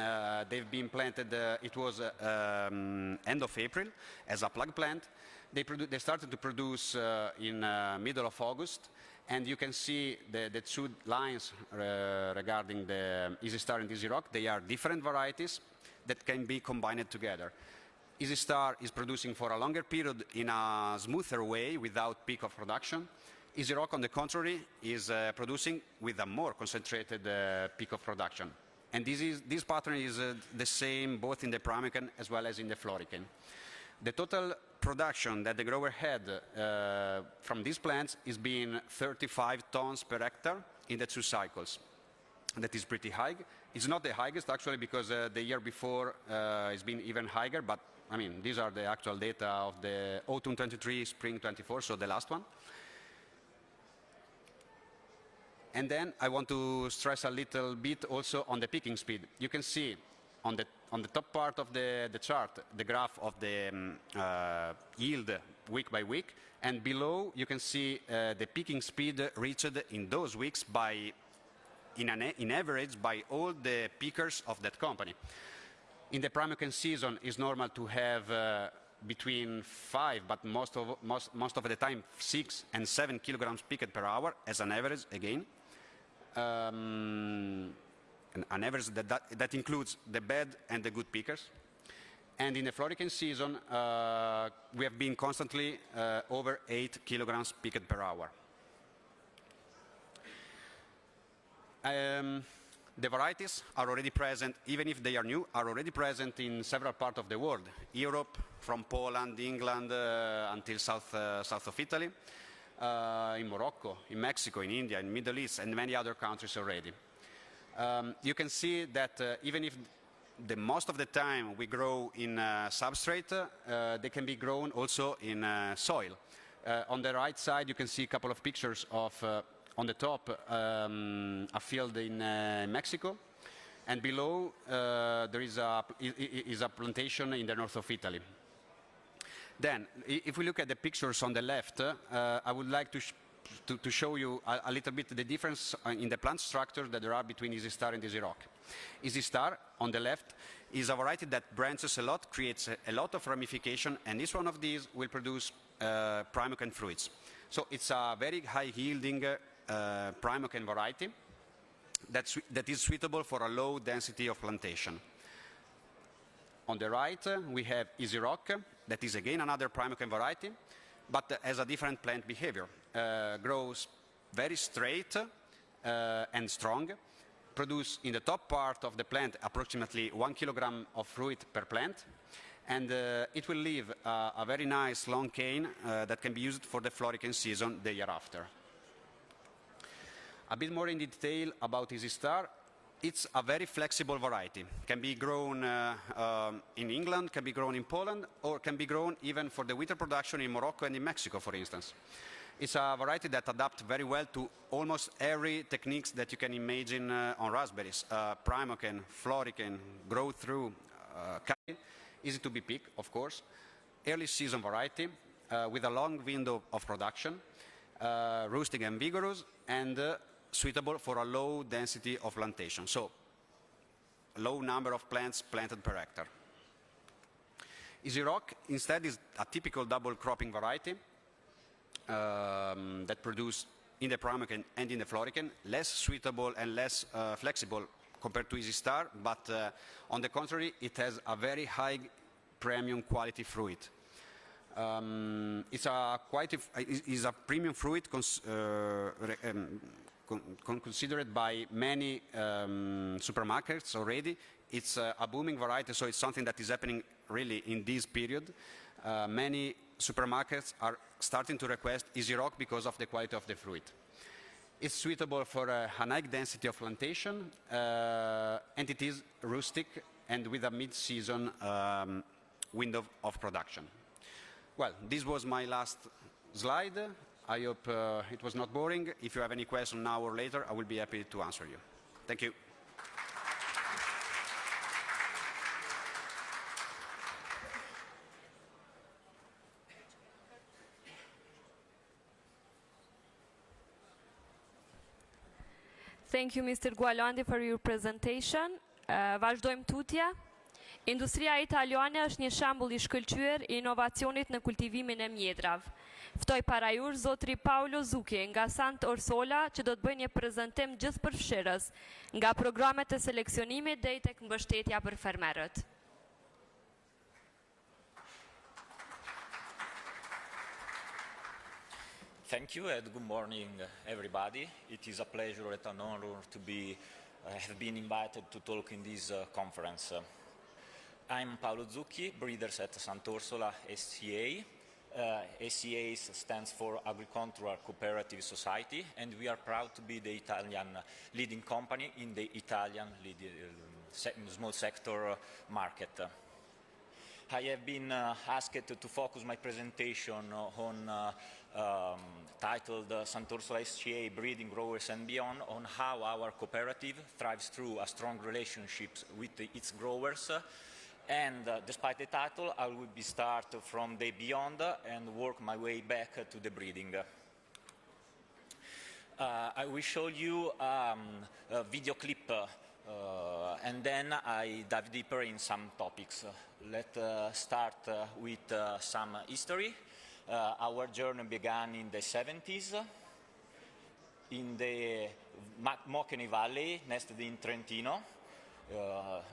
they've been planted, it was end of April as a plug plant. They started to produce in middle of August. And you can see the two lines regarding the Easy Star and Easy Rock. They are different varieties that can be combined together. Easy Star is producing for a longer period in a smoother way without peak of production. Easy Rock, on the contrary, is producing with a more concentrated peak of production. And this pattern is the same both in the Primocane as well as in the Floricane. The total production that the grower had from these plants is being 35 tons per hectare in the two cycles. That is pretty high. It's not the highest actually because the year before it's been even higher, but I mean these are the actual data of the autumn 23, spring 24, so the last one. And then I want to stress a little bit also on the picking speed. You can see on the top part of the chart, the graph of the yield week by week, and below you can see the picking speed reached in those weeks by, in average, by all the pickers of that company. In the Primocane season, it's normal to have between 5, but most of the time 6 and 7 kilograms picked per hour as an average again. An average that includes the bad and the good pickers. And in the Floricane season, we have been constantly over 8 kilograms picked per hour. The varieties are already present, even if they are new, are already present in several parts of the world. Europe, from Poland, England, until south of Italy. In Morocco, in Mexico, in India, in Middle East, and many other countries already. You can see that even if most of the time we grow in substrate, they can be grown also in soil. On the right side, you can see a couple of pictures of, on the top, a field in Mexico, and below there is a plantation in the north of Italy. Then, if we look at the pictures on the left, I would like to show you a little bit the difference in the plant structure that there are between Easy Star and Easy Rock. Easy Star, on the left, is a variety that branches a lot, creates a lot of ramification, and each one of these will produce Primocane fruits. So it's a very high-yielding Primocane variety that is suitable for a low density of plantation. On the right, we have Easy Rock, that is again another Primocane variety, but has a different plant behavior. Grows very straight and strong, produce in the top part of the plant approximately 1 kilogram of fruit per plant, and it will leave a very nice long cane that can be used for the Floricane season the year after. A bit more in detail about Easy Star. It's a very flexible variety. Can be grown in England, can be grown in Poland, or can be grown even for the winter production in Morocco and in Mexico, for instance. It's a variety that adapts very well to almost every techniques that you can imagine on raspberries. Primocane, Floricane, grow through, easy to be picked, of course. Early season variety with a long window of production, rustic and vigorous, and suitable for a low density of plantation, so low number of plants planted per hectare. Easy Rock instead is a typical double cropping variety that produce in the Primocane and in the Floricane, less suitable and less flexible compared to Easy Star, but on the contrary, it has a very high premium quality fruit. It's a is a premium fruit considered by many supermarkets already. It's a booming variety, so it's something that is happening really in this period. Many supermarkets are starting to request Easy Rock because of the quality of the fruit. It's suitable for a high density of plantation, and it is rustic and with a mid-season window of production. Well, this was my last slide. I hope it was not boring. If you have any questions now or later, I will be happy to answer you. Thank you. Thank you, Mr. Gualandi, for your presentation. Vazhdojmë tutje. Industria italiane është një shembull I shkëlqyer I inovacionit në kultivimin e mjedrave. Ftoj para jush zotri Paolo Zucchi nga Sant Orsola që do të bëjë një prezantim gjithëpërfshirës nga programet e seleksionimit deri tek mbështetja për fermerët. Thank you and good morning, everybody. It is a pleasure and an honor to have been invited to talk in this conference. I'm Paolo Zucchi, breeders at Sant'Orsola SCA. SCA stands for Agricultural Cooperative Society, and we are proud to be the Italian leading company in the Italian small sector market. I have been asked to focus my presentation on titled Sant'Orsola SCA Breeding Growers and Beyond, on how our cooperative thrives through a strong relationship with its growers. And despite the title, I will start from the beyond and work my way back to the breeding. I will show you a video clip and then I dive deeper in some topics. Let's start with some history. Our journey began in the 70s in the Mocheni Valley, nested in Trentino,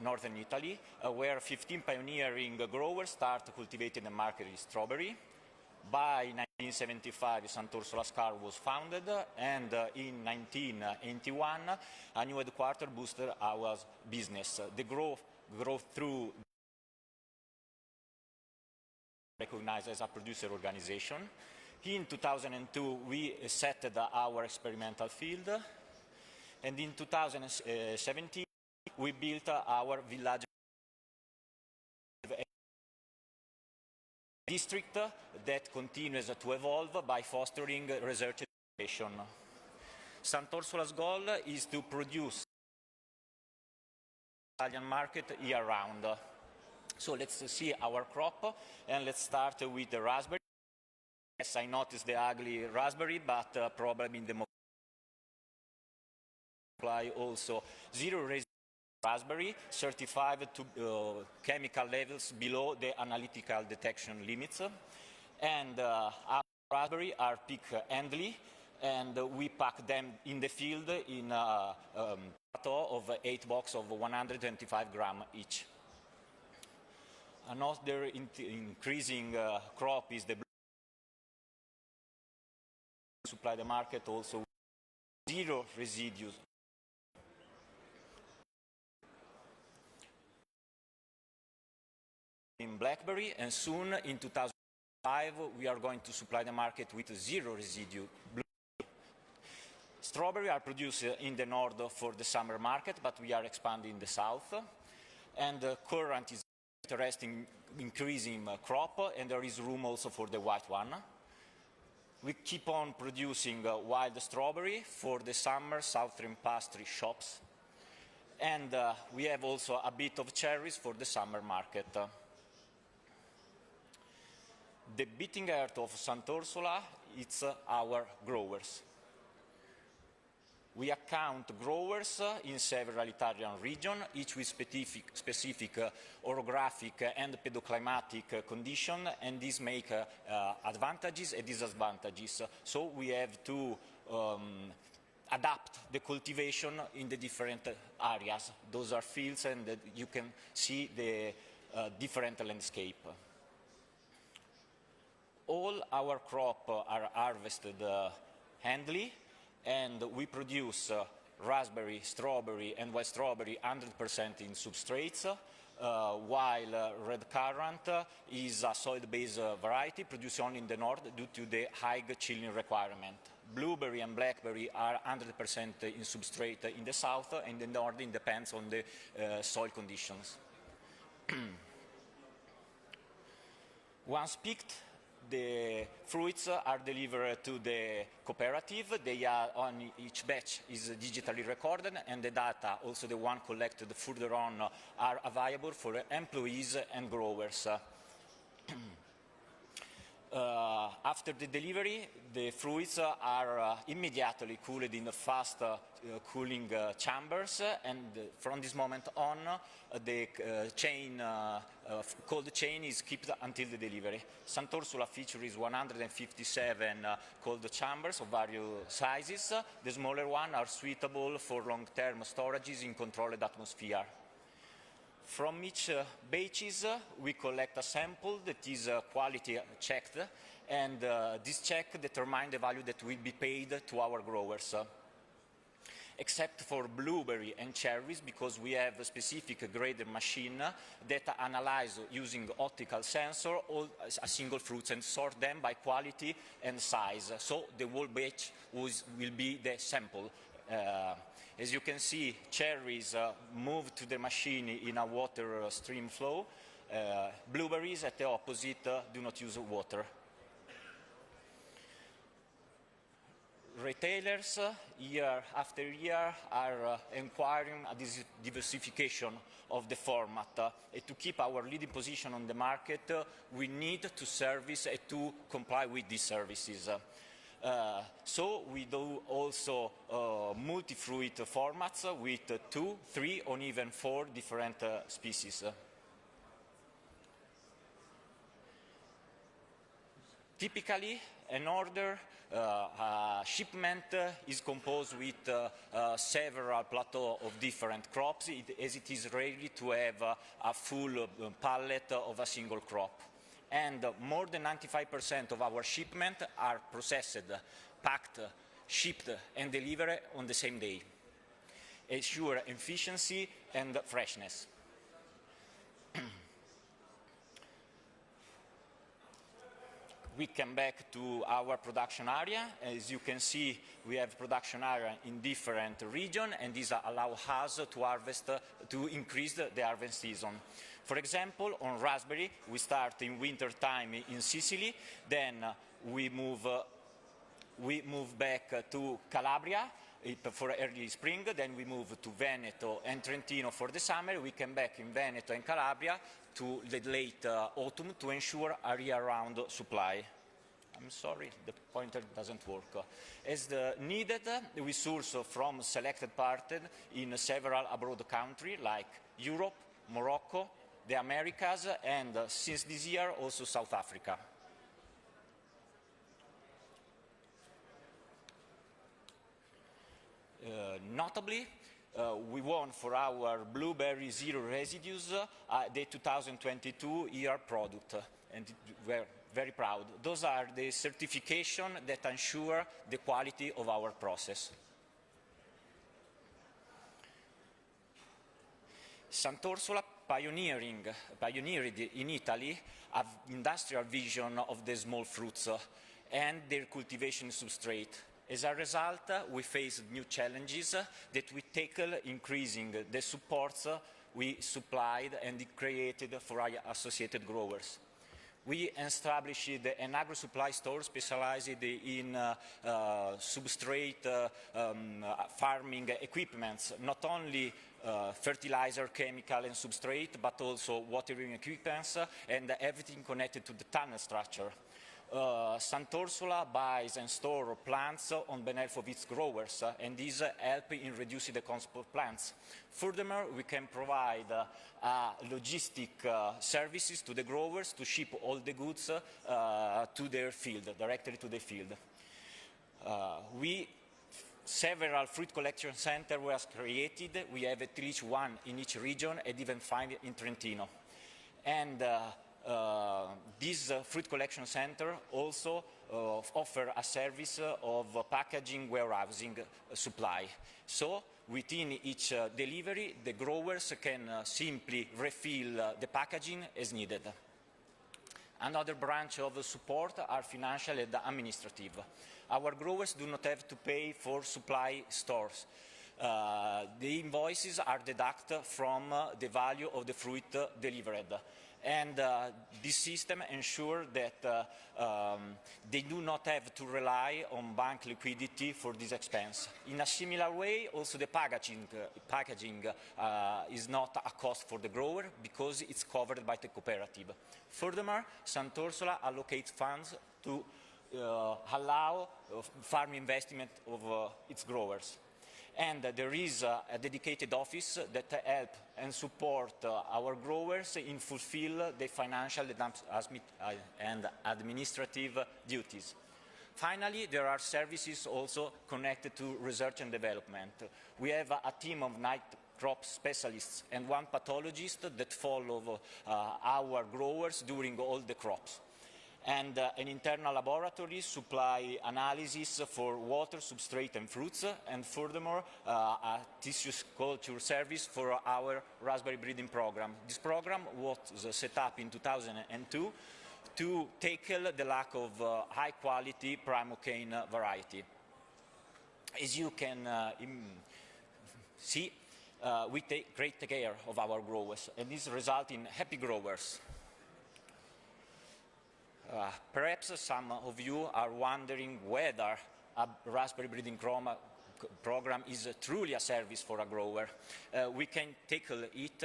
northern Italy, where 15 pioneering growers started cultivating and marketing strawberry. By 1975, Sant'Orsola Scar was founded, and in 1981, a new headquarters boosted our business. The growth through recognized as a producer organization. In 2002, we set our experimental field, and in 2017, we built our village district that continues to evolve by fostering research and innovation. Sant'Orsola's goal is to produce the Italian market year-round. So let's see our crop, and let's start with the raspberry. Yes, I noticed the ugly raspberry, but probably in the supply also zero residue raspberry, certified to chemical levels below the analytical detection limits. And our raspberry are picked handily, and we pack them in the field in a plateau of 8 boxes of 125 grams each. Another increasing crop is the blue. Supply the market also with zero residues. In blackberry, and soon in 2005 we are going to supply the market with zero residue blue. Strawberry are produced in the north for the summer market, but we are expanding in the south, and currant is interesting increasing crop, and there is room also for the white one. We keep on producing wild strawberry for the summer southern pastry shops, and we have also a bit of cherries for the summer market. The beating heart of Sant'Orsola, it's our growers. We account growers in several Italian regions, each with specific orographic and pedoclimatic conditions, and these make advantages and disadvantages. So we have to adapt the cultivation in the different areas. Those are fields, and you can see the different landscape. All our crop are harvested handily, and we produce raspberry, strawberry, and white strawberry 100% in substrates, while red currant is a soil-based variety produced only in the north due to the high chilling requirement. Blueberry and blackberry are 100% in substrate in the south, and the north depends on the soil conditions. Once picked, the fruits are delivered to the cooperative. They are on each batch is digitally recorded, and the data, also the one collected further on, are available for employees and growers. After the delivery, the fruits are immediately cooled in the fast cooling chambers, and from this moment on, the cold chain is kept until the delivery. Sant'Orsola features 157 cold chambers of various sizes. The smaller ones are suitable for long-term storages in controlled atmosphere. From each batches, we collect a sample that is quality checked, and this check determines the value that will be paid to our growers. Except for blueberry and cherries, because we have a specific grader machine that analyzes using optical sensor all a single fruits and sort them by quality and size. So the whole batch will be the sample. As you can see, cherries move to the machine in a water stream flow. Blueberries, at the opposite, do not use water. Retailers, year after year, are inquiring a diversification of the format. To keep our leading position on the market, we need to service and to comply with these services. So we do also multi-fruit formats with 2, 3, or even 4 different species. Typically, an order, a shipment is composed with several plateaux of different crops, as it is rare to have a full pallet of a single crop. And more than 95% of our shipments are processed, packed, shipped, and delivered on the same day. Ensure efficiency and freshness. We come back to our production area. As you can see, we have production area in different regions, and this allows us to harvest, to increase the harvest season. For example, on raspberry, we start in winter time in Sicily, then we move back to Calabria for early spring, then we move to Veneto and Trentino for the summer. We come back in Veneto and Calabria to the late autumn to ensure a year-round supply. I'm sorry, the pointer doesn't work. As needed, we source from selected partners in several abroad countries like Europe, Morocco, the Americas, and since this year also South Africa. Notably, we won for our blueberry zero residues the 2022 year product, and we're very proud. Those are the certifications that ensure the quality of our process. Sant'Orsola pioneered in Italy an industrial vision of the small fruits and their cultivation substrate. As a result, we faced new challenges that we tackled, increasing the supports we supplied and created for our associated growers. We established an agro-supply store specialized in substrate farming equipments, not only fertilizer, chemical and substrate, but also watering equipments and everything connected to the tunnel structure. Sant'Orsola buys and stores plants on behalf of its growers, and these help in reducing the cost of plants. Furthermore, we can provide logistic services to the growers to ship all the goods to their field, directly to the field. Several fruit collection centers were created. We have at least one in each region and even 5 in Trentino. And this fruit collection center also offer a service of packaging warehousing supply. So within each delivery, the growers can simply refill the packaging as needed. Another branch of support are financial and administrative. Our growers do not have to pay for supply stores. The invoices are deducted from the value of the fruit delivered. And this system ensures that they do not have to rely on bank liquidity for this expense. In a similar way, also the packaging is not a cost for the grower because it's covered by the cooperative. Furthermore, Sant'Orsola allocates funds to allow farm investment of its growers. And there is a dedicated office that helps and supports our growers in fulfill the financial and administrative duties. Finally, there are services also connected to research and development. We have a team of 9 crop specialists and 1 pathologist that follow our growers during all the crops. And an internal laboratory supply analysis for water, substrate and fruits, and furthermore a tissue culture service for our raspberry breeding program. This program was set up in 2002 to tackle the lack of high quality primo cane variety. As you can see, we take great care of our growers, and this results in happy growers. Perhaps some of you are wondering whether a raspberry breeding program is truly a service for a grower. We can tackle it,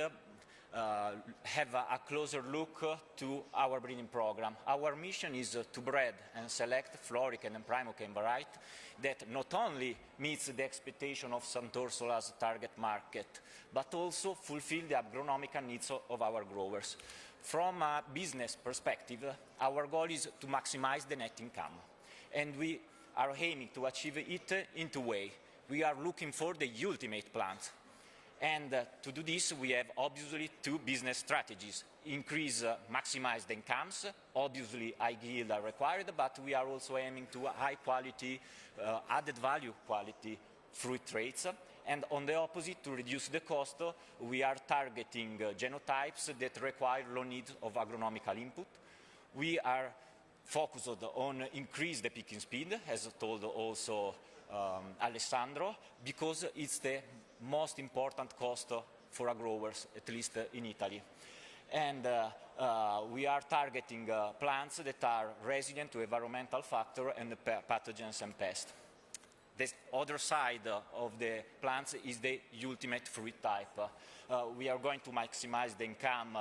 have a closer look to our breeding program. Our mission is to breed and select florican and primocane variety that not only meets the expectation of Sant'Orsola's target market, but also fulfill the agronomical needs of our growers. From a business perspective, our goal is to maximize the net income, and we are aiming to achieve it in 2 ways. We are looking for the ultimate plant, and to do this we have obviously 2 business strategies. Maximize the incomes, obviously high yield are required, but we are also aiming to high quality, added value quality fruit traits. And on the opposite, to reduce the cost, we are targeting genotypes that require low need of agronomical input. We are focused on increase the picking speed, as told also Alessandro, because it's the most important cost for our growers, at least in Italy. And we are targeting plants that are resilient to environmental factors and pathogens and pests. The other side of the plants is the ultimate fruit type. We are going to maximize the income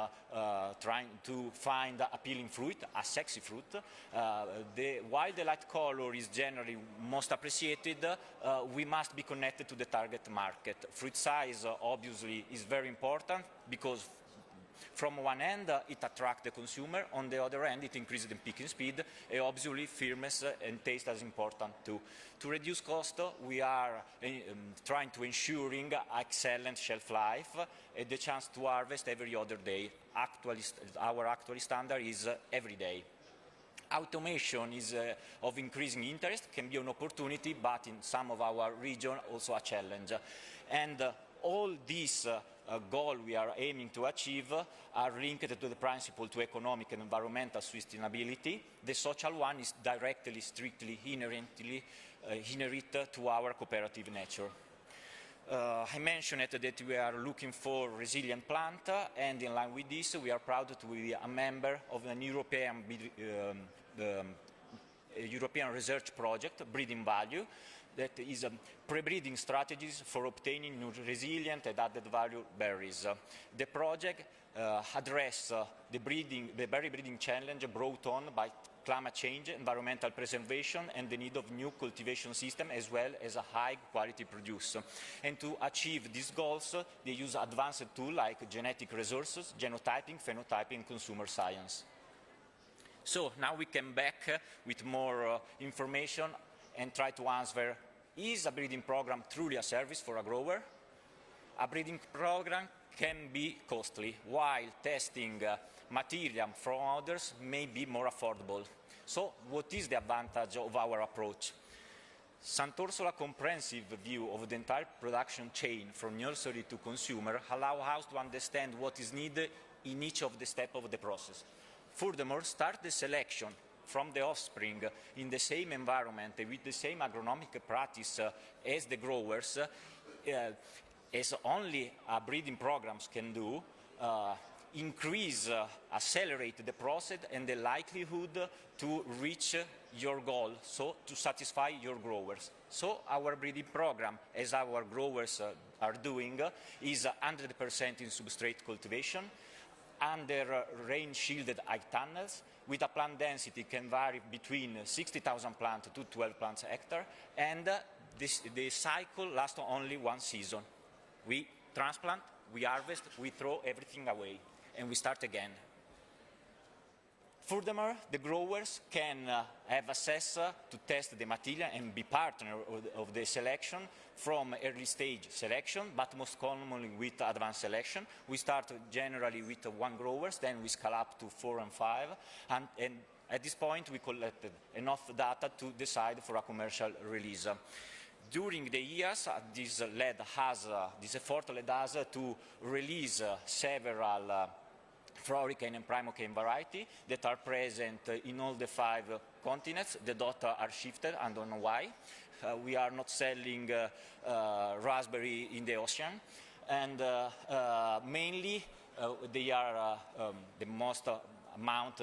trying to find appealing fruit, a sexy fruit. While the light color is generally most appreciated, we must be connected to the target market. Fruit size obviously is very important because from one end, it attracts the consumer. On the other end, it increases the picking speed. And obviously, firmness and taste is important too. To reduce cost, we are trying to ensuring excellent shelf life and the chance to harvest every other day. Our actual standard is every day. Automation is of increasing interest, can be an opportunity, but in some of our region also a challenge. And all these goals we are aiming to achieve are linked to the principle to economic and environmental sustainability. The social one is directly, strictly, inherently inherent to our cooperative nature. I mentioned that we are looking for resilient plant, and in line with this, we are proud to be a member of an European research project, Breeding Value, that is pre-breeding strategies for obtaining new resilient and added value berries. The project addresses the berry breeding challenge brought on by climate change, environmental preservation, and the need of new cultivation system, as well as a high-quality produce. And to achieve these goals, they use advanced tools like genetic resources, genotyping, phenotyping, consumer science. So now we come back with more information and try to answer, is a breeding program truly a service for a grower? A breeding program can be costly, while testing material from others may be more affordable. So what is the advantage of our approach? Sant'Orsola comprehensive view of the entire production chain from nursery to consumer allow us to understand what is needed in each of the steps of the process. Furthermore, start the selection from the offspring in the same environment with the same agronomic practice as the growers, as only breeding programs can do, accelerate the process and the likelihood to reach your goal, so to satisfy your growers. So our breeding program, as our growers are doing, is 100% in substrate cultivation, under rain-shielded eye tunnels, with a plant density can vary between 60,000 plants to 12 plants per hectare, and the cycle lasts only one season. We transplant, we harvest, we throw everything away, and we start again. Furthermore, the growers can have access to test the material and be partner of the selection from early stage selection, but most commonly with advanced selection. We start generally with 1 growers, then we scale up to 4 and 5, and at this point we collected enough data to decide for a commercial release. During the years, this effort led us to release several floricane and primocane variety that are present in all the 5 continents. The dots are shifted, I don't know why. We are not selling raspberry in the ocean, and mainly they are the most amount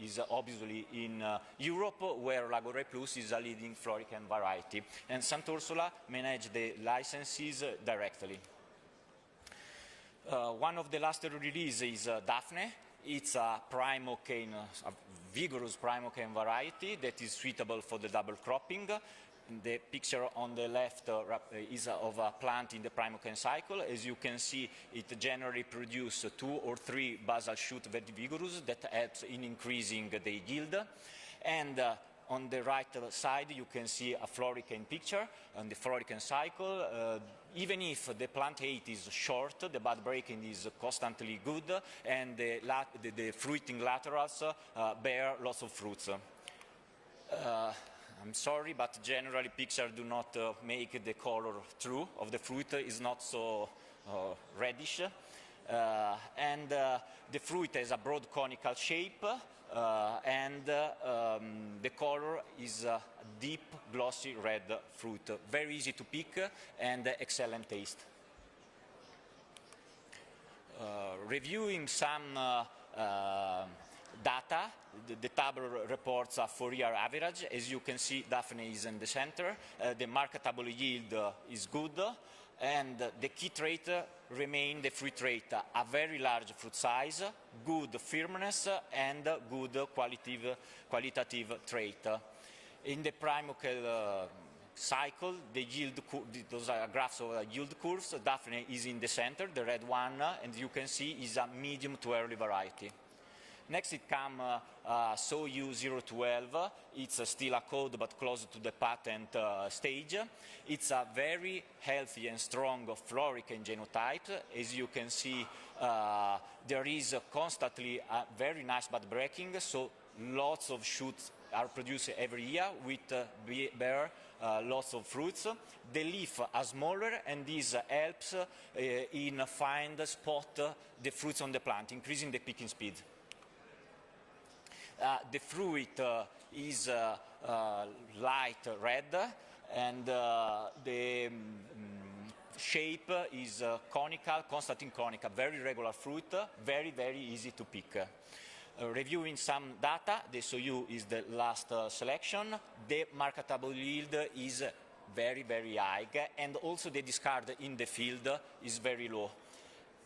is obviously in Europe, where Lagore Plus is a leading floricane variety, and Sant'Orsola manage the licenses directly. One of the last releases is Daphne. It's a primocane, a vigorous primocane variety that is suitable for the double cropping. The picture on the left is of a plant in the primocane cycle. As you can see, it generally produces 2 or 3 basal shoots very vigorous that helps in increasing the yield. And on the right side, you can see a floricane picture on the floricane cycle. Even if the plant height is short, the bud breaking is constantly good, and the fruiting laterals bear lots of fruits. I'm sorry, but generally pictures do not make the color true of the fruit. Is not so reddish. And the fruit has a broad conical shape, and the color is a deep, glossy red fruit. Very easy to pick and excellent taste. Reviewing some data, the table reports a 4-year average. As you can see, Daphne is in the center. The marketable yield is good, and the key trait remain the fruit rate, a very large fruit size, good firmness, and good qualitative trait. In the primocane cycle, the yield, those are graphs of yield curves. Daphne is in the center, the red one, and you can see is a medium to early variety. Next it comes SOU 012. It's still a code, but close to the patent stage. It's a very healthy and strong floricane genotype. As you can see, there is constantly a very nice bud breaking, so lots of shoots are produced every year with bear lots of fruits. The leaf are smaller, and this helps in find spot the fruits on the plant, increasing the picking speed. The fruit is light red, and the shape is conical, constantly conical, very regular fruit, very, very easy to pick. Reviewing some data, the SOU is the last selection. The marketable yield is very, very high, and also the discard in the field is very low.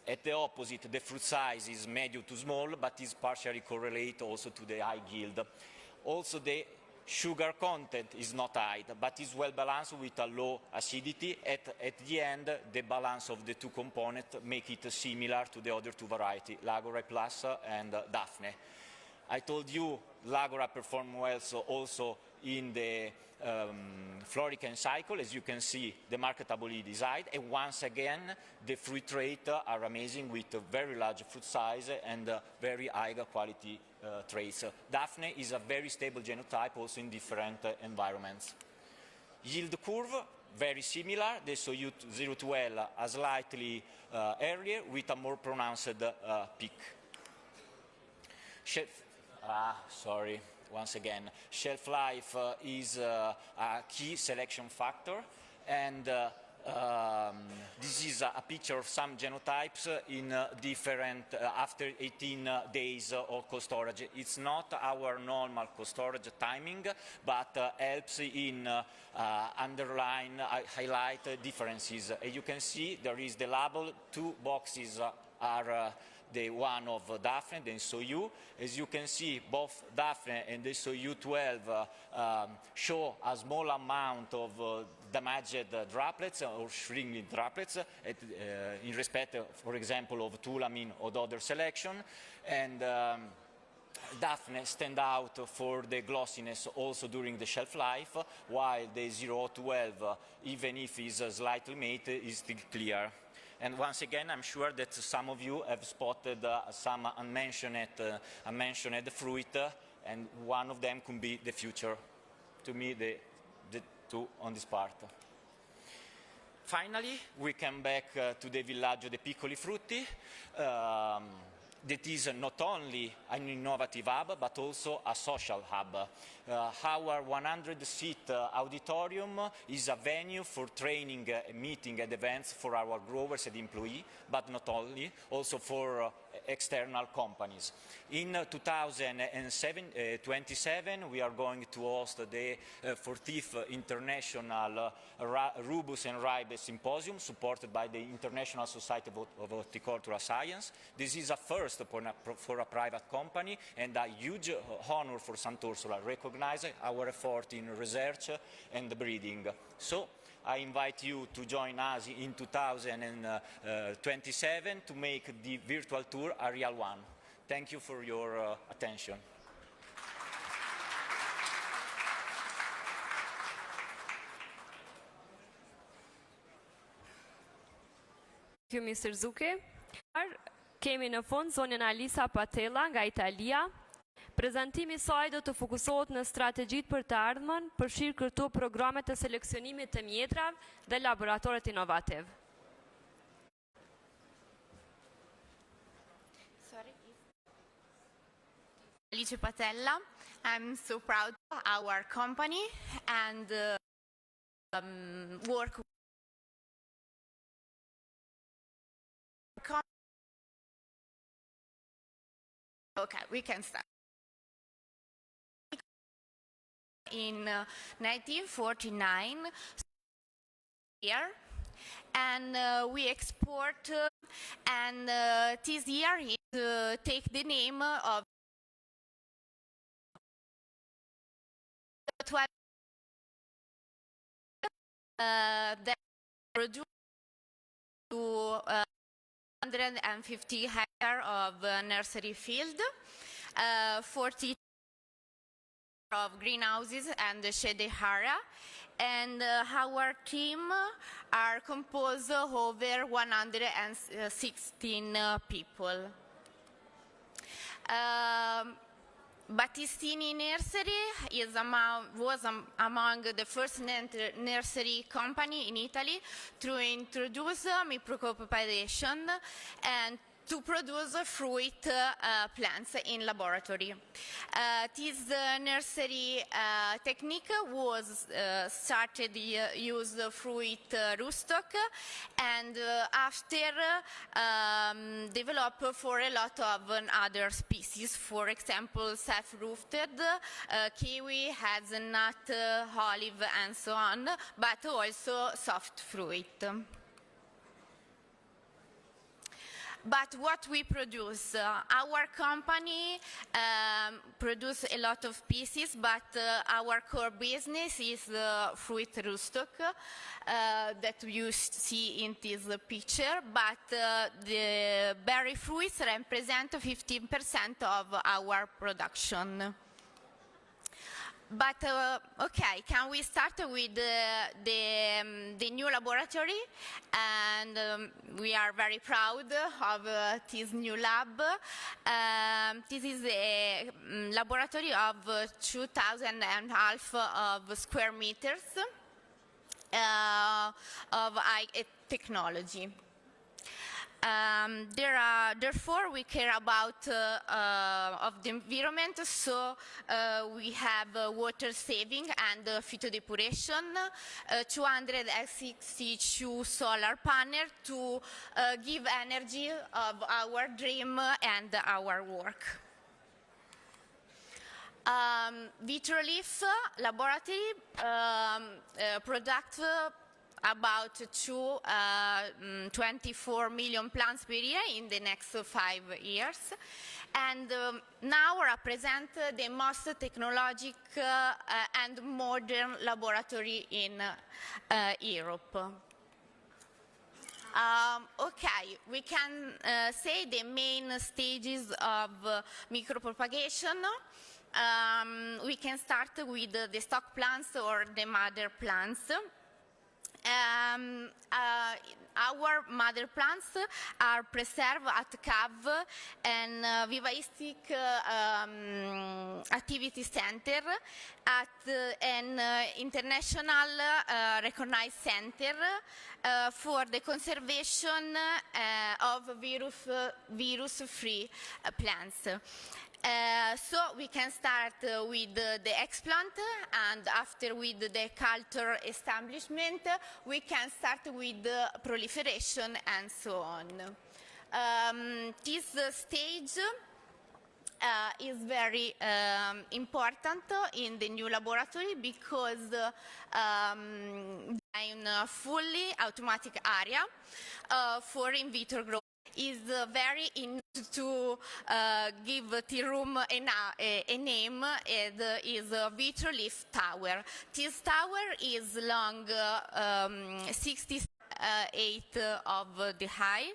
At the opposite, the fruit size is medium to small, but is partially correlated also to the high yield. Also, the sugar content is not high, but is well balanced with a low acidity. At the end, the balance of the 2 components make it similar to the other 2 varieties, Lagore Plus and Daphne. I told you L'Agora performed well also in the Florican cycle. As you can see, the marketable yield is high, and once again, the fruit rate are amazing with a very large fruit size and very high quality traits. Daphne is a very stable genotype also in different environments. Yield curve, very similar. The SOU 012 are slightly earlier with a more pronounced peak. Once again, shelf life is a key selection factor, and this is a picture of some genotypes in different, after 18 days of cold storage. It's not our normal cold storage timing, but helps in underline, highlight differences. As you can see, there is the label, 2 boxes are the one of Daphne, the SOU. As you can see, both Daphne and the SOU 12 show a small amount of damaged droplets or shrinking droplets in respect, for example, of thulamine or other selection. And Daphne stand out for the glossiness also during the shelf life, while the 012, even if it's slightly made, is still clear. And once again, I'm sure that some of you have spotted some unmentioned fruit, and one of them could be the future. To me, the two on this part. Finally, we come back to the Villaggio dei Piccoli Frutti. That is not only an innovative hub, but also a social hub. Our 100-seat auditorium is a venue for training, meeting and events for our growers and employees, but not only, also for external companies. In 2027, we are going to host the 40th International Rubus and Ribes Symposium, supported by the International Society of Horticultural Science. This is a first for a private company, and a huge honor for Sant'Orsola, recognizing our effort in research and breeding. So I invite you to join us in 2027 to make the virtual tour a real one. Thank you for your attention. Thank you, Mr. Zucchi. Kemi në fund zonën Alisa Patella nga Italia. Prezantimi i saj do të fokusohet në strategjitë për të ardhmen, përfshirë këto programe të seleksionimit të mjedrave dhe laboratoret inovativ. Alice Patella. I'm so proud of our company and work. Okay, we can start. In 1949, here, and we export, and this year it take the name of 12 that produce to 150 hectares of nursery field, 40 of greenhouses and shade area, and our team are composed of over 116 people. Battistini Nursery was among the first nursery company in Italy to introduce micropropagation and to produce fruit plants in laboratory. This nursery technique was started use fruit rootstock, and after developed for a lot of other species. For example, self-roofed, kiwi, hazelnut, olive, and so on, but also soft fruit. But what we produce, our company produce a lot of pieces, but our core business is fruit rootstock that you see in this picture, but the berry fruits represent 15% of our production. But okay, can we start with the new laboratory? And we are very proud of this new lab. This is a laboratory of 2,500 of square meters of high technology. Therefore, we care about of the environment, so we have water saving and phytodepuration, 262 solar panels to give energy of our dream and our work. Vitrolife laboratory product about 24 million plants per year in the next 5 years, and now represent the most technological and modern laboratory in Europe. Okay, we can say the main stages of micropropagation. We can start with the stock plants or the mother plants. Our mother plants are preserved at CAV and Vivaistic Activity Center at an international recognized center for the conservation of virus-free plants. So we can start with the explant, and after with the culture establishment, we can start with the proliferation and so on. This stage is very important in the new laboratory because in a fully automatic area for in vitro growth is very in to give the room a name. It is a Vitrolife tower. This tower is long 68 of the height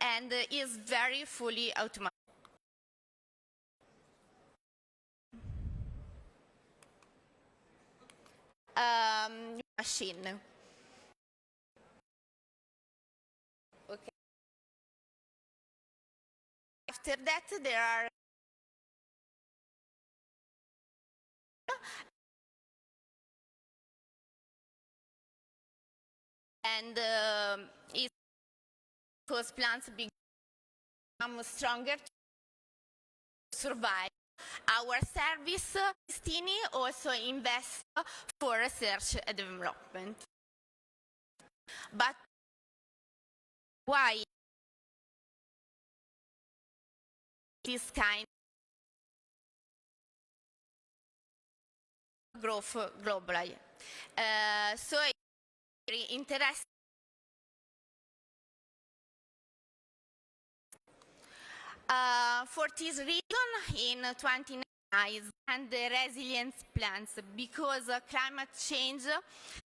and is very fully automatic. Machine. Okay. After that, there are and because plants become stronger to survive. Our service, Stini, also invests for research and development. But why this kind of growth globally? So it's very interesting. For this reason, in 2019, and the resilience plans, because climate change,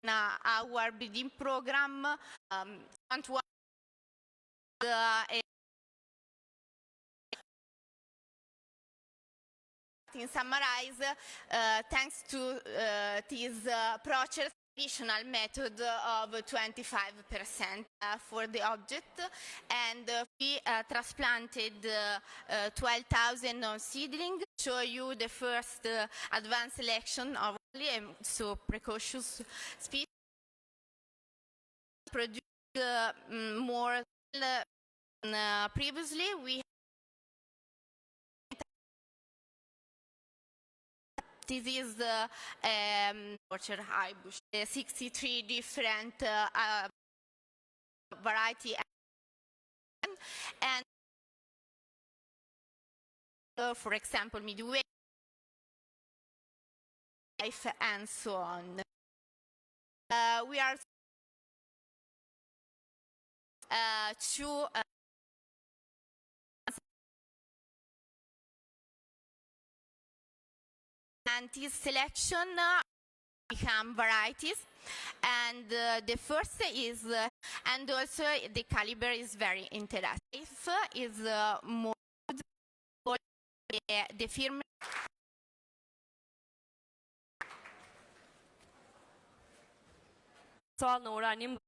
our breeding program don't want in summarize, thanks to this process, additional method of 25% for the object, and we transplanted 12,000 seedlings. Show you the first advanced selection of so precocious species. Produce more previously. We this is the orchard high bush. 63 different variety and for example midway and so on. We are to and this selection become varieties, and the first is and also the caliber is very interesting. If is more the firm sallë në ora 11.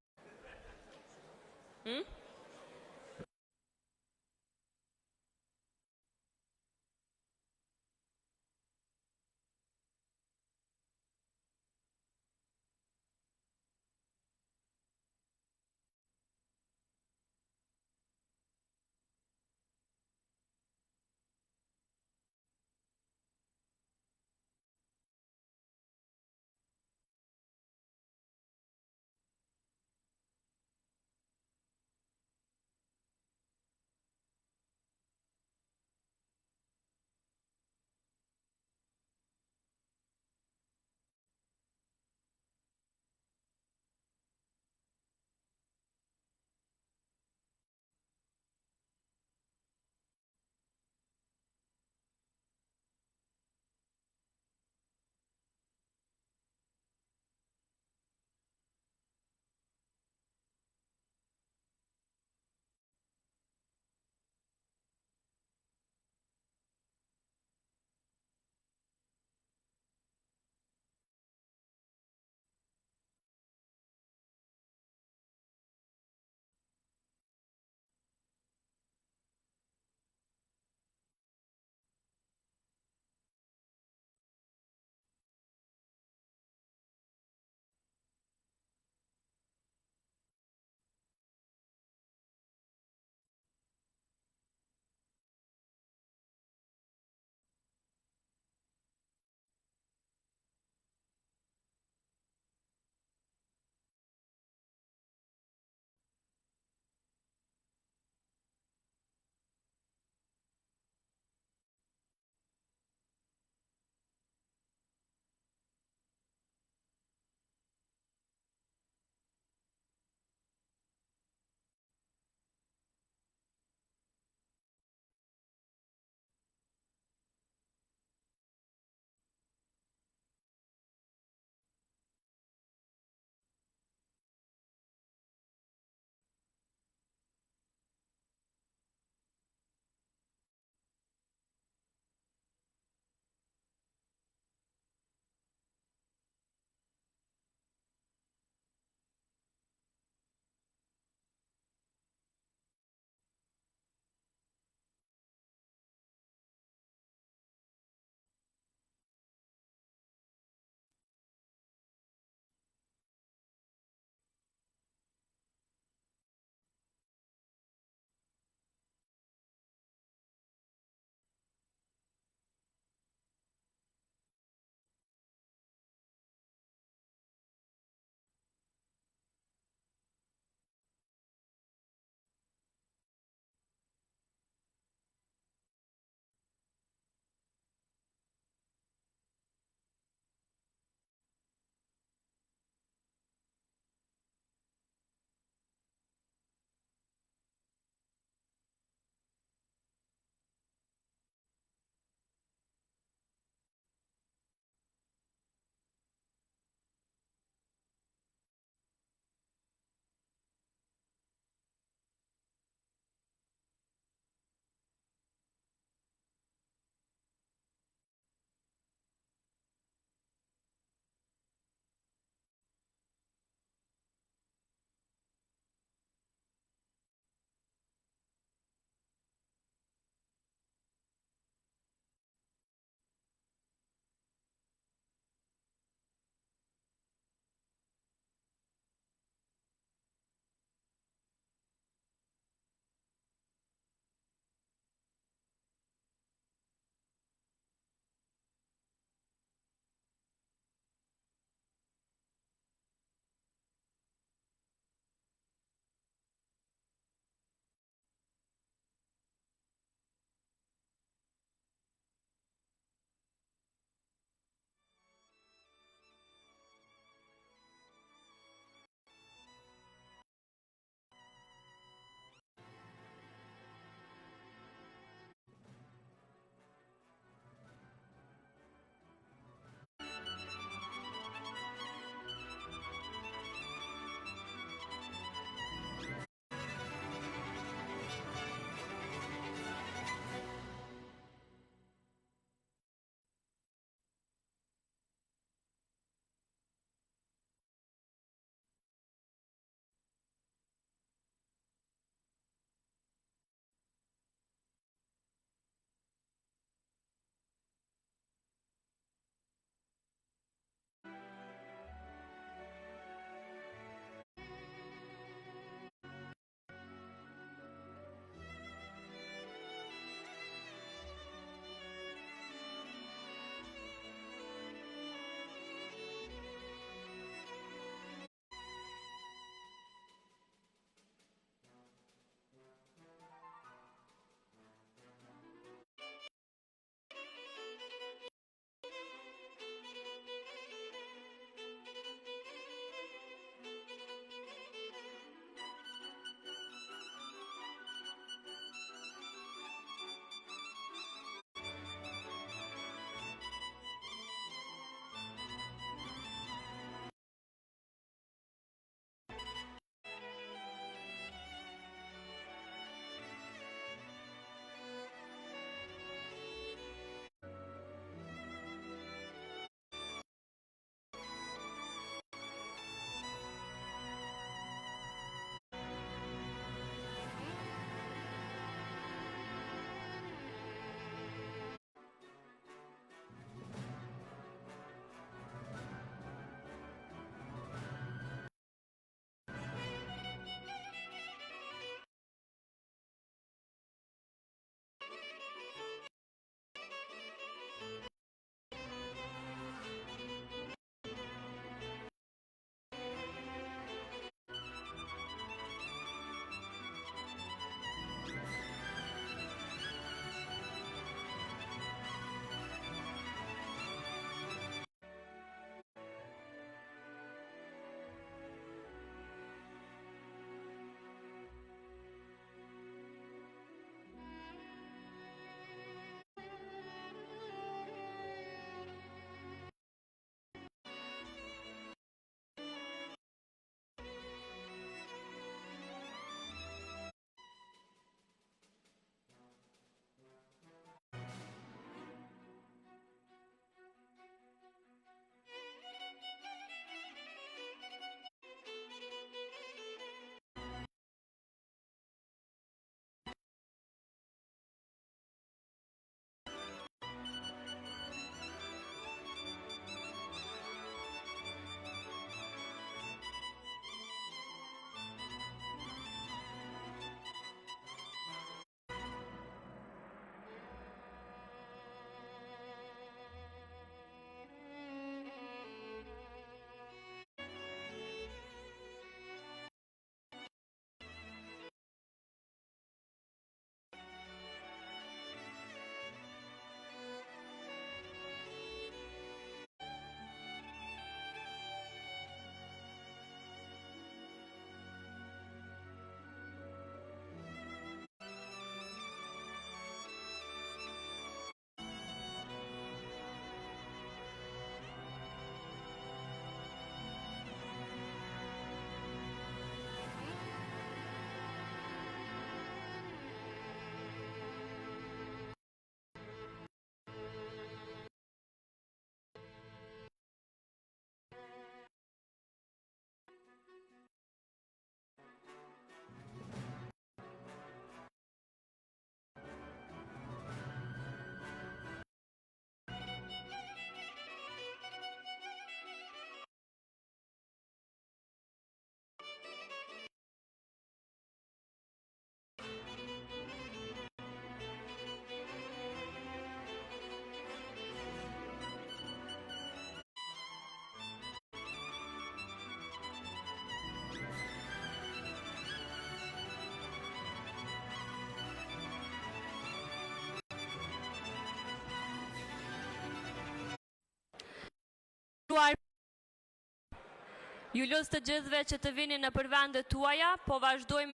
Ju los të gjithëve që të vini në për vendet tuaja, po vazhdojmë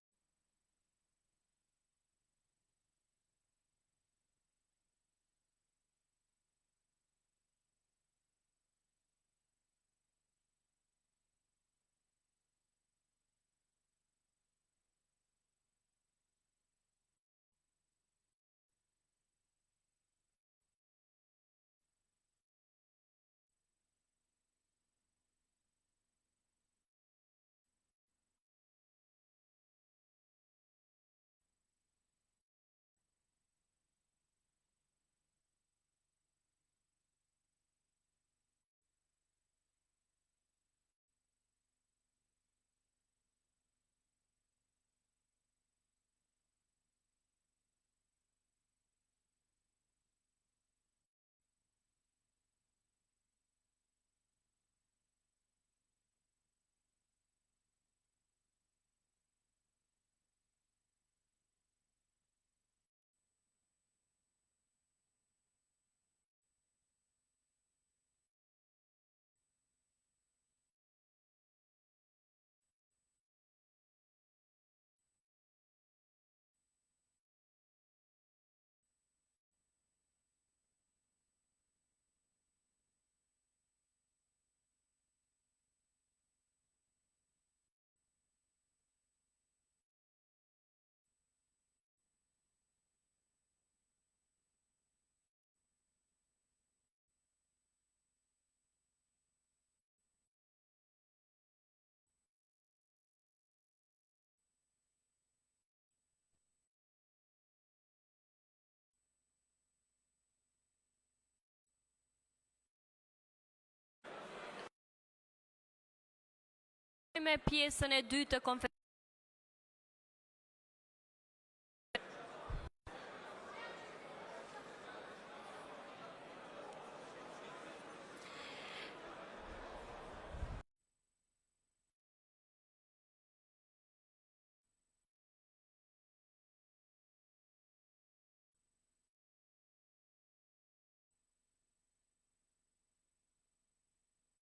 me pjesën e dytë të konferencës.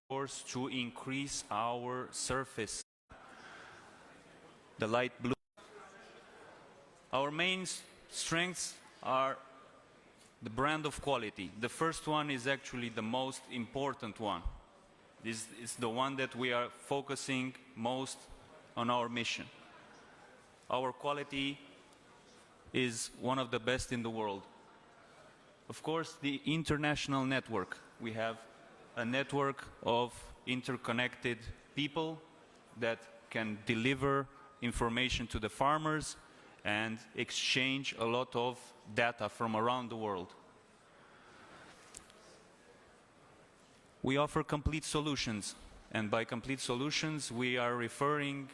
Course to increase our surface, the light blue. Our main strengths are the brand of quality. The first one is actually the most important one. This is the one that we are focusing most on our mission. Our quality is one of the best in the world. Of course, the international network. We have a network of interconnected people that can deliver information to the farmers and exchange a lot of data from around the world. We offer complete solutions, and by complete solutions we are referring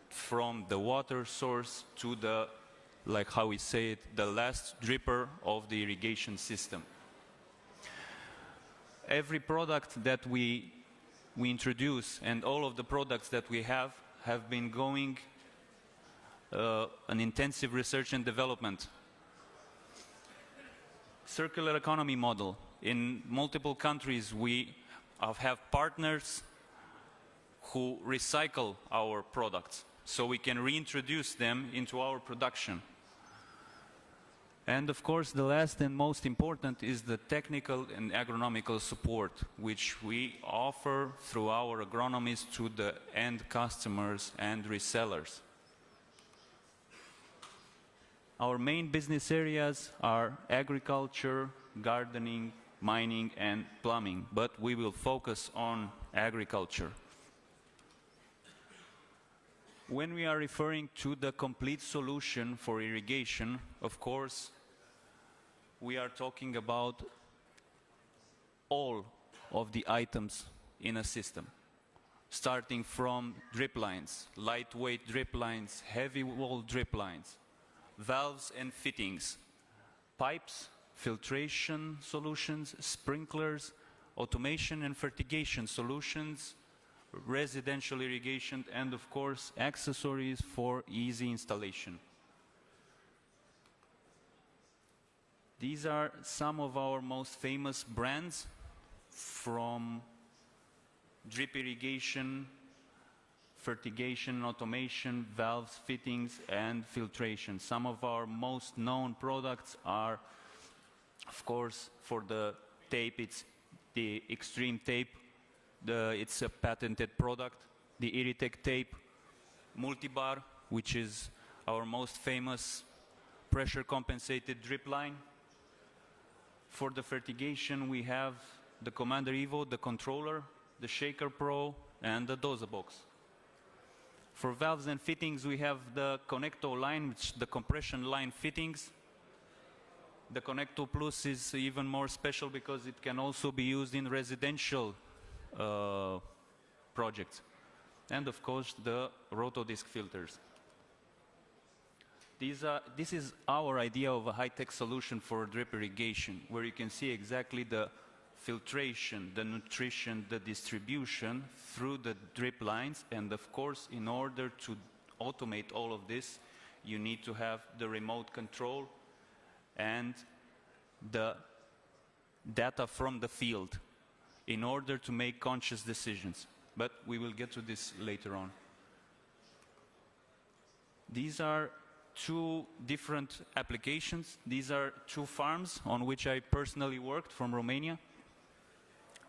from the water source to the, like how we say it, the last dripper of the irrigation system. Every product that we introduce and all of the products that we have been going an intensive research and development. Circular economy model. In multiple countries we have partners who recycle our products so we can reintroduce them into our production. And of course, the last and most important is the technical and agronomical support, which we offer through our agronomists to the end customers and resellers. Our main business areas are agriculture, gardening, mining, and plumbing, but we will focus on agriculture. When we are referring to the complete solution for irrigation, of course, we are talking about all of the items in a system, starting from drip lines, lightweight drip lines, heavy wall drip lines, valves and fittings, pipes, filtration solutions, sprinklers, automation and fertigation solutions, residential irrigation, and of course accessories for easy installation. These are some of our most famous brands from drip irrigation, fertigation, automation, valves, fittings, and filtration. Some of our most known products are, of course, for the tape, it's the Extreme tape. It's a patented product. The Iritech tape, Multibar, which is our most famous pressure compensated drip line. For the fertigation, we have the Commander Evo, the controller, the Shaker Pro, and the Doza box. For valves and fittings, we have the Connecto line, which the compression line fittings. The Connecto Plus is even more special because it can also be used in residential projects. And of course, the Rotodisc filters. This is our idea of a high-tech solution for drip irrigation, where you can see exactly the filtration, the nutrition, the distribution through the drip lines. And of course, in order to automate all of this, you need to have the remote control and the data from the field in order to make conscious decisions. But we will get to this later on. These are two different applications. These are two farms on which I personally worked from Romania.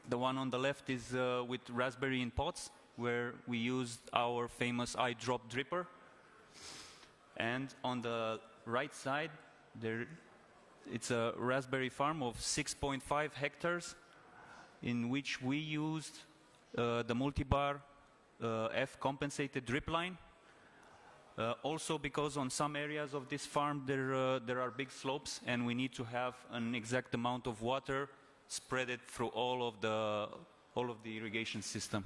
The one on the left is with raspberry in pots, where we used our famous iDrop dripper. And on the right side, it's a raspberry farm of 6.5 hectares in which we used the Multibar F compensated drip line. Also because on some areas of this farm there are big slopes and we need to have an exact amount of water spread it through all of the irrigation system.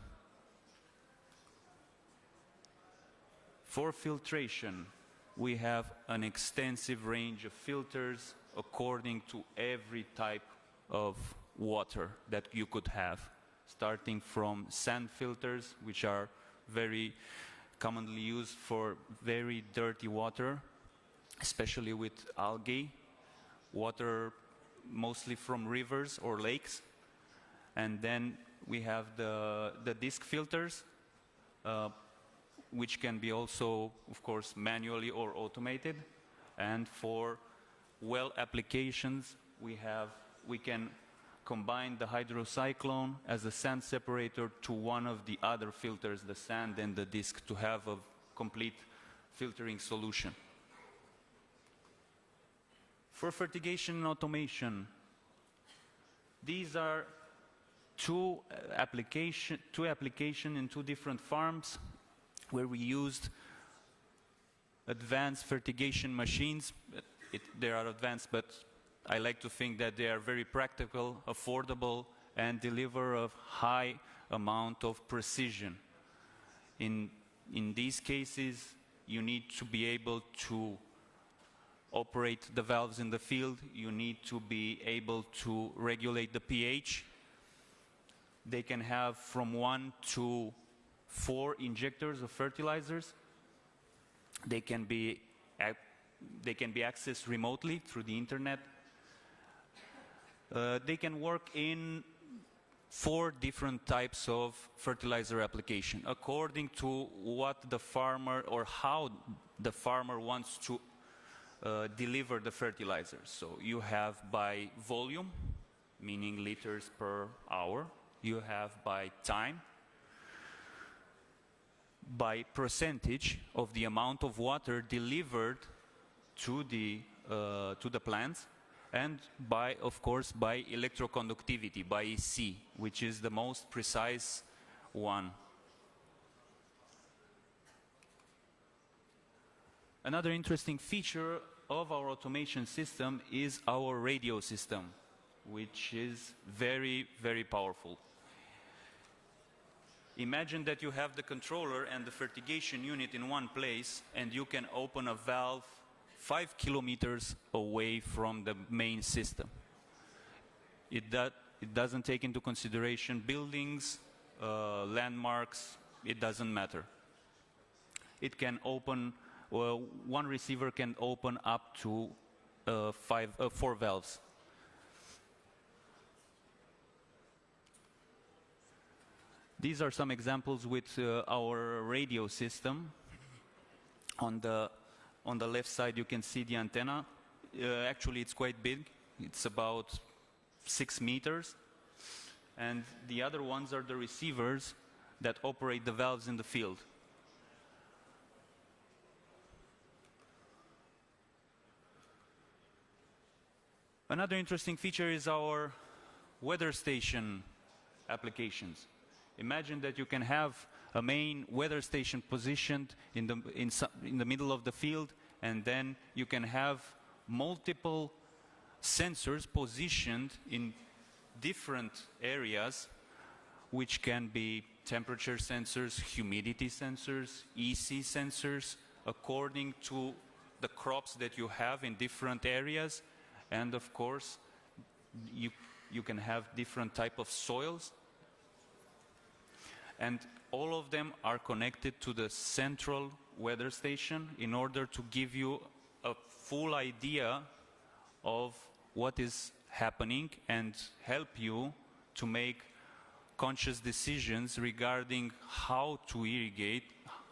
For filtration, we have an extensive range of filters according to every type of water that you could have, starting from sand filters, which are very commonly used for very dirty water, especially with algae, water mostly from rivers or lakes. And then we have the disc filters, which can be also, of course, manually or automated. And for well applications, we can combine the hydrocyclone as a sand separator to one of the other filters, the sand and the disc, to have a complete filtering solution. For fertigation and automation, these are two applications in two different farms where we used advanced fertigation machines. They are advanced, but I like to think that they are very practical, affordable, and deliver a high amount of precision. In these cases, you need to be able to operate the valves in the field. You need to be able to regulate the pH. They can have from 1 to 4 injectors of fertilizers. They can be accessed remotely through the internet. They can work in 4 different types of fertilizer application, according to what the farmer or how the farmer wants to deliver the fertilizers. So you have by volume, meaning liters per hour. You have by time, by percentage of the amount of water delivered to the plants, and by, of course, by electroconductivity, by EC, which is the most precise one. Another interesting feature of our automation system is our radio system, which is very, very powerful. Imagine that you have the controller and the fertigation unit in one place, and you can open a valve 5 kilometers away from the main system. It doesn't take into consideration buildings, landmarks, it doesn't matter. It can open, one receiver can open up to 4 valves. These are some examples with our radio system. On the left side you can see the antenna. Actually it's quite big. It's about 6 meters. And the other ones are the receivers that operate the valves in the field. Another interesting feature is our weather station applications. Imagine that you can have a main weather station positioned in the middle of the field, and then you can have multiple sensors positioned in different areas, which can be temperature sensors, humidity sensors, EC sensors, according to the crops that you have in different areas. And of course, you can have different type of soils. And all of them are connected to the central weather station in order to give you a full idea of what is happening and help you to make conscious decisions regarding how to irrigate,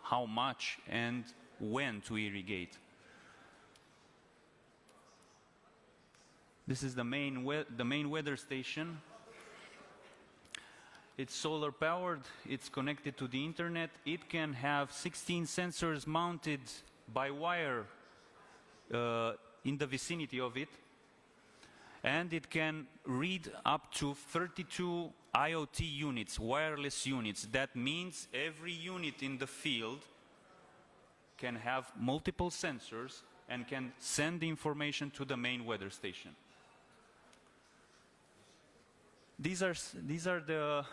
how much and when to irrigate. This is the main weather station. It's solar powered, it's connected to the internet. It can have 16 sensors mounted by wire in the vicinity of it. And it can read up to 32 IoT units, wireless units. That means every unit in the field can have multiple sensors and can send the information to the main weather station. These are the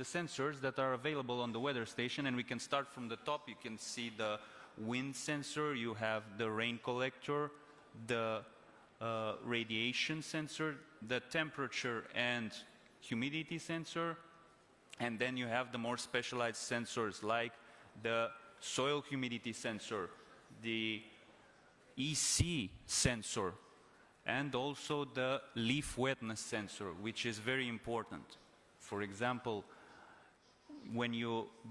sensors that are available on the weather station, and we can start from the top. You can see the wind sensor, you have the rain collector, the radiation sensor, the temperature and humidity sensor, and then you have the more specialized sensors like the soil humidity sensor, the EC sensor, and also the leaf wetness sensor, which is very important. For example, when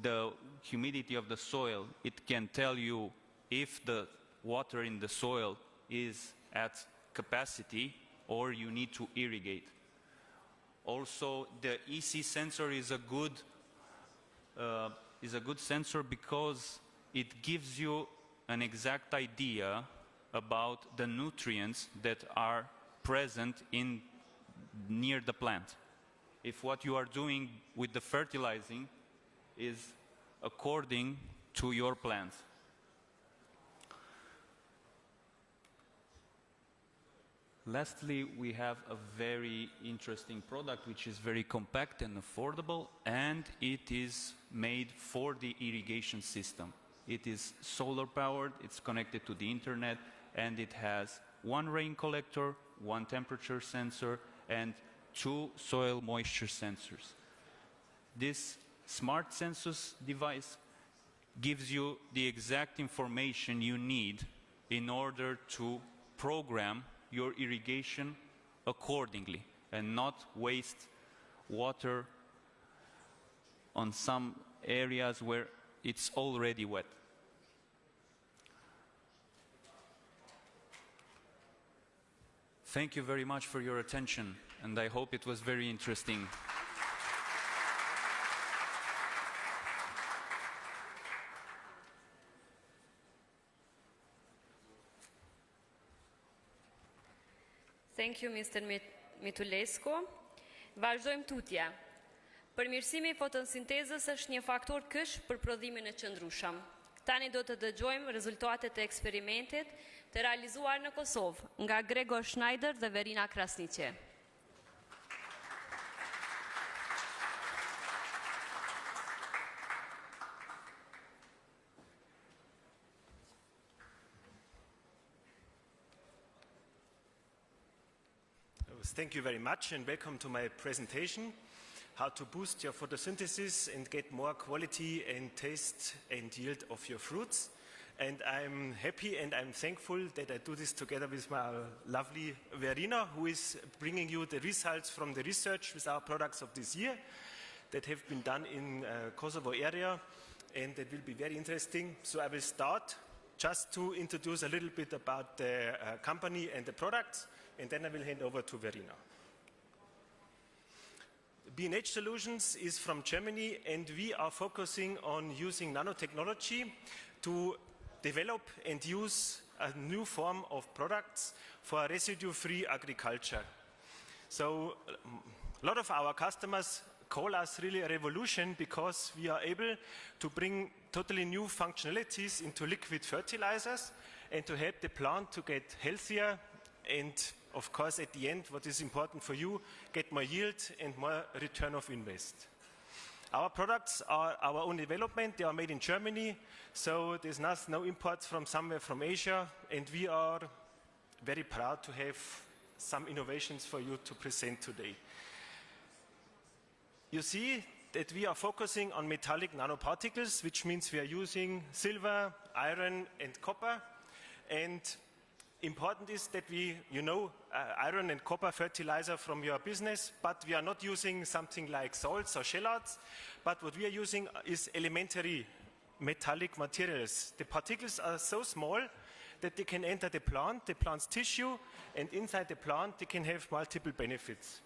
the humidity of the soil, it can tell you if the water in the soil is at capacity or you need to irrigate. Also, the EC sensor is a good sensor because it gives you an exact idea about the nutrients that are present near the plant. If what you are doing with the fertilizing is according to your plants. Lastly, we have a very interesting product which is very compact and affordable, and it is made for the irrigation system. It is solar powered, it's connected to the internet, and it has one rain collector, one temperature sensor, and 2 soil moisture sensors. This smart sensors device gives you the exact information you need in order to program your irrigation accordingly and not waste water on some areas where it's already wet. Thank you very much for your attention, and I hope it was very interesting. Thank you, Mr. Mitulescu. Vazhdojmë tutje. Përmirësimi i fotosintezës është një faktor kyç për prodhimin e qëndrueshëm. Tani do të dëgjojmë rezultatet e eksperimentit të realizuar në Kosovë nga Gregor Schneider dhe Verina Krasniqi. Thank you very much and welcome to my presentation, how to boost your photosynthesis and get more quality and taste and yield of your fruits. And I'm happy and I'm thankful that I do this together with my lovely Verina, who is bringing you the results from the research with our products of this year. that have been done in Kosovo area, and that will be very interesting. So I will start just to introduce a little bit about the company and the products, and then I will hand over to Verena. B&H Solutions is from Germany, and we are focusing on using nanotechnology to develop and use a new form of products for residue-free agriculture. So a lot of our customers call us really a revolution because we are able to bring totally new functionalities into liquid fertilizers and to help the plant to get healthier and, of course, at the end, what is important for you, get more yield and more return of invest. Our products are our own development. They are made in Germany, so there's no imports from somewhere from Asia, and we are very proud to have some innovations for you to present today. You see that we are focusing on metallic nanoparticles, which means we are using silver, iron, and copper. And important is that we, iron and copper fertilizer from your business, but we are not using something like salts or shallots, but what we are using is elementary metallic materials. The particles are so small that they can enter the plant's tissue, and inside the plant they can have multiple benefits.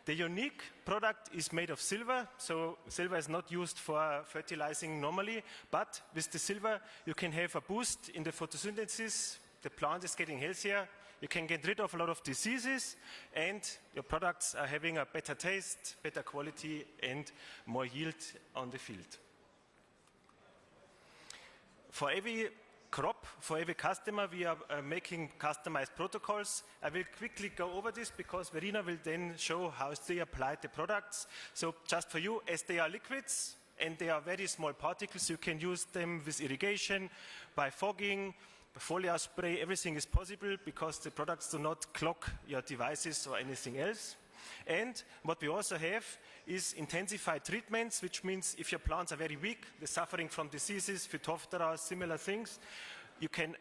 The unique product is made of silver, so silver is not used for fertilizing normally, but with the silver you can have a boost in the photosynthesis. The plant is getting healthier, you can get rid of a lot of diseases, and your products are having a better taste, better quality, and more yield on the field. For every crop, for every customer, we are making customized protocols. I will quickly go over this because Verena will then show how they apply the products. So just for you, as they are liquids and they are very small particles, you can use them with irrigation, by fogging, foliar spray, everything is possible because the products do not clog your devices or anything else. And what we also have is intensified treatments, which means if your plants are very weak, they're suffering from diseases, Phytophthora, similar things, you can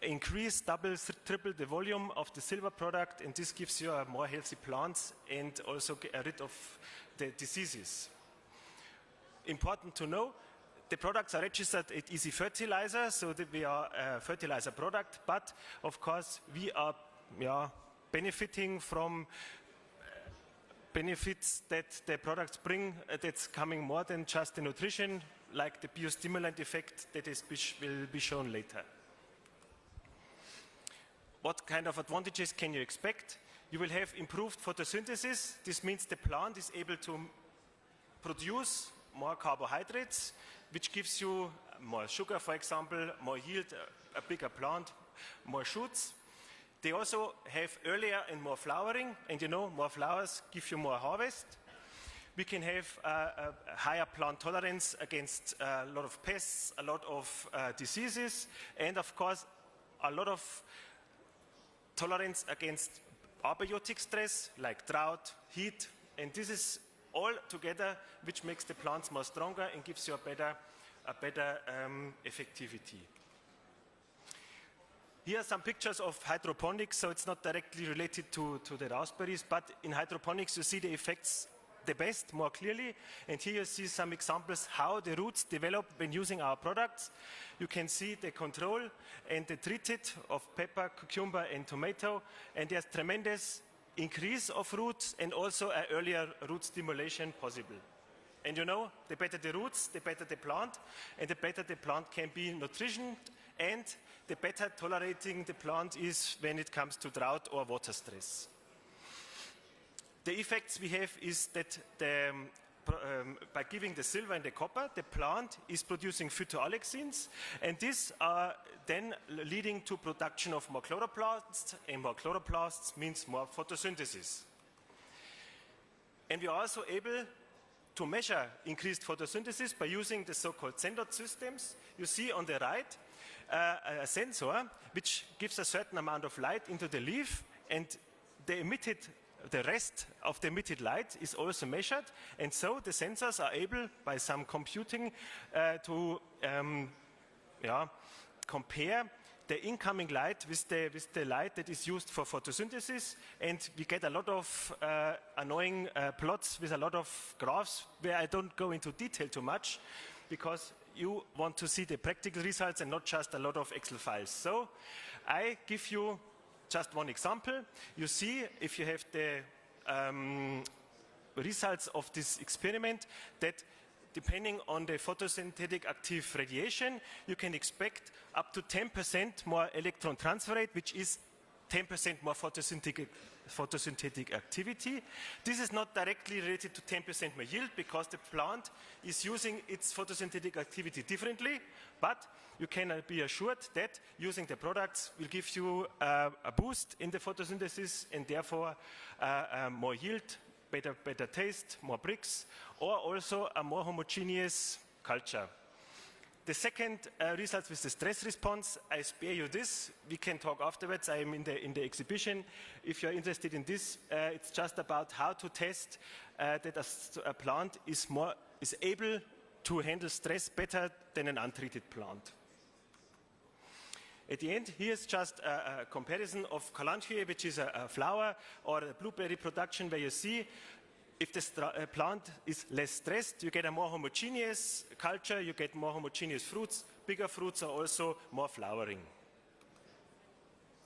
increase, double, triple the volume of the silver product, and this gives you a more healthy plants and also get rid of the diseases. Important to know, the products are registered at Easy Fertilizer, so that we are a fertilizer product, but of course we are benefiting from benefits that the products bring that's coming more than just the nutrition, like the biostimulant effect that will be shown later. What kind of advantages can you expect? You will have improved photosynthesis. This means the plant is able to produce more carbohydrates, which gives you more sugar, for example, more yield, a bigger plant, more shoots. They also have earlier and more flowering, and more flowers give you more harvest. We can have a higher plant tolerance against a lot of pests, a lot of diseases, and of course a lot of tolerance against abiotic stress like drought, heat, and this is all together which makes the plants more stronger and gives you a better effectivity. Here are some pictures of hydroponics, so it's not directly related to the raspberries, but in hydroponics you see the effects the best, more clearly, and here you see some examples how the roots develop when using our products. You can see the control and the treated of pepper, cucumber and tomato, and there's tremendous increase of roots and also an earlier root stimulation possible. And the better the roots, the better the plant, and the better the plant can be nutritioned, and the better tolerating the plant is when it comes to drought or water stress. The effects we have is that by giving the silver and the copper, the plant is producing phytoalexins, and these are then leading to production of more chloroplasts, and more chloroplasts means more photosynthesis. And we are also able to measure increased photosynthesis by using the so-called sensor systems. You see on the right a sensor which gives a certain amount of light into the leaf, and the rest of the emitted light is also measured, and so the sensors are able, by some computing, to compare the incoming light with the light that is used for photosynthesis, and we get a lot of annoying plots with a lot of graphs where I don't go into detail too much because you want to see the practical results and not just a lot of Excel files. So I give you just one example. You see, if you have the results of this experiment, that depending on the photosynthetic active radiation, you can expect up to 10% more electron transfer rate, which is 10% more photosynthetic activity. This is not directly related to 10% more yield because the plant is using its photosynthetic activity differently, but you can be assured that using the products will give you a boost in the photosynthesis and therefore more yield, better taste, more bricks, or also a more homogeneous culture. The second result with the stress response, I spare you this. We can talk afterwards. I am in the exhibition. If you're interested in this, it's just about how to test that a plant is able to handle stress better than an untreated plant. At the end, here's just a comparison of Kalanchie, which is a flower, or a blueberry production, where you see if the plant is less stressed, you get a more homogeneous culture, you get more homogeneous fruits. Bigger fruits are also more flowering.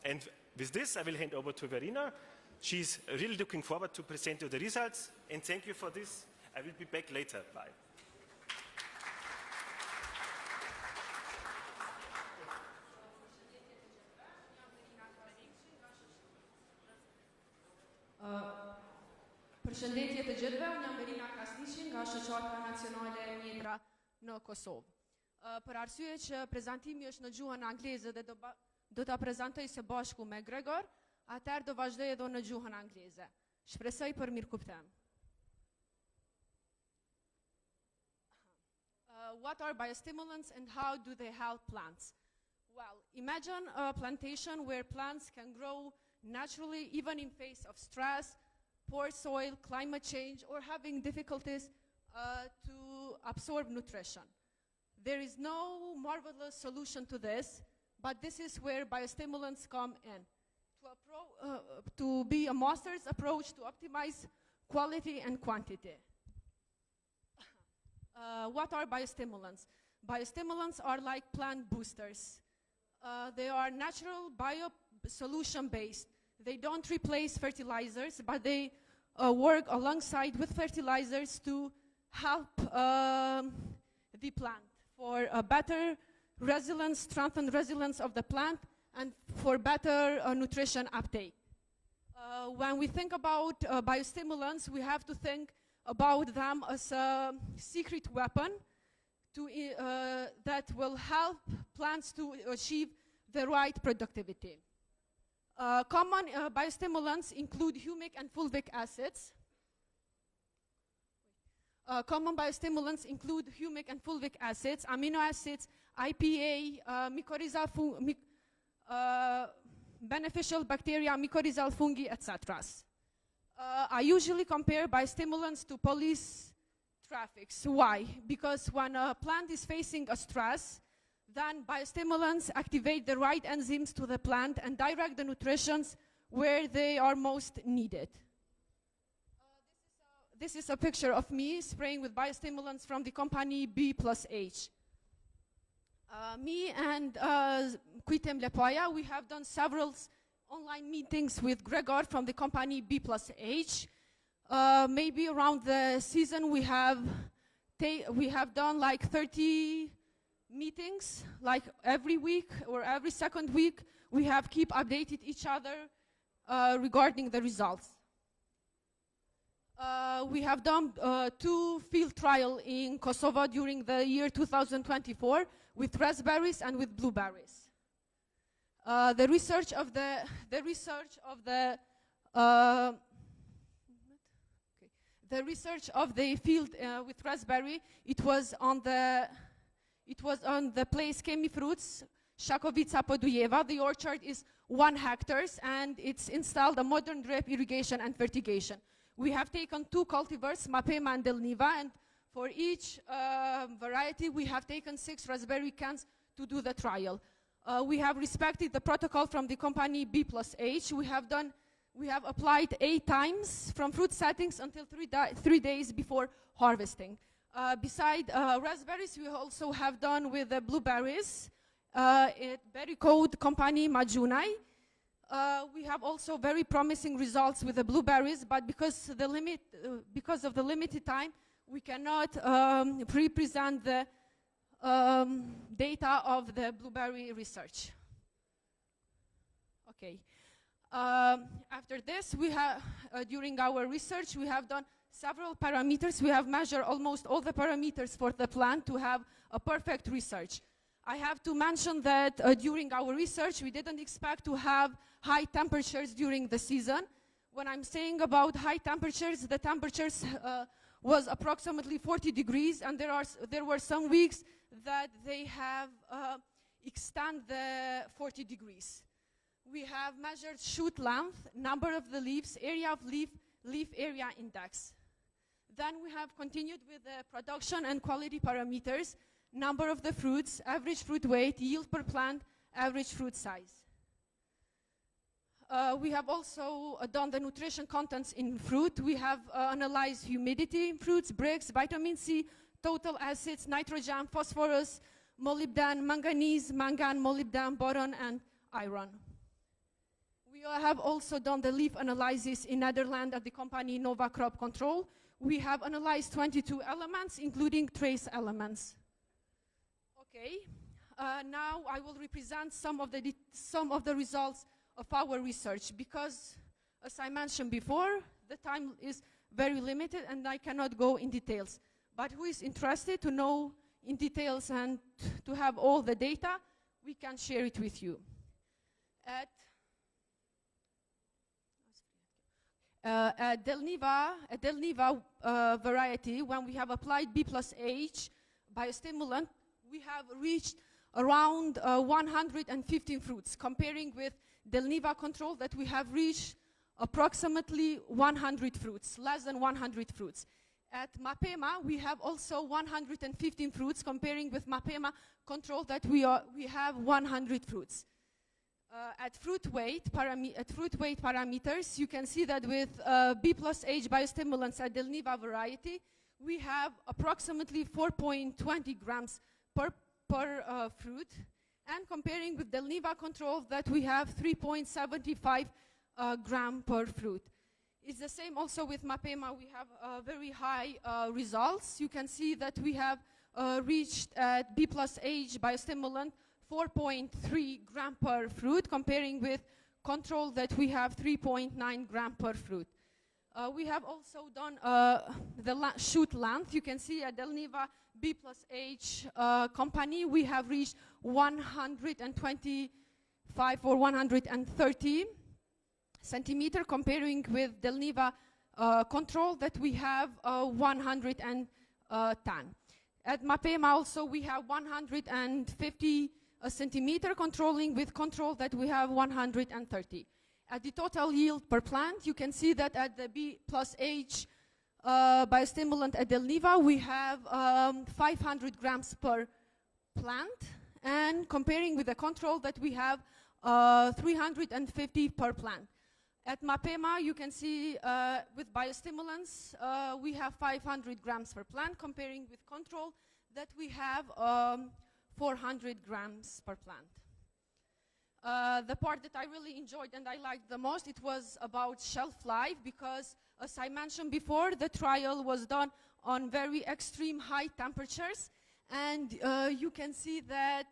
And with this, I will hand over to Verena. She's really looking forward to present you the results. And thank you for this. I will be back later. Bye. Përshëndetje të gjithëve, unë jam Verena Krasniqi nga Shoqata Nacionale e Mjedra në Kosovë. Për arsye që prezantimi është në gjuhën angleze dhe do ta prezantoj së bashku me Gregor, atëherë do vazhdoj edhe në gjuhën angleze. Shpresoj për mirëkuptim. What are biostimulants and how do they help plants? Well, imagine a plantation where plants can grow naturally even in face of stress, poor soil, climate change, or having difficulties to absorb nutrition. There is no marvelous solution to this, but this is where biostimulants come in. To be a master's approach to optimize quality and quantity. What are biostimulants? Biostimulants are like plant boosters. They are natural bio-solution based. They don't replace fertilizers, but they work alongside with fertilizers to help the plant for a better resilience, strengthened resilience of the plant, and for better nutrition uptake. When we think about biostimulants, we have to think about them as a secret weapon that will help plants to achieve the right productivity. Common biostimulants include humic and fulvic acids. Common biostimulants include humic and fulvic acids, amino acids, IPA, beneficial bacteria, mycorrhizal fungi, etc. I usually compare biostimulants to police traffics. Why? Because when a plant is facing a stress, then biostimulants activate the right enzymes to the plant and direct the nutrition where they are most needed. This is a picture of me spraying with biostimulants from the company B+H. Me and Kwitem Lepoya, we have done several online meetings with Gregor from the company B+H. Maybe around the season we have done like 30 meetings, like every week or every second week. We have keep updated each other regarding the results. We have done 2 field trials in Kosovo during the year 2024 with raspberries and with blueberries. The research of the field with raspberry, it was on the place Kemi Fruits, Shakovica Podujeva. The orchard is 1 hectare and it's installed a modern drip irrigation and fertigation. We have taken 2 cultivars, Mapema and Delniva, and for each variety we have taken 6 raspberry cans to do the trial. We have respected the protocol from the company B+H. We have applied 8 times from fruit settings until 3 days before harvesting. Beside raspberries, we also have done with the blueberries, berry code company Majunai. We have also very promising results with the blueberries, but because of the limited time, we cannot represent the data of the blueberry research. Okay. After this, we have, during our research, we have done several parameters. We have measured almost all the parameters for the plant to have a perfect research. I have to mention that during our research, we didn't expect to have high temperatures during the season. When I'm saying about high temperatures, the temperatures was approximately 40 degrees, and there were some weeks that they have extend the 40 degrees. We have measured shoot length, number of the leaves, area of leaf area index. Then we have continued with the production and quality parameters, number of the fruits, average fruit weight, yield per plant, average fruit size. We have also done the nutrition contents in fruit. We have analyzed humidity in fruits, bricks, vitamin C, total acids, nitrogen, phosphorus, molybdenum, manganese, mangan, molybdenum, boron, and iron. We have also done the leaf analysis in Netherlands at the company Nova Crop Control. We have analyzed 22 elements, including trace elements. Okay, now I will represent some of the results of our research, because, as I mentioned before, the time is very limited and I cannot go in details. But who is interested to know in details and to have all the data, we can share it with you. At Delniva variety, when we have applied B+H biostimulant, we have reached around 115 fruits, comparing with Delniva control that we have reached approximately 100 fruits, less than 100 fruits. At Mapema, we have also 115 fruits, comparing with Mapema control that we have 100 fruits. At fruit weight parameters, you can see that with B+H biostimulants at Delniva variety, we have approximately 4.20 grams per fruit, and comparing with Delniva control that we have 3.75 gram per fruit. It's the same also with Mapema. We have very high results. You can see that we have reached at B+H biostimulant 4.3 gram per fruit, comparing with control that we have 3.9 gram per fruit. We have also done the shoot length. You can see at Delniva B+H company, we have reached 125 or 130 centimeter, comparing with Delniva control that we have 110. At Mapema also we have 150 centimeter, controlling with control that we have 130. At the total yield per plant, you can see that at the B+H biostimulant at Delniva, we have 500 grams per plant, and comparing with the control that we have 350 per plant. At Mapema, you can see with biostimulants, we have 500 grams per plant, comparing with control that we have 400 grams per plant. The part that I really enjoyed and I liked the most, it was about shelf life, because, as I mentioned before, the trial was done on very extreme high temperatures, and you can see that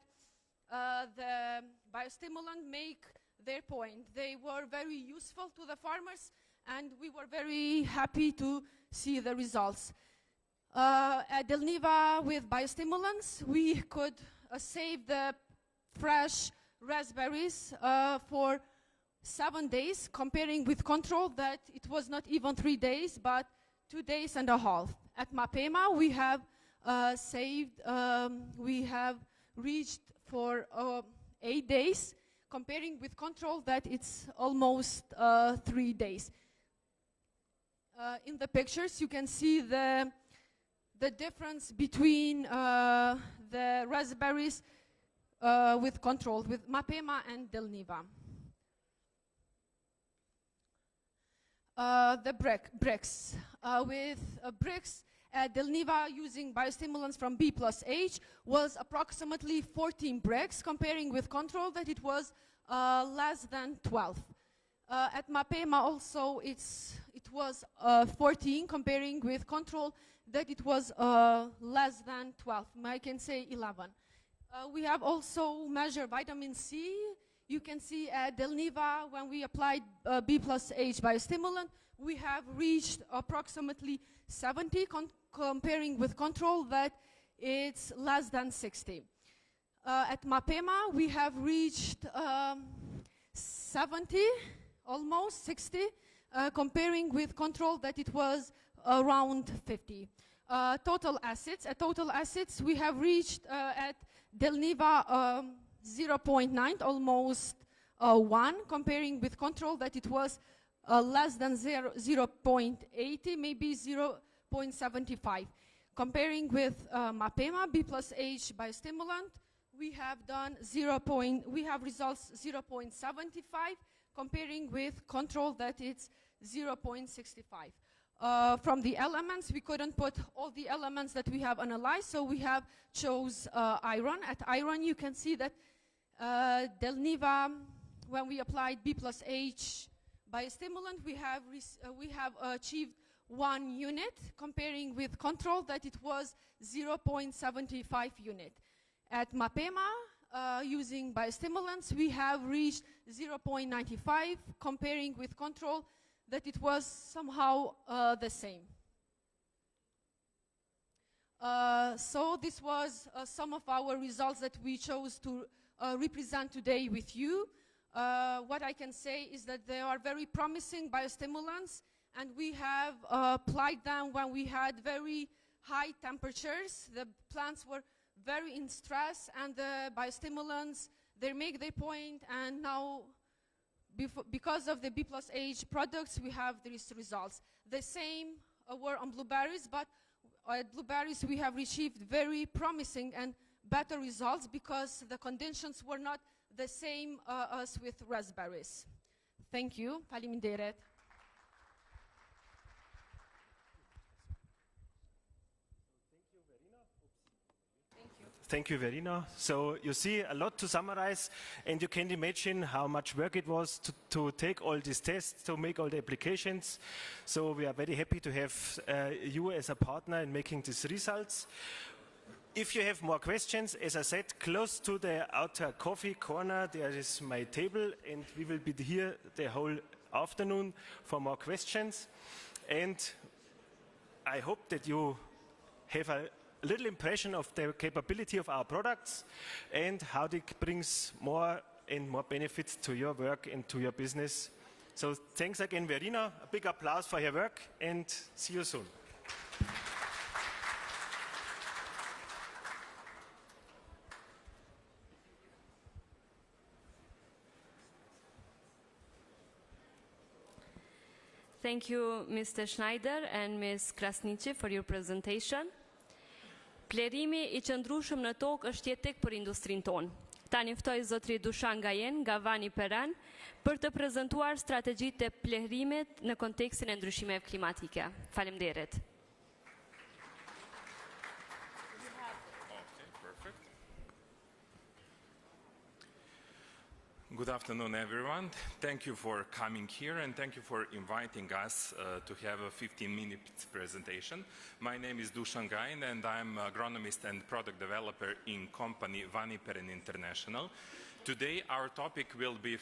the biostimulant make their point. They were very useful to the farmers, and we were very happy to see the results. At Delniva with biostimulants, we could save the fresh raspberries for 7 days, comparing with control that it was not even 3 days, but 2 days and a half. At Mapema, we have we have reached for 8 days, comparing with control that it's almost 3 days. In the pictures, you can see the difference between the raspberries with control with Mapema and Delniva. The bricks. With bricks, Delniva using biostimulants from B plus H was approximately 14 bricks, comparing with control that it was less than 12. At Mapema also it was 14, comparing with control that it was less than 12. I can say 11. We have also measured vitamin C. You can see at Delniva, when we applied B plus H biostimulant, we have reached approximately 70, comparing with control that it's less than 60. At Mapema, we have reached 70, almost 60, comparing with control that it was around 50. Total acids, we have reached at Delniva 0.9, almost 1, comparing with control that it was less than 0.80, maybe 0.75. Comparing with Mapema, B plus H biostimulant, we have results 0.75, comparing with control that it's 0.65. From the elements, we couldn't put all the elements that we have analyzed, so we have chose iron. At iron, you can see that Delniva, when we applied B plus H biostimulant, we have achieved 1 unit, comparing with control that it was 0.75 unit. At Mapema, using biostimulants, we have reached 0.95, comparing with control that it was somehow the same. So this was some of our results that we chose to represent today with you. What I can say is that they are very promising biostimulants, and we have applied them when we had very high temperatures. The plants were very in stress, and the biostimulants, they make their point, and now because of the B plus H products, we have these results. The same were on blueberries, but at blueberries we have achieved very promising and better results because the conditions were not the same as with raspberries. Thank you. Faleminderit. Thank you, Verena. So you see a lot to summarize, and you can imagine how much work it was to take all these tests, to make all the applications. So we are very happy to have you as a partner in making these results. If you have more questions, as I said, close to the outer coffee corner, there is my table, and we will be here the whole afternoon for more questions. And I hope that you have a little impression of the capability of our products and how it brings more and more benefits to your work and to your business. So thanks again, Verena. A big applause for your work, and see you soon. Thank you, Mr. Schneider and Ms. Krasniqi, for your presentation. Plerimi I qëndrueshëm në tokë është jetik për industrinë tonë. Tani ftoj zotri Dushan Gajen nga Vani Peran për të prezantuar strategjitë e plerimit në kontekstin e ndryshimeve klimatike. Faleminderit. Good afternoon, everyone. Thank you for coming here, and thank you for inviting us to have a 15-minute presentation. My name is Dusan Gain, and I'm an agronomist and product developer in company Vani Peran International. Today, our topic will be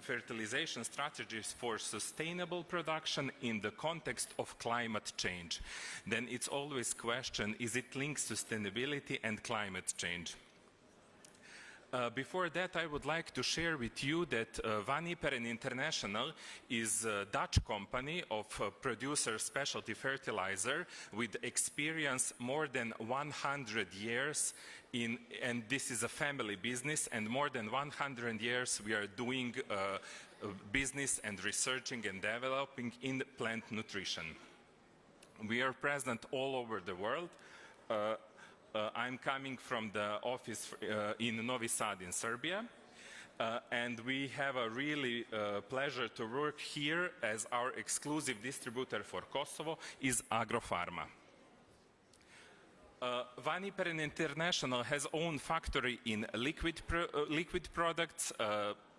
fertilization strategies for sustainable production in the context of climate change. Then it's always question, is it linked sustainability and climate change? Before that, I would like to share with you that Vani Peran International is a Dutch company of producer specialty fertilizer with experience more than 100 years and this is a family business, and more than 100 years we are doing business and researching and developing in plant nutrition. We are present all over the world. I'm coming from the office in Novi Sad in Serbia. And we have a really pleasure to work here as our exclusive distributor for Kosovo is Agropharma. Vaniperen International has own factory in liquid products,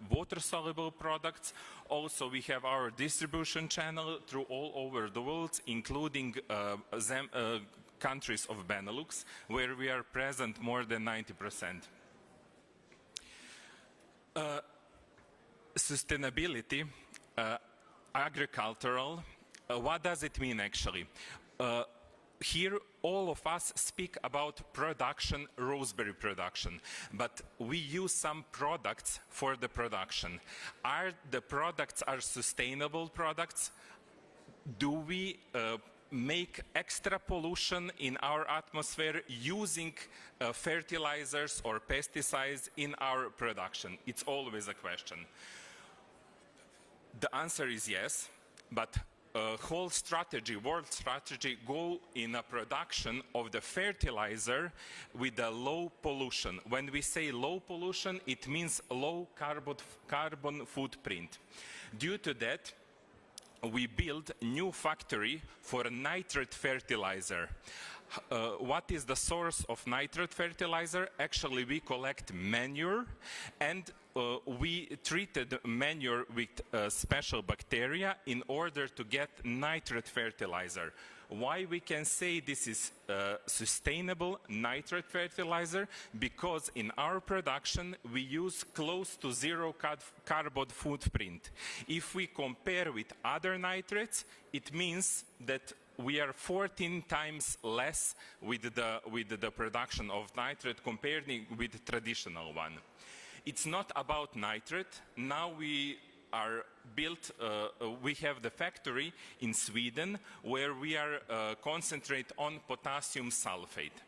water-soluble products. Also, we have our distribution channel through all over the world, including countries of Benelux, where we are present more than 90%. Sustainability, agricultural, what does it mean actually? Here all of us speak about production, roseberry production, but we use some products for the production. Are the products sustainable products? Do we make extra pollution in our atmosphere using fertilizers or pesticides in our production? It's always a question. The answer is yes, but whole strategy, world strategy, go in a production of the fertilizer with a low pollution. When we say low pollution, it means low carbon footprint. Due to that, we build a new factory for a nitrate fertilizer. What is the source of nitrate fertilizer? Actually, we collect manure and we treated manure with special bacteria in order to get nitrate fertilizer. Why we can say this is sustainable nitrate fertilizer? Because in our production we use close to zero carbon footprint. If we compare with other nitrates, it means that we are 14 times less with the production of nitrate compared with traditional one. It's not about nitrate. Now we are built, we have the factory in Sweden where we are concentrate on potassium sulfate.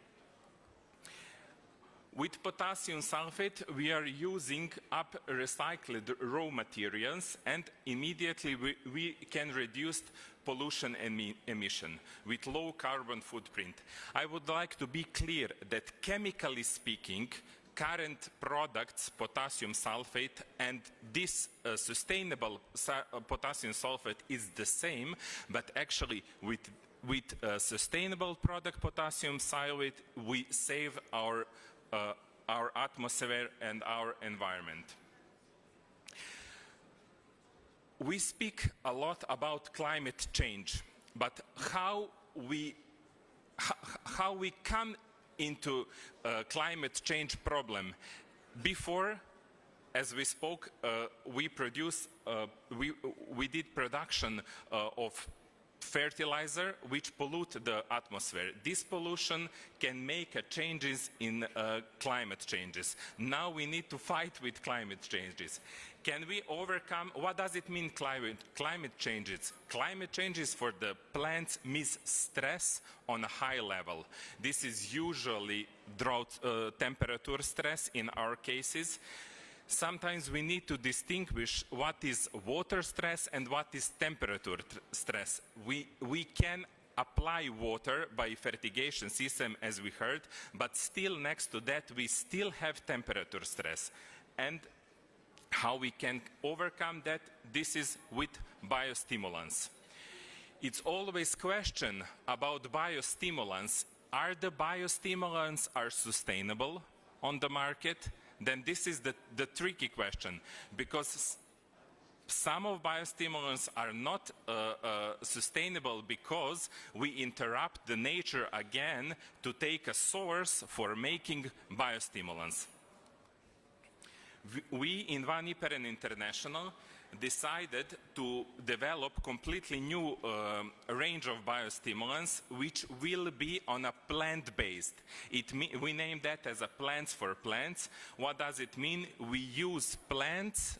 With potassium sulfate, we are using up recycled raw materials and immediately we can reduce pollution emission with low carbon footprint. I would like to be clear that chemically speaking, current products, potassium sulfate, and this sustainable potassium sulfate is the same, but actually with sustainable product potassium sulfate, we save our atmosphere and our environment. We speak a lot about climate change, but how we come into climate change problem. Before, as we spoke, we did production of fertilizer which pollute the atmosphere. This pollution can make changes in climate changes. Now we need to fight with climate changes. Can we overcome, what does it mean climate changes? Climate changes for the plants means stress on a high level. This is usually drought temperature stress in our cases. Sometimes we need to distinguish what is water stress and what is temperature stress. We can apply water by fertigation system as we heard, but still next to that we still have temperature stress. And how we can overcome that? This is with biostimulants. It's always question about biostimulants. Are the biostimulants sustainable on the market? Then this is the tricky question, because some of biostimulants are not sustainable because we interrupt the nature again to take a source for making biostimulants. We in Vaniperen International decided to develop completely new range of biostimulants which will be on a plant-based. We name that as a plants for plants. What does it mean? We use plants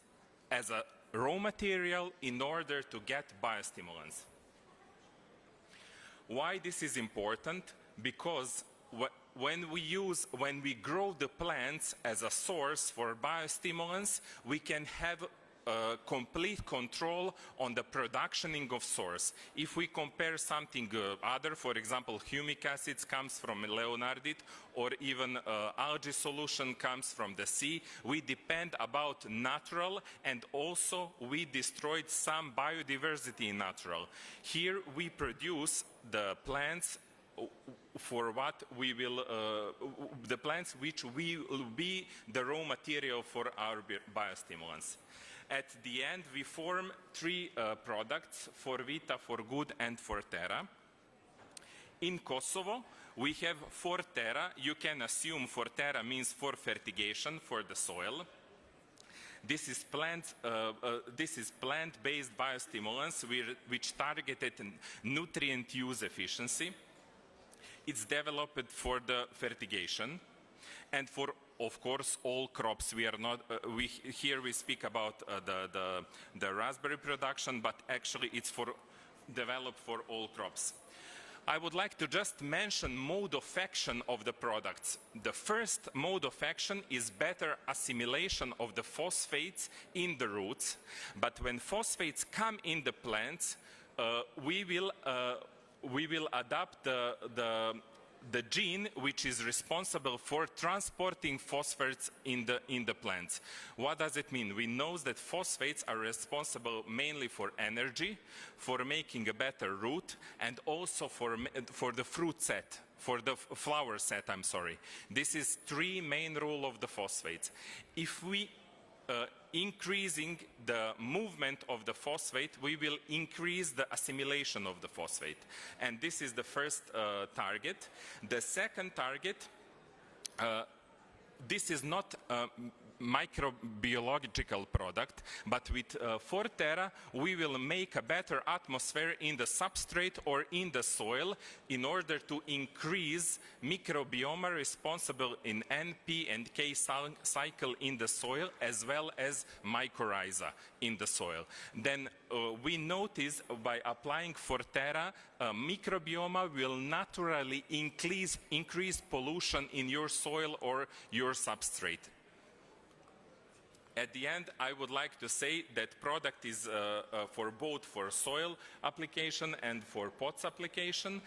as a raw material in order to get biostimulants. Why this is important? Because when we grow the plants as a source for biostimulants, we can have complete control on the productioning of source. If we compare something other, for example, humic acids comes from leonardite, or even algae solution comes from the sea, we depend about natural, and also we destroyed some biodiversity in natural. Here we produce the plants for what we will, the plants which will be the raw material for our biostimulants. At the end, we form three products, for Vita, for Good, and for Terra. In Kosovo, we have for Terra. You can assume for Terra means for fertigation, for the soil. This is plant-based biostimulants which targeted nutrient use efficiency. It's developed for the fertigation and for, of course, all crops. We are not. Here we speak about the raspberry production, but actually it's developed for all crops. I would like to just mention mode of action of the products. The first mode of action is better assimilation of the phosphates in the roots. But when phosphates come in the plants, we will adapt the gene which is responsible for transporting phosphates in the plants. What does it mean? We know that phosphates are responsible mainly for energy, for making a better root, and also for the fruit set, for the flower set, I'm sorry. This is three main role of the phosphates. If we increasing the movement of the phosphate, we will increase the assimilation of the phosphate. And this is the first target. The second target, this is not a microbiological product, but with for Terra, we will make a better atmosphere in the substrate or in the soil in order to increase microbiome responsible in NP and K cycle in the soil, as well as mycorrhiza in the soil. Then we notice by applying for Terra, microbiome will naturally increase pollution in your soil or your substrate. At the end, I would like to say that product is for both for soil application and for pots application.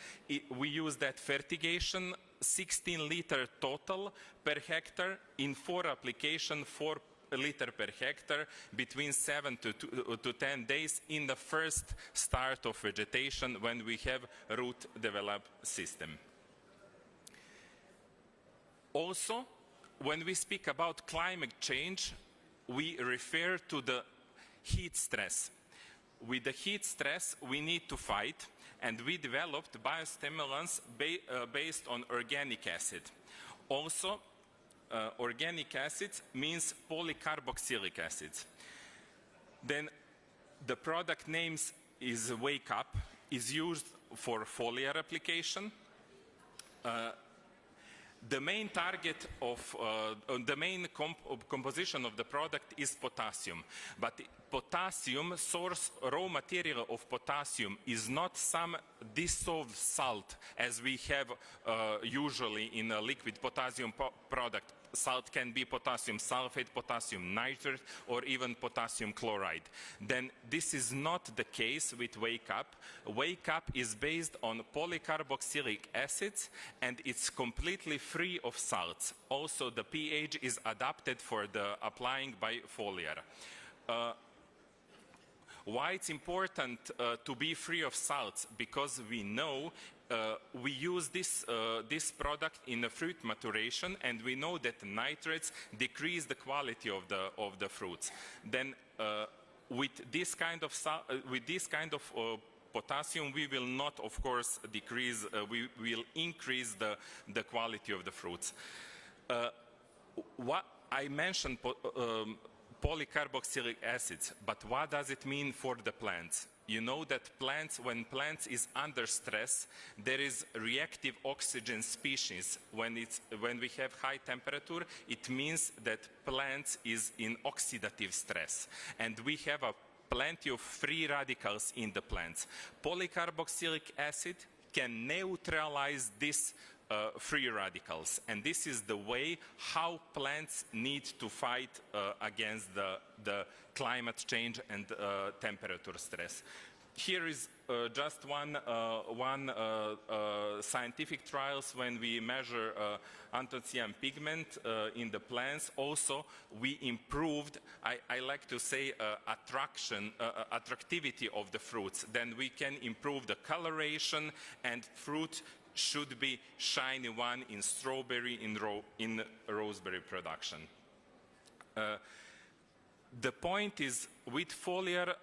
We use that fertigation, 16 liter total per hectare, in 4 application, 4 liter per hectare, between 7 to 10 days in the first start of vegetation when we have root developed system. Also, when we speak about climate change, we refer to the heat stress. With the heat stress, we need to fight, and we developed biostimulants based on organic acid. Also, organic acids means polycarboxylic acids. Then the product name is Wake Up, is used for foliar application. The main target of the main composition of the product is potassium, but potassium source raw material of potassium is not some dissolved salt as we have usually in a liquid potassium product. Salt can be potassium sulfate, potassium nitrate, or even potassium chloride. Then this is not the case with Wake Up. Wake Up is based on polycarboxylic acids, and it's completely free of salts. Also, the pH is adapted for the applying by foliar. Why it's important to be free of salts? Because we know we use this product in the fruit maturation, and we know that nitrates decrease the quality of the fruits. Then with this kind of potassium, we will not, of course, decrease. We will increase the quality of the fruits. What I mentioned. Polycarboxylic acids, but what does it mean for the plants? You know that when plants is under stress, there is reactive oxygen species. When we have high temperature, it means that plants is in oxidative stress, and we have plenty of free radicals in the plants. Polycarboxylic acid can neutralize this free radicals. And this is the way how plants need to fight against the climate change and temperature stress. Here is just one scientific trials when we measure anthocyan pigment in the plants. Also, we improved, I like to say, attractivity of the fruits. Then we can improve the coloration, and fruit should be shiny one in strawberry, in raspberry production. The point is, with foliar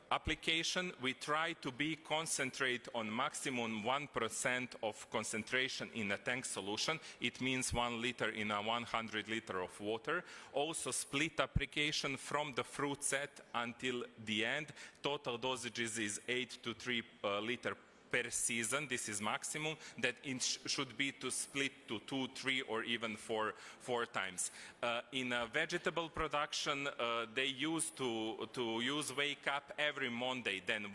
application, we try to be concentrate on maximum 1% of concentration in a tank solution. It means 1 liter in a 100 liter of water. Also split application from the fruit set until the end. Total dosages is 8 to 3 liter per season. This is maximum. That it should be to split to 2, 3 or even 4 times. In vegetable production, they used to use wake up every Monday. Then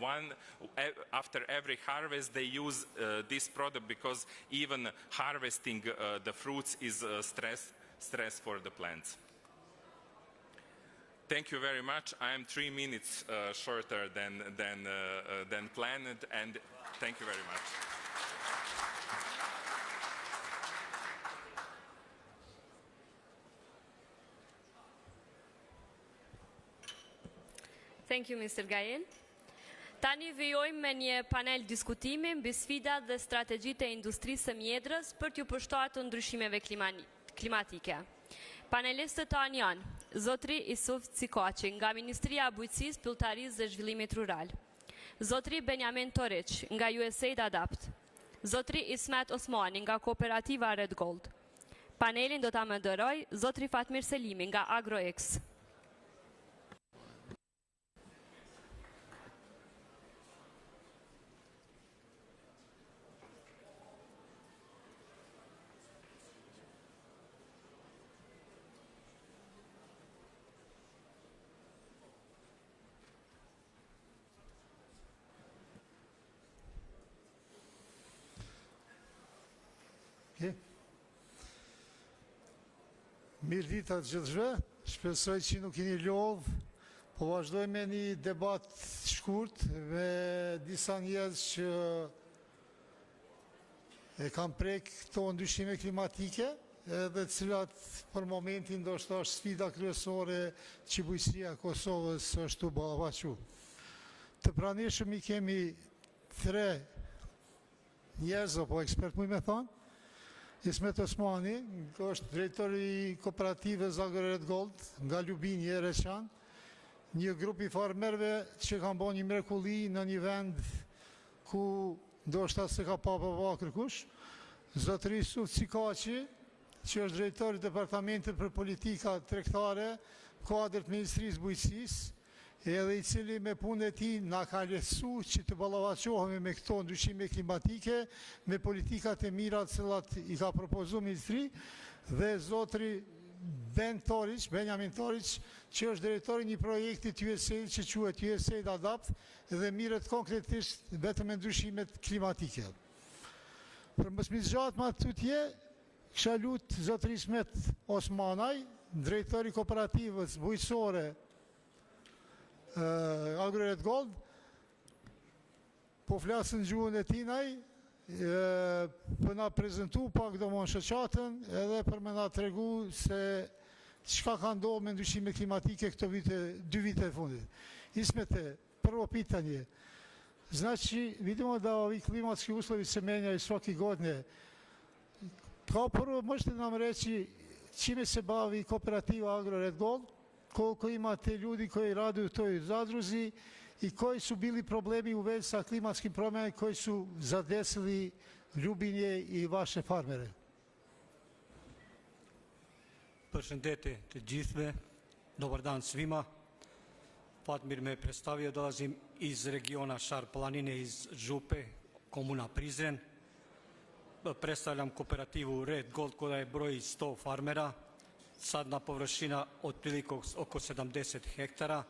after every harvest, they use this product because even harvesting the fruits is stress for the plants. Thank you very much. I am 3 minutes shorter than planned, and thank you very much. Thank you, Mr. Gajen. Tani vijojmë me një panel diskutimi mbi sfidat dhe strategjitë e industrisë së mjedrës për t'ju përshtatur ndryshimeve klimatike. Panelistët tanë janë Zotri Isuf Cikaçi nga Ministria e Bujqësisë, Pilltarisë dhe Zhvillimit Rural, Zotri Benjamin Toriç nga USAID Adapt, Zotri Ismet Osmani nga Kooperativa Red Gold. Panelin do ta moderoj Zotri Fatmir Selimi nga AgroX. Mirë dita të gjithëve, shpresoj që nuk jeni lodh, po vazhdoj me një debat shkurt me disa njerëz që e kam prek këto ndryshime klimatike, edhe cilat për momentin ndoshta është sfida kryesore që bujqësia e Kosovës është të ballafaqur. Të pranishëm i kemi 3 njerëz apo ekspert më thonë. Ismet Osmani, është drejtori i kooperativës Agro Red Gold nga Lubini e Reçan, një grup i farmerëve që kanë bërë një mrekulli në një vend ku ndoshta se ka pa kërkush. Zotri Isuf Cikaçi, që është drejtori i Departamentit për Politika Tregtare, kuadër të Ministrisë Bujqësisë, edhe i cili me punën e tij na ka lehtësu që të ballafaqohemi me këto ndryshime klimatike, me politikat e mira të cilat i ka propozuar ministri, dhe zotri Benjamin Toriç, që është drejtori i një projekti të USAID që quhet USAID Adapt dhe mirët konkretisht vetëm me ndryshimet klimatike. Për mos mi zgjat më tutje, kisha lut zotri Ismet Osmanaj, drejtori i kooperativës bujqësore Agro Red Gold, po flasën gjuhën e tinaj, për na prezentu pak domon shoqatën edhe për me na tregu se çka ka ndodhur me ndryshime klimatike këto 2 vite e fundit. Ismete, prvo pitanje. Znači, vidimo da ovi klimatski uslovi se menjaju svake godine. Kao prvo, možete nam reći čime se bavi kooperativa Agro Red Gold, koliko imate ljudi koji rade u toj zadruzi i koji su bili problemi u vezi sa klimatskim promjenama koji su zadesili Ljubinje i vaše farmere? Përshëndetje të gjithëve, dobar dan svima. Fatmir me predstavio, dolazim iz regiona Šar planine, iz Župe, komuna Prizren. Predstavljam kooperativu Red Gold koja broji 100 farmera, sadna površina otprilike oko 70 hektara.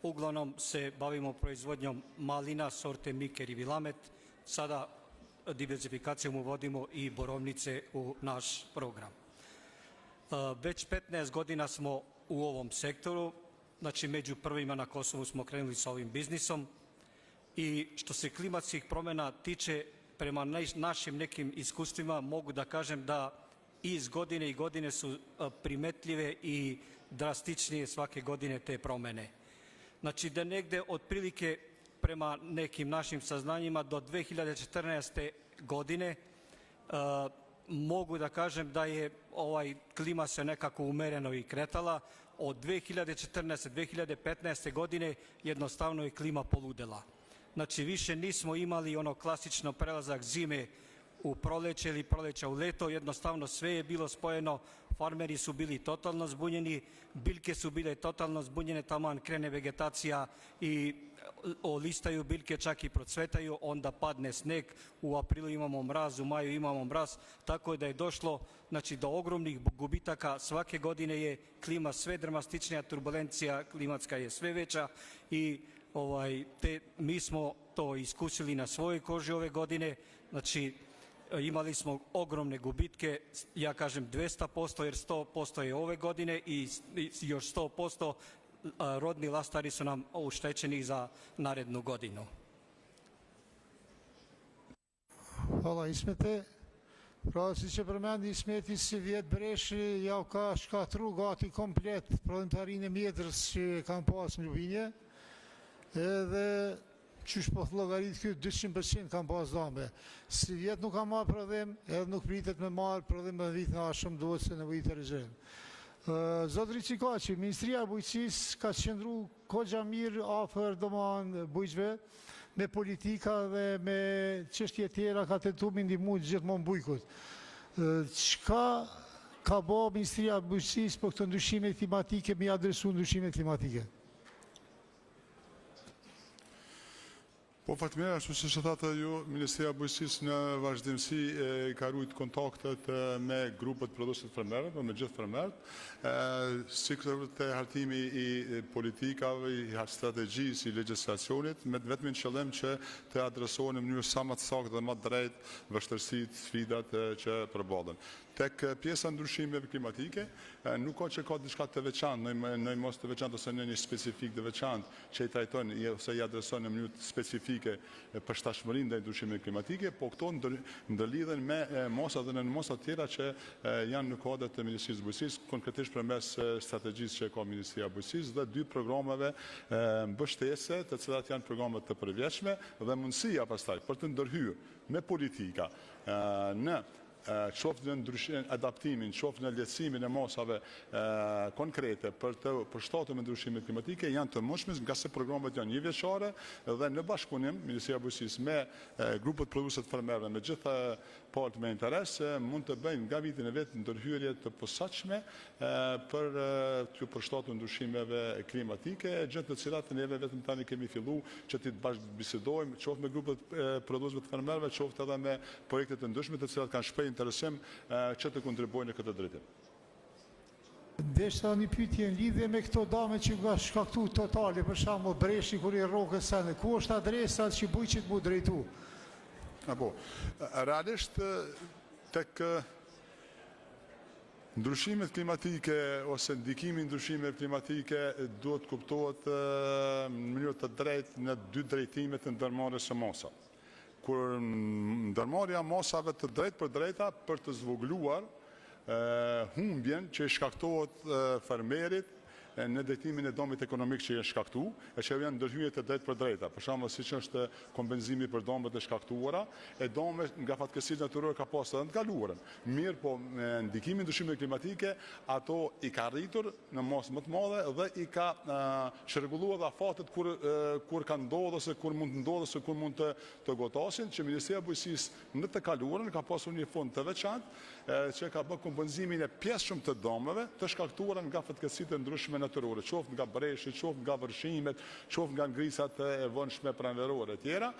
Uglavnom se bavimo proizvodnjom malina sorte Miker i Vilamet. Sada diversifikacijom uvodimo i borovnice u naš program. Već 15 godina smo u ovom sektoru, znači među prvima na Kosovu smo krenuli sa ovim biznisom i što se klimatskih promjena tiče, prema našim nekim iskustvima mogu da kažem da iz godine i godine su primetljive i drastičnije svake godine te promjene. Znači da negde otprilike prema nekim našim saznanjima do 2014. godine mogu da kažem da je klima se nekako umereno i kretala. Od 2014. 2015. godine jednostavno je klima poludela. Znači više nismo imali ono klasično prelazak zime u proleće ili proleća u leto, jednostavno sve je bilo spojeno, farmeri su bili totalno zbunjeni, biljke su bile totalno zbunjene, taman krene vegetacija i olistaju biljke, čak i procvetaju, onda padne sneg, u aprilu imamo mraz, u maju imamo mraz, tako da je došlo do ogromnih gubitaka, svake godine je klima sve dramatičnija, turbulencija klimatska je sve veća i mi smo to iskusili na svojoj koži ove godine, znači imali smo ogromne gubitke, ja kažem 200% jer 100% je ove godine i još 100% rodni lastari su nam oštećeni za narednu godinu. Hvala Ismete. Pra si që përmendi Ismeti si vjetë breshi ja ka shkatru gati komplet prodhimtarinë e mjedrës që kanë pas në Lubinje edhe qysh po llogarit kjo 200% kanë pas dame. Si vjetë nuk ka marrë prodhim edhe nuk pritet me marrë prodhim në vit nga shumë duhet se nevojit e regjim. Zotri Qikaci, Ministria e Bujqësisë ka qëndru kogja mirë afer doman bujqve me politika dhe me çështje tjera ka tentu me ndihmu gjithmonë bujkut. Çka ka bo Ministria e Bujqësisë për këto ndryshime klimatike, me adresu ndryshime klimatike? Po fatmirë, ashtu që thatë ju, Ministria e Bujqësisë në vazhdimsi ka rujt kontaktet me grupet produsit fermerët, me gjithë fermerët, si këtë të hartimi i politikave, i strategjisë, i legislacionit, me vetëmin qëllim që të adresohen në mënyrë sa më të saktë dhe më të drejtë vështërsitë, sfidat që përballen. Tek pjesa ndryshimeve klimatike, nuk ka që ka diçka të veçantë, në mos të veçantë ose në një specifik të veçantë që i trajton ose i adreson në mënyrë specifike përshtatshmërinë ndaj ndryshimeve klimatike, po këto ndërlidhen me mosa dhe në mosa tjera që janë në kodet të Ministrisë së Bujqësisë, konkretisht përmes strategjisë që ka Ministria e Bujqësisë dhe 2 programeve mbështese, të cilat janë programe të përvjeshme dhe mundësia pastaj për të ndërhyrë me politika në qoftë në adaptimin, qoftë në lehtësimin e mosave konkrete për të përshtatur me ndryshimet klimatike janë të mundshme, nga se programet janë njëvjeçare dhe në bashkëpunim Ministria e Bujqësisë me grupet produset fermerëve, me gjitha palët me interes, mund të bëjnë nga vitin e vetë ndërhyrje të posaçme për të përshtatur ndryshimeve klimatike, gjë të cilat neve vetëm tani kemi fillu që të bashkëbisedojmë, qoftë me grupet produsve të fermerëve, qoftë edhe me projekte të ndryshme të cilat kanë shpejt interesim që të kontribuojnë në këtë drejtim. Ndeshta një pyetje në lidhje me këto dame që nga shkaktu totale, për shembull breshi kur i rrokës sende, ku është adresa që bujqit mu drejtu? Apo, realisht tek ndryshimet klimatike ose ndikimi ndryshimeve klimatike duhet kuptohet në mënyrë të drejtë në 2 drejtime të ndërmarrjes së mosa. Kur ndërmarrja mosave të drejtë për drejta për të zvogluar humbjen që i shkaktohet fermerit në drejtimin e dëmit ekonomik që janë shkaktu, e që janë ndërhyrje të drejtë për drejta. Për shembull, siç është kompenzimi për dëmet e shkaktuara, e dëmet nga fatkeqësitë natyrore ka pasur edhe të kaluarën. Mirë, po me ndikimin e ndryshimeve klimatike, ato i ka rritur në mosë më të madhe dhe i ka çrregulluar dha fatet kur kanë ndodhur ose kur mund të ndodhë ose kur mund të gotasin, që Ministria e Bujqësisë në të kaluarën ka pasur një fond të veçantë që ka bërë kompenzimin e pjesëshëm të dëmeve të shkaktuara nga fatkeqësitë ndryshme natyrore, qoftë nga breshi, qoftë nga vërshimet, qoftë nga ngrisat e vëndshme pranverore e tjera.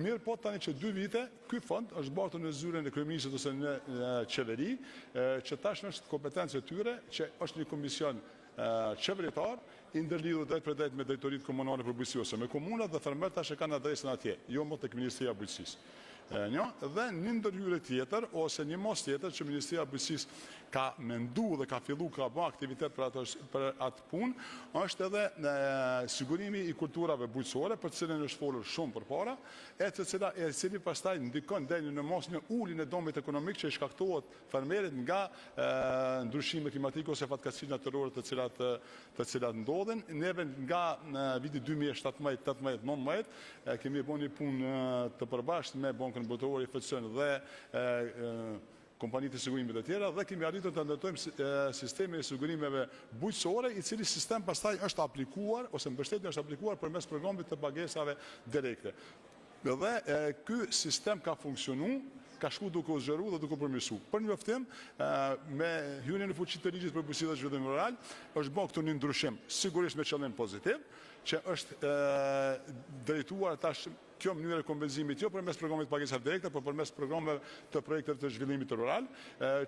Mirë, po tani që 2 vite, ky fond është bartur në zyrën e kryeministrit ose në qeveri, që tashmë është kompetencë e tyre, që është një komision qeveritar, i ndërlidhur drejt për drejt me drejtoritë komunale për bujqësi ose me komunat dhe fermerët tash e kanë adresën atje, jo më tek Ministria e Bujqësisë. Dhe një ndërhyrje tjetër, ose një mos tjetër që Ministria e Bujqësisë ka mendu dhe ka fillu ka bë aktivitet për atë punë, është edhe sigurimi i kulturave bujqësore, për cilën është folur shumë përpara, e cili pastaj ndikon deri në mos një ulje në dëmit ekonomik që i shkaktohet fermerit nga ndryshime klimatike ose fatkeqësitë natyrore të cilat ndodhen. Neve nga viti 2017-18-19 kemi bën një punë të përbashkët me Bankën Botërore, FCN dhe kompanitë të sigurimit të tjera dhe kemi arritur të ndërtojmë sistemin e sigurimeve bujqësore, i cili sistem pastaj është aplikuar ose mbështetja është aplikuar përmes programit të pagesave direkte. Dhe ky sistem ka funksionu, ka shku duke u zgjeru dhe duke u përmirësu. Për një njoftim, me hyrjen e fuqit të ligjit për bujqësi dhe zhvillim rural, është bën këtu një ndryshim, sigurisht me qëllim pozitiv, që është drejtuar tash kjo mënyrë e kompenzimit jo përmes programit pagesave direkte, por përmes programeve të projekteve të zhvillimit rural,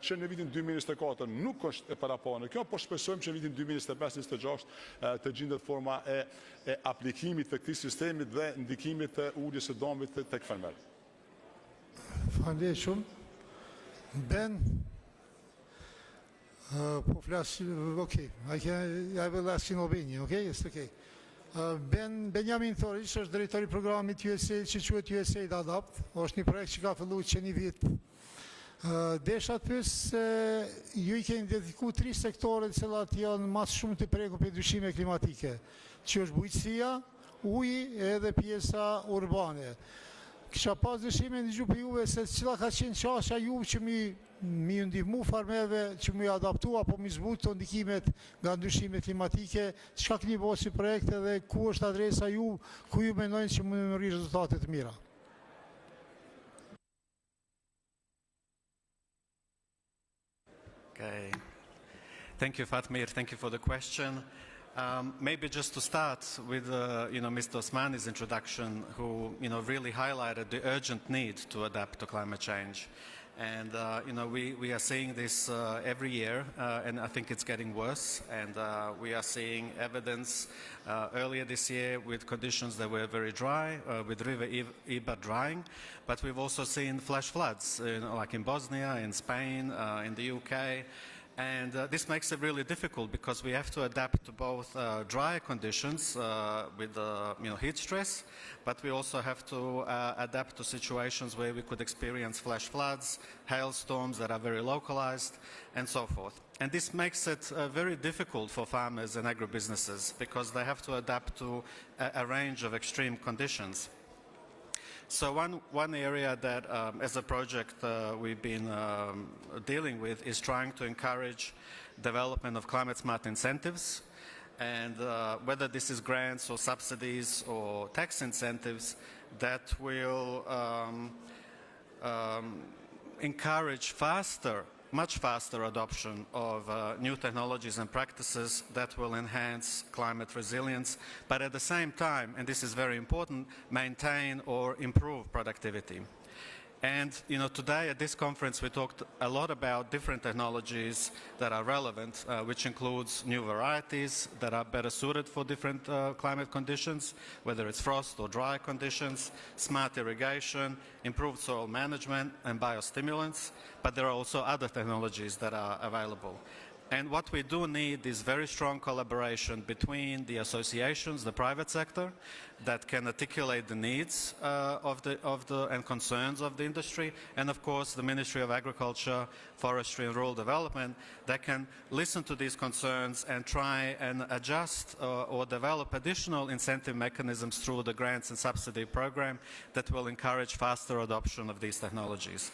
që në vitin 2024 nuk është e paraqur në kjo, por shpresojmë që në vitin 2025-2026 të gjendet forma e aplikimit të këtij sistemi dhe ndikimit të uljes së dëmit tek fermerët. Faleminderit shumë. Ben, po flas, okay, I will ask in Albania, okay? It's okay. Benjamin Thorish është drejtori i programit USAID që quhet USAID Adapt, është një projekt që ka filluar që një vit. Desha të pyes se ju i keni dedikuar 3 sektore të cilat janë më shumë të prekur për ndryshime klimatike, që është bujqësia, uji edhe pjesa urbane. Kisha pas dëshime në gjupë juve se cila ka qenë qasha ju që mi ndihmu farmerve që mi adaptu apo mi zbut të ndikimet nga ndryshime klimatike, çka keni bërë si projekte dhe ku është adresa ju, ku ju mendojnë që mund të rri rezultate të mira? Okay. Thank you, Fatmir. Thank you for the question. Maybe just to start with, Mr. Osmani's introduction, who, really highlighted the urgent need to adapt to climate change. And, we are seeing this every year, and I think it's getting worse. And we are seeing evidence earlier this year with conditions that were very dry, with River Iber drying. But we've also seen flash floods, like in Bosnia, in Spain, in the UK. And this makes it really difficult because we have to adapt to both dry conditions with heat stress, but we also have to adapt to situations where we could experience flash floods, hailstorms that are very localized, and so forth. And this makes it very difficult for farmers and agribusinesses because they have to adapt to a range of extreme conditions. So one area that, as a project, we've been dealing with is trying to encourage development of climate-smart incentives. And whether this is grants or subsidies or tax incentives that will encourage much faster adoption of new technologies and practices that will enhance climate resilience, but at the same time, and this is very important, maintain or improve productivity. And today at this conference we talked a lot about different technologies that are relevant, which includes new varieties that are better suited for different climate conditions, whether it's frost or dry conditions, smart irrigation, improved soil management and biostimulants, but there are also other technologies that are available. And what we do need is very strong collaboration between the associations, the private sector, that can articulate the needs and concerns of the industry, and of course the Ministry of Agriculture, Forestry and Rural Development that can listen to these concerns and try and adjust or develop additional incentive mechanisms through the grants and subsidy program that will encourage faster adoption of these technologies.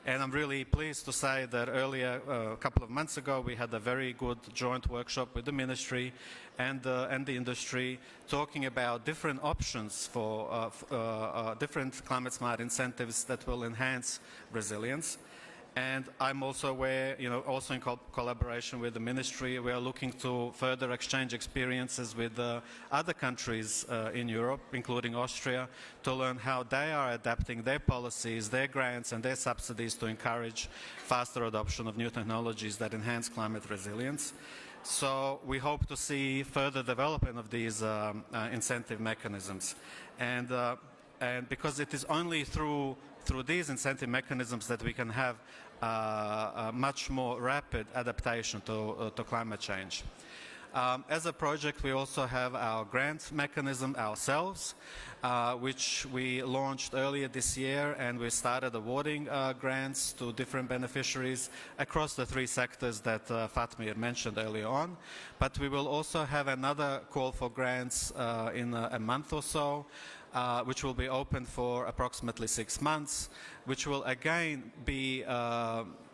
And I'm really pleased to say that earlier, a couple of months ago, we had a very good joint workshop with the ministry and the industry talking about different options for different climate-smart incentives that will enhance resilience. And I'm also aware, also in collaboration with the ministry, we are looking to further exchange experiences with other countries in Europe, including Austria, to learn how they are adapting their policies, their grants and their subsidies to encourage faster adoption of new technologies that enhance climate resilience. So we hope to see further development of these incentive mechanisms. And because it is only through through these incentive mechanisms that we can have a much more rapid adaptation to climate change. As a project, we also have our grant mechanism ourselves, which we launched earlier this year, and we started awarding grants to different beneficiaries across the 3 sectors that Fatmir mentioned earlier on. But we will also have another call for grants in a month or so, which will be open for approximately 6 months, which will again be,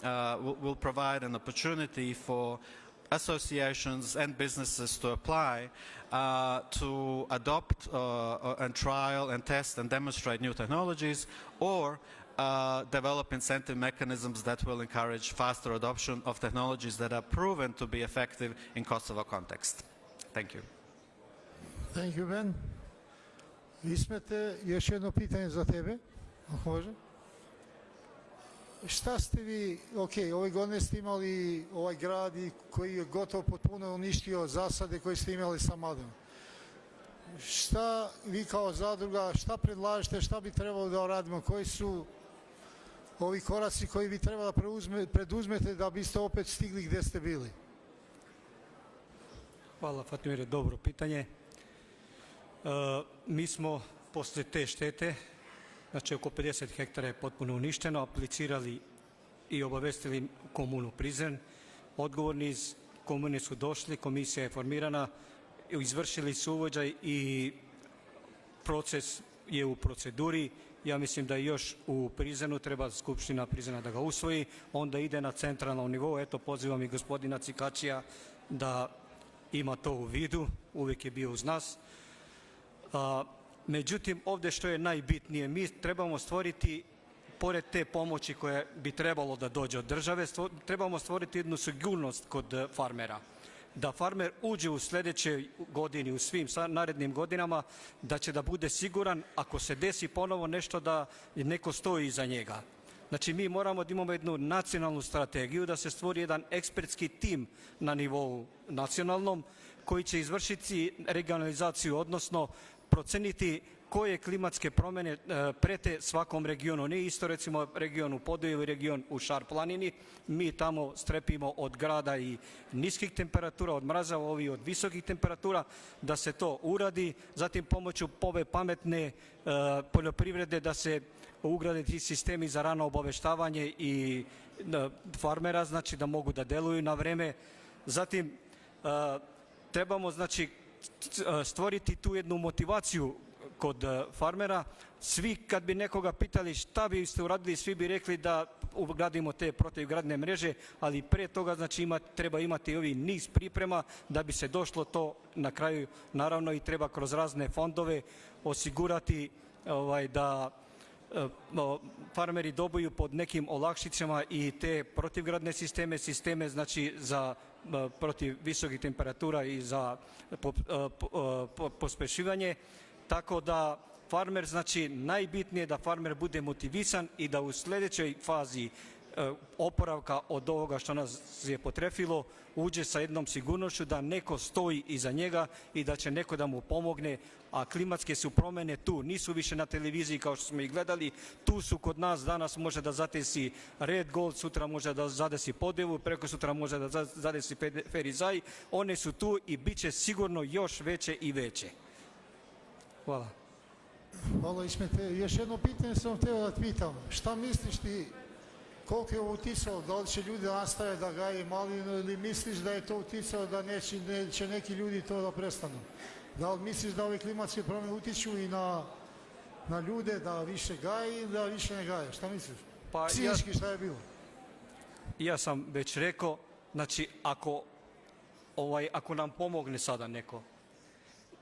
will provide an opportunity for associations and businesses to apply to adopt and trial and test and demonstrate new technologies, or develop incentive mechanisms that will encourage faster adoption of technologies that are proven to be effective in Kosovo context. Thank you. Thank you, Ben. Ismete, još jedno pitanje za tebe, ako može. Šta ste vi, ove godine ste imali ovaj grad koji je gotovo potpuno uništio zasade koje ste imali sa madom. Šta vi kao zadruga, šta predlažete, šta bi trebalo da radimo, koji su ovi koraci koji bi trebalo da preduzmete da biste opet stigli gdje ste bili? Hvala, Fatmire, dobro pitanje. Mi smo poslije te štete, znači oko 50 hektara je potpuno uništeno, aplicirali i obavestili komunu Prizren. Odgovorni iz komune su došli, komisija je formirana, izvršili su uvođaj i proces je u proceduri. Ja mislim da još u Prizrenu treba Skupština Prizrena da ga usvoji, onda ide na centralnom nivou. Eto, pozivam i gospodina Cikačija da ima to u vidu, uvijek je bio uz nas. Međutim, ovdje što je najbitnije, mi trebamo stvoriti, pored te pomoći koje bi trebalo da dođe od države, trebamo stvoriti jednu sigurnost kod farmera. Da farmer uđe u sljedećoj godini, u svim narednim godinama, da će da bude siguran ako se desi ponovo nešto da neko stoji iza njega. Znači, mi moramo da imamo jednu nacionalnu strategiju, da se stvori jedan ekspertski tim na nivou nacionalnom koji će izvršiti regionalizaciju, odnosno proceniti koje klimatske promjene prete svakom regionu. Nije isto recimo region u Podujevu i region u Šar planini. Mi tamo strepimo od grada i niskih temperatura, od mraza, ovi od visokih temperatura, da se to uradi. Zatim pomoću ove pametne poljoprivrede da se ugrade ti sistemi za rano obaveštavanje i farmera, znači da mogu da deluju na vreme. Zatim trebamo znači stvoriti tu jednu motivaciju kod farmera. Svi kad bi nekoga pitali šta biste uradili, svi bi rekli da ugradimo te protivgradne mreže, ali pre toga znači treba imati ovi niz priprema da bi se došlo to na kraju. Naravno i treba kroz razne fondove osigurati da farmeri dobiju pod nekim olakšicama i te protivgradne sisteme znači za protiv visokih temperatura i za pospešivanje. Tako da farmer, znači najbitnije je da farmer bude motivisan i da u sljedećoj fazi oporavka od ovoga što nas je potrefilo uđe sa jednom sigurnošću da neko stoji iza njega i da će neko da mu pomogne, a klimatske su promjene tu, nisu više na televiziji kao što smo ih gledali, tu su kod nas, danas može da zadesi Red Gold, sutra može da zadesi Podevu, preko sutra može da zadesi Ferizaj, one su tu i bit će sigurno još veće i veće. Hvala. Hvala Ismete. Još jedno pitanje sam htio da pitam. Šta misliš ti, koliko je uticalo, da li će ljudi nastaviti da gaje malinu ili misliš da je to uticalo da neće neki ljudi to da prestanu? Da li misliš da ove klimatske promjene utiču i na ljude da više gaje ili da više ne gaje? Šta misliš? Psihički šta je bilo? Ja sam već rekao, znači ako nam pomogne sada neko,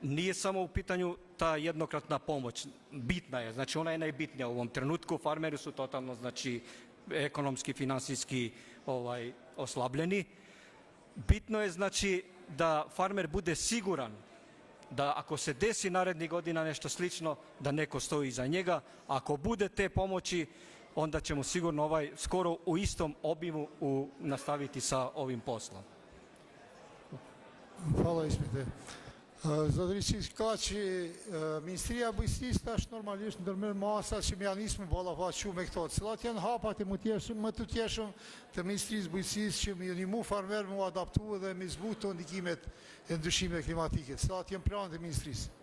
nije samo u pitanju ta jednokratna pomoć, bitna je, znači ona je najbitnija u ovom trenutku, farmeri su totalno, znači, ekonomski, finansijski oslabljeni. Bitno je, znači, da farmer bude siguran da ako se desi narednih godina nešto slično, da neko stoji iza njega. Ako bude te pomoći, onda ćemo sigurno skoro u istom obimu nastaviti sa ovim poslom. Hvala Ismete. Zotëriqi ka që Ministria e Bujqësisë tash normalisht ndërmerr masa që më janë nisur me ballafaqu me këto. Cilat janë hapat e më të tjeshëm të Ministrisë e Bujqësisë që më ndihmu farmer më adaptu dhe më zbutu ndikimet e ndryshimeve klimatike. Cilat janë planet e Ministrisë?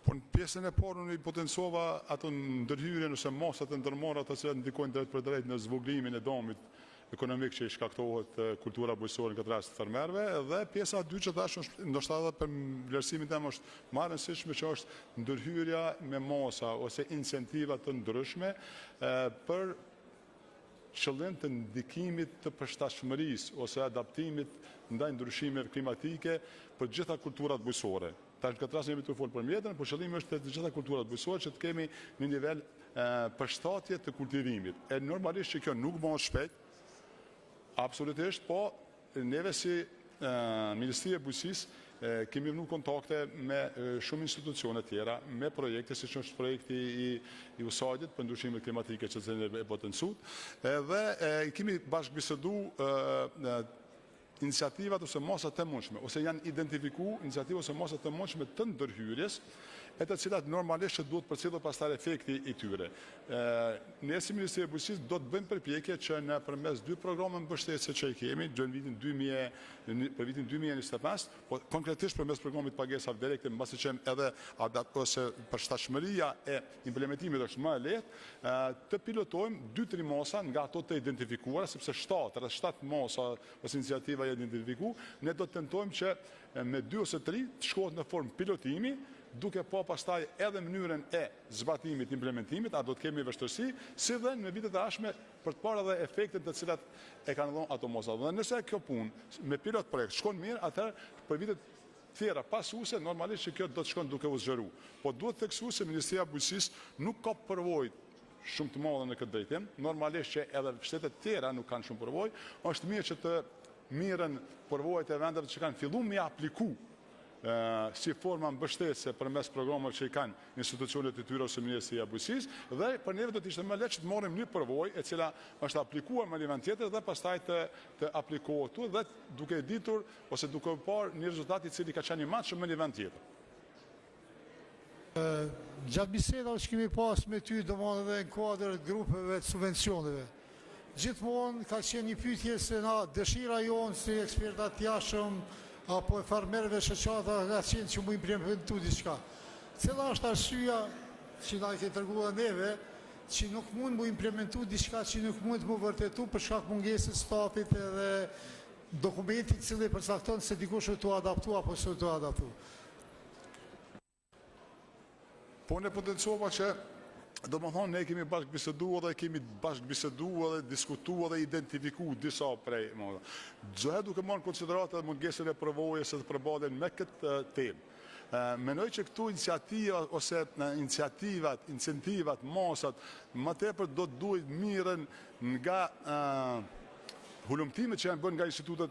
Po në pjesën e parë unë i potencova ato ndërhyrjen ose masat e ndërmarra të cilat ndikojnë drejt për drejt në zvogëlimin e dëmit ekonomik që i shkaktohet kultura bujqësore në këtë rast të fermerëve, dhe pjesa e dytë që tash është ndoshta edhe për vlerësimin tim është më e rëndësishme që është ndërhyrja me masa ose incentiva të ndryshme për qëllim të ndikimit të përshtatshmërisë ose adaptimit ndaj ndryshimeve klimatike për gjitha kulturat bujqësore. Tash në këtë rast jemi të folë për mjedrën, por qëllimi është të gjitha kulturat bujqësore që të kemi një nivel përshtatje të kultivimit. E normalisht që kjo nuk bëhet shpejt, absolutisht, po neve si Ministria e Bujqësisë kemi vënë kontakte me shumë institucione tjera, me projekte, siç është projekti i USAID-it për ndryshimet klimatike që e potencuar, dhe kemi bashkëbiseduar iniciativat ose masat të mundshme, ose janë identifikuar iniciativat ose masat të mundshme të ndërhyrjes, e të cilat normalisht që duhet përcjellur pastaj efekti i tyre. Ne si Ministria e Bujqësisë do të bëjmë përpjekje që në përmes dy programe mbështetje që i kemi për vitin 2025, po konkretisht përmes programit pagesave direkte, mbasi që edhe ose përshtatshmëria e implementimit është më e lehtë, të pilotojmë 2-3 masa nga ato të identifikuara, sepse 7 masa ose iniciativa janë identifikuar, ne do të tentojmë që me 2 ose 3 të shkohet në formë pilotimi, duke po pastaj edhe mënyrën e zbatimit, implementimit, a do të kemi vështirësi, si dhe në vitet e ardhshme për të parë edhe efektet të cilat e kanë dhënë ato mosa. Dhe nëse kjo punë me pilot projekt shkon mirë, atëherë për vitet tjera pasuese normalisht që kjo do të shkon duke u zgjeruar. Po duhet të theksoj se Ministria e Bujqësisë nuk ka përvojë shumë të madhe në këtë drejtim. Normalisht që edhe shtetet tjera nuk kanë shumë përvojë, është mirë që të mirën përvojët e vendeve që kanë filluar me apliku si forma mbështetëse përmes programeve që i kanë institucionet e tyre ose Ministria e Bujqësisë, dhe për neve do të ishte më lehtë që të marrim një përvojë e cila është aplikuar në nivel tjetër dhe pastaj të aplikohet tu dhe duke ditur ose duke parë një rezultat i cili ka qenë i matshëm në nivel tjetër. Gjatë bisedave që kemi pas me ty, domosdoshmë edhe në kuadër të grupeve të subvencioneve, gjithmonë ka qenë një pyetje se na dëshira jonë si eksperta të jashtëm apo e farmerëve shoqata ka qenë që mu implementu diçka. Cila është arsyeja që na e ke treguar neve që nuk mund mu implementu diçka që nuk mund mu vërtetu për shkak mungesës stafit edhe dokumentit i cili përcakton se dikush është tu adaptu apo s'u tu adaptu? Po ne potencova që do më thonë, ne kemi bashkëbiseduar dhe diskutuar dhe identifikuar disa prej. Gjëhe duke marrë në konsideratë dhe mungesën e përvojës e të përbalen me këtë temë. Menoj që këtu iniciativat ose incentivat, masat, më tepër do të duhet mirën nga hulumtimet që janë bërë nga institutet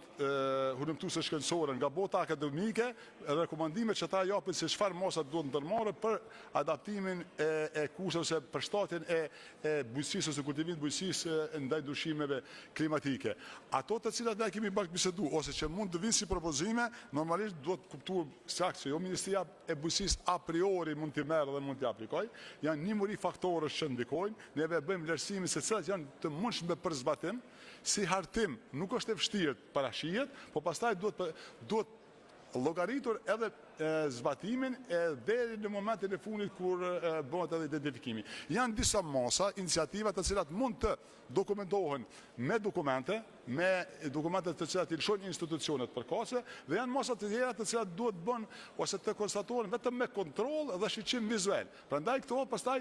hulumtuese shkencore, nga bota akademike, rekomandimet që ta japin se çfarë masa duhet ndërmarrë për adaptimin e kushte ose përshtatjen e bujqësisë ose kultivimit bujqësisë ndaj ndryshimeve klimatike. Ato të cilat ne kemi bashkëbiseduar ose që mund të vinë si propozime, normalisht duhet kuptuar saktë se jo Ministria e Bujqësisë a priori mund t'i merrë dhe mund t'i aplikojë, janë një muri faktorësh që ndikojnë, neve bëjmë vlerësimin se cilat janë të mundshme për zbatim, si hartim nuk është e vështirë parashihet, po pastaj duhet llogaritur edhe zbatimin deri në momentin e fundit kur bëhet edhe identifikimi. Janë disa masa, iniciativa të cilat mund të dokumentohen me dokumente të cilat i lëshojnë institucionet përkatëse, dhe janë masa të tjera të cilat duhet bën ose të konstatohen vetëm me kontroll dhe shiqim vizual. Prandaj këto pastaj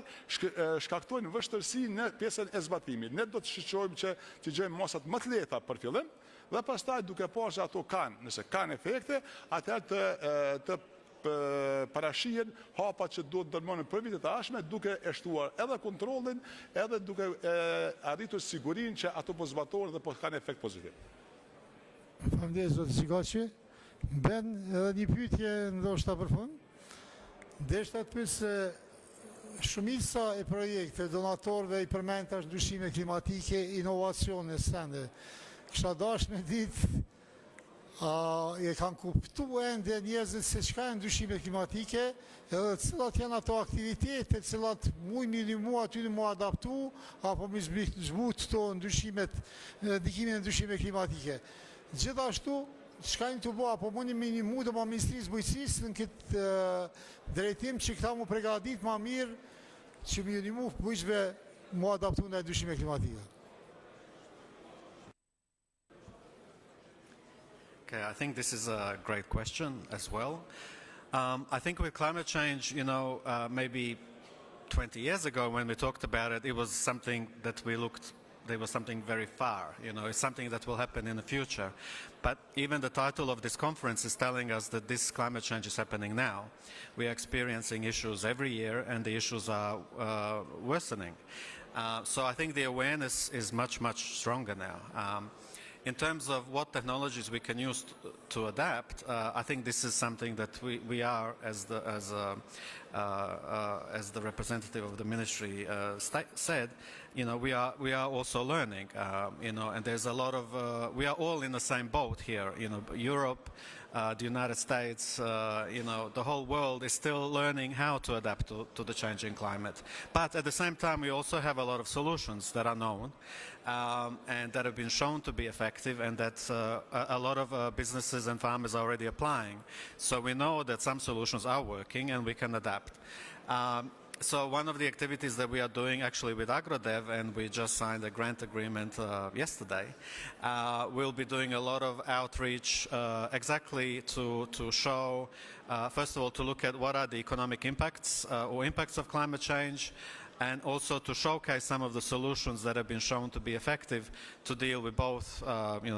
shkaktojnë vështirësi në pjesën e zbatimit. Ne do të shiqojmë që të gjejmë masat më të lehta për fillim, dhe pastaj duke parë se ato kanë, nëse kanë efekte, atëherë të parashihen hapat që duhet ndërmarrën për vitet e ardhshme, duke e shtuar edhe kontrollin, edhe duke arritur sigurinë që ato po zbatohen dhe po kanë efekt pozitiv. Faleminderit zoti Çikaçi. Ben edhe një pyetje ndoshta për fund. Deshta të pyes se shumica e projekte donatorëve i përmend tash ndryshime klimatike, inovacione, sende. Kisha dashur me ditë e kanë kuptu ende njerëzit se çka janë ndryshimet klimatike, edhe cilat janë ato aktivitete cilat muj minimu aty në mu adaptu, apo mi zbut të ndryshimet, ndikimin e ndryshime klimatike. Gjithashtu, çka një të bo, apo mu një minimu dhe ma Ministrisë Bujqësisë në këtë drejtim që këta mu pregadit ma mirë që minimu bujqëve mu adaptu në ndryshime klimatike. Okay, I think this is a great question as well. I think with climate change, maybe 20 years ago when we talked about it, it was something that there was something very far, it's something that will happen in the future. But even the title of this conference is telling us that this climate change is happening now. We are experiencing issues every year and the issues are worsening. So I think the awareness is much, much stronger now. In terms of what technologies we can use to adapt, I think this is something that we are, as the representative of the ministry said, we are also learning, and there's a lot of, we are all in the same boat here, Europe, the United States, the whole world is still learning how to adapt to the changing climate. But at the same time, we also have a lot of solutions that are known and that have been shown to be effective, and that a lot of businesses and farmers are already applying. So we know that some solutions are working and we can adapt. So one of the activities that we are doing actually with AgroDev, and we just signed a grant agreement yesterday, we'll be doing a lot of outreach exactly to show, first of all, to look at what are the economic impacts or impacts of climate change, and also to showcase some of the solutions that have been shown to be effective to deal with both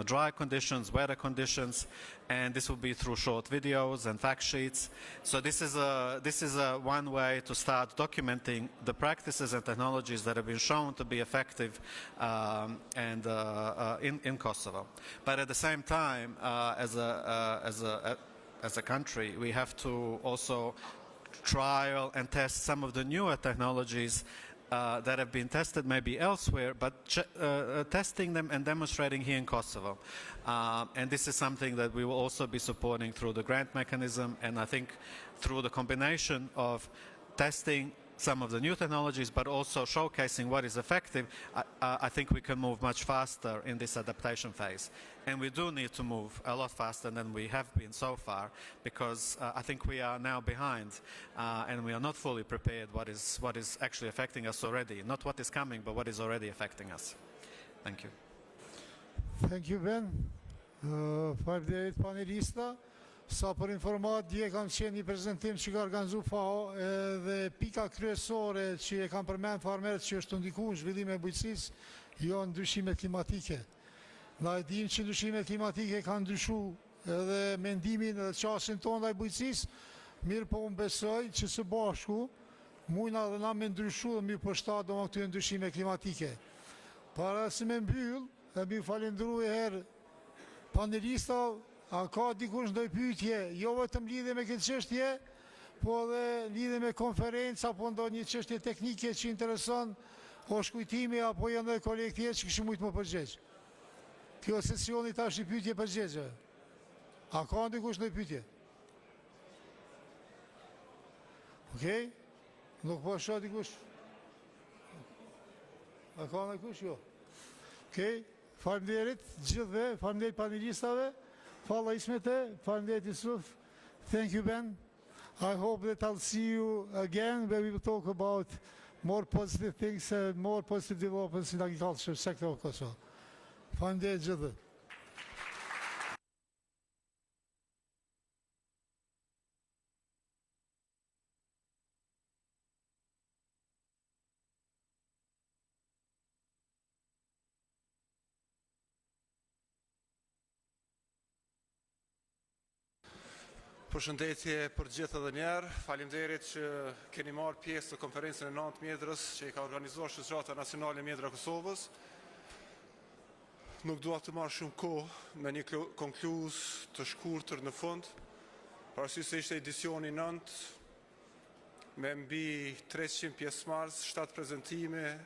dry conditions, weather conditions, and this will be through short videos and fact sheets. So this is one way to start documenting the practices and technologies that have been shown to be effective in Kosovo. But at the same time, as a country, we have to also trial and test some of the newer technologies that have been tested maybe elsewhere, but testing them and demonstrating here in Kosovo. And this is something that we will also be supporting through the grant mechanism, and I think through the combination of testing some of the new technologies, but also showcasing what is effective, I think we can move much faster in this adaptation phase. And we do need to move a lot faster than we have been so far, because I think we are now behind and we are not fully prepared what is actually affecting us already. Not what is coming, but what is already affecting us. Thank you. Thank you, Ben. Faleminderit panelista. Sa për informat, dje kam qenë një prezentim që ka organizu FAO, dhe pika kryesore që e kam përmend farmerët që është të ndiku në zhvillim e bujqësisë, jo ndryshimet klimatike. Na e dim që ndryshimet klimatike kanë ndryshu edhe mendimin dhe qasin tonë ndaj bujqësisë, mirë po unë besoj që së bashku mujna dhe na me ndryshu dhe mi përshtat do më këtyre ndryshime klimatike. Para se me mbyll, dhe mi falendru e herë panelista. A ka dikush ndoj pyetje, jo vetëm lidhe me këtë çështje, po edhe lidhe me konferencë apo ndonjë çështje teknike që intereson, o shkujtimi apo janë ndonjë kolegë tjerë që kishin mujt më përgjigj. Kjo sesioni tash i pyetje përgjigje. A ka dikush ndoj pyetje? Okej? Nuk po shoh dikush. A ka dikush jo? Okej? Faleminderit gjithëve, faleminderit panelistave. Fala Ismete, faleminderit Yusuf. Thank you, Ben. I hope that I'll see you again where we will talk about more positive things and more positive developments in the agriculture sector of Kosovo. Faleminderit gjithë. Përshëndetje për gjithë edhe njerë, faleminderit që keni marrë pjesë të konferencën e 9 mjedrës që i ka organizuar Shoqërata Nacionale e Mjedra Kosovës. Nuk dua të marr shumë kohë me një konkluz të shkurtër në fund, parasysh se ishte edicioni 9 me mbi 300 pjesëmarrës, 7 prezantime,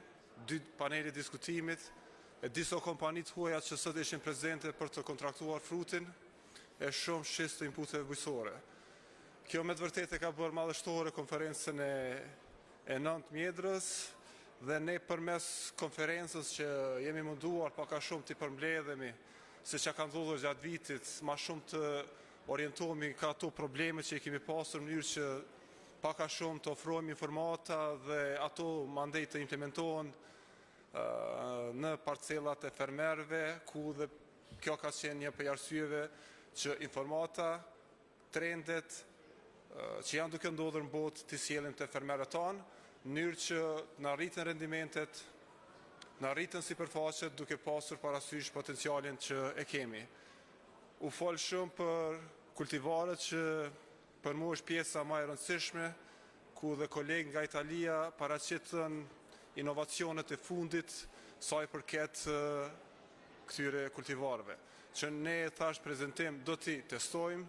2 panele diskutimit, e disa kompani të huaja që sot ishin prezente për të kontraktuar frutin, e shumë shisë të inputeve bujqësore. Kjo me të vërtetë ka bërë madhështore konferencën e 9 mjedrës, dhe ne përmes konferencës që jemi munduar paka shumë të përmbledhemi se që ka ndodhur gjatë vitit, ma shumë të orientohemi ka ato probleme që i kemi pasur në mënyrë që paka shumë të ofrojmë informata dhe ato mandej të implementohen në parcelat e fermerëve, ku dhe kjo ka qenë një prej arsyeve që informata, trendet që janë duke ndodhur në botë të sjellin të fermerët tanë, në mënyrë që në rritën rendimentet, në rritën sipërfaqet duke pasur parasysh potencialin që e kemi. U folë shumë për kultivarët që për mu është pjesa ma e rëndësishme, ku dhe kolegë nga Italia paraqitën inovacionet e fundit sa i përket këtyre kultivarëve, që ne thash prezentim do t'i testojmë,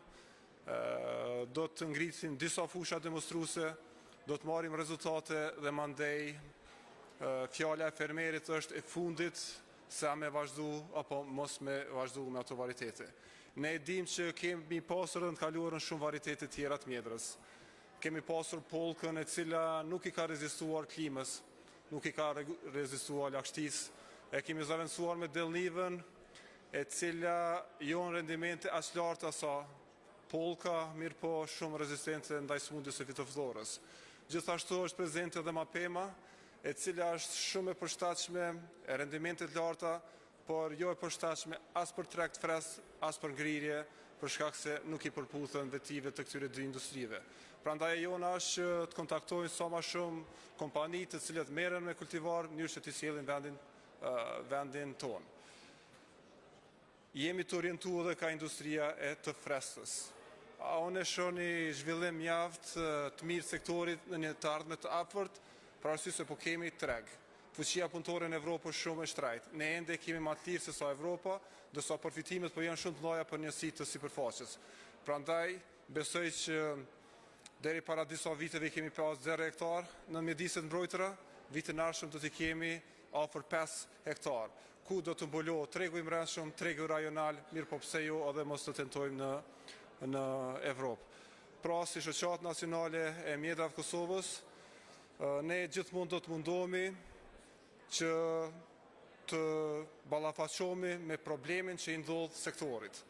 do të ngritim disa fusha demonstruese, do të marrim rezultate dhe mandej fjala e fermerit është e fundit se a me vazhdu apo mos me vazhdu me ato varitete. Ne dim që kemi pasur në të kaluarën shumë varitete tjera të mjedrës. Kemi pasur polkën e cila nuk i ka rezistuar klimës, nuk i ka rezistuar lagështis, e kemi zavendësuar me dellnivën e cila jo në rendimente as larta sa polka, mirë po shumë rezistente ndaj smundjes së fitofthorës. Gjithashtu është prezente edhe mapema, e cila është shumë e përshtatshme, e rendimentet larta, por jo e përshtatshme as për trekt fres, as për ngrirje, për shkak se nuk i përputhen vetive të këtyre dy industrive. Prandaj e jona është që të kontaktojnë sa ma shumë kompani të cilat merren me kultivar në mënyrë që t'i sjellin vendin tonë. Jemi të orientu edhe ka industria e të freskës. A unë e shoni zhvillim mjaft të mirë sektorit në një të ardhme të afërt, për arsye se po kemi treg. Fuqia punëtore në Evropë është shumë e shtrejtë. Ne ende kemi më të lirë se sa Evropa, ndërsa përfitimet po janë shumë të mëdha për njësi të sipërfaqes. Prandaj besoj që deri para disa viteve kemi pas 0 hektar në mjediset mbrojtëra, vitin ardhshëm do t'i kemi afër 5 hektar, ku do të mbulohet tregu i mbrëmshëm, tregu rajonal, mirë po pse jo edhe mos të tentojmë në Evropë. Pra, si shoqat nacionale e mjedrave të Kosovës, ne gjithmonë do të mundohemi që të ballafaqohemi me problemin që i ndodh sektorit.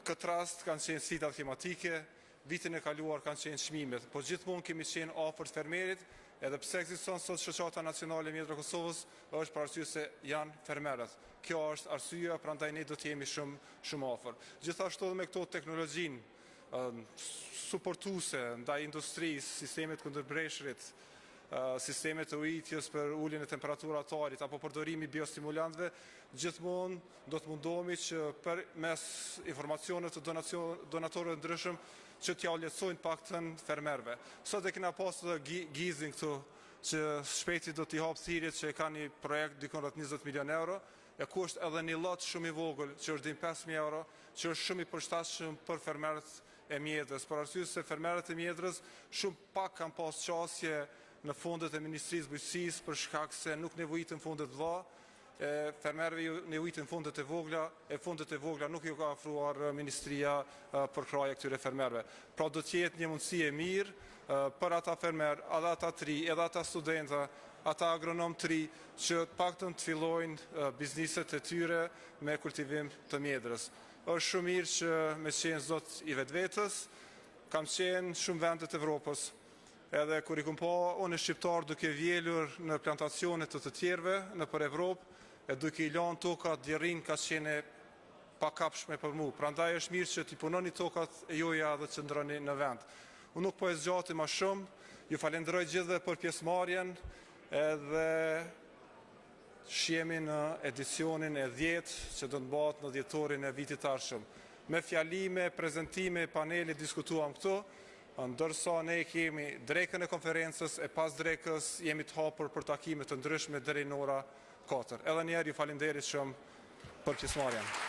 Këtë rast kanë qenë sfidat klimatike, vitin e kaluar kanë qenë çmimet, po gjithmonë kemi qenë afër fermerit, edhe pse ekziston sot shoqata nacionale e mjedrave të Kosovës, është për arsye se janë fermerët. Kjo është arsyeja, prandaj ne do të jemi shumë afër. Gjithashtu edhe me këto teknologjinë suportuese ndaj industrisë, sistemet kundërbreshrit, sistemet të ujitjes për uljen e temperaturës atarit apo përdorimi biostimulantëve, gjithmonë do të mundohemi që përmes informacioneve të donatorëve ndryshëm që t'ja lehtësojnë paktën fermerëve. Sot e kena pasur gizin këtu që shpejti do t'i hapë thirrjet që ka një projekt dikon rreth 20 milion euro, e ku është edhe një lot shumë i vogël që është dim 5.000 euro, që është shumë i përshtatshëm për fermerët e mjedrës, për arsye se fermerët e mjedrës shumë pak kanë pas qasje në fondet e Ministrisë Bujqësisë për shkak se nuk nevojitën fondet vëlla, fermerëve nevojitën fondet e vogla, e fondet e vogla nuk ju ka ofruar Ministria për kraje këtyre fermerëve. Pra do të jetë një mundësi e mirë për ata fermerë, edhe ata tri, edhe ata studenta, ata agronom tri, që të paktën të fillojnë bizniset e tyre me kultivim të mjedrës. Është shumë mirë që me qenë zot i vetvetes, kam qenë shumë vendet e Evropës. Edhe kur i kom pa unë shqiptar duke vjelur në plantacionet të tjerëve në për Evropë, e duke i lanë tokat djerin ka qene pa kapshme për mu. Prandaj është mirë që t'i punoni tokat e joja dhe që ndroni në vend. Unë nuk po e zgjati ma shumë, ju falenderoj gjithve për pjesëmarrjen edhe shihemi në edicionin e 10 që do të bëhet në dhjetorin e vitit të ardhshëm. Me fjalime, prezentime, paneli diskutuam këtu, ndërsa ne kemi drekën e konferencës e pas drekës jemi të hapur për takime të ndryshme deri në ora 4. Edhe një herë ju falenderit shumë për pjesëmarrjen.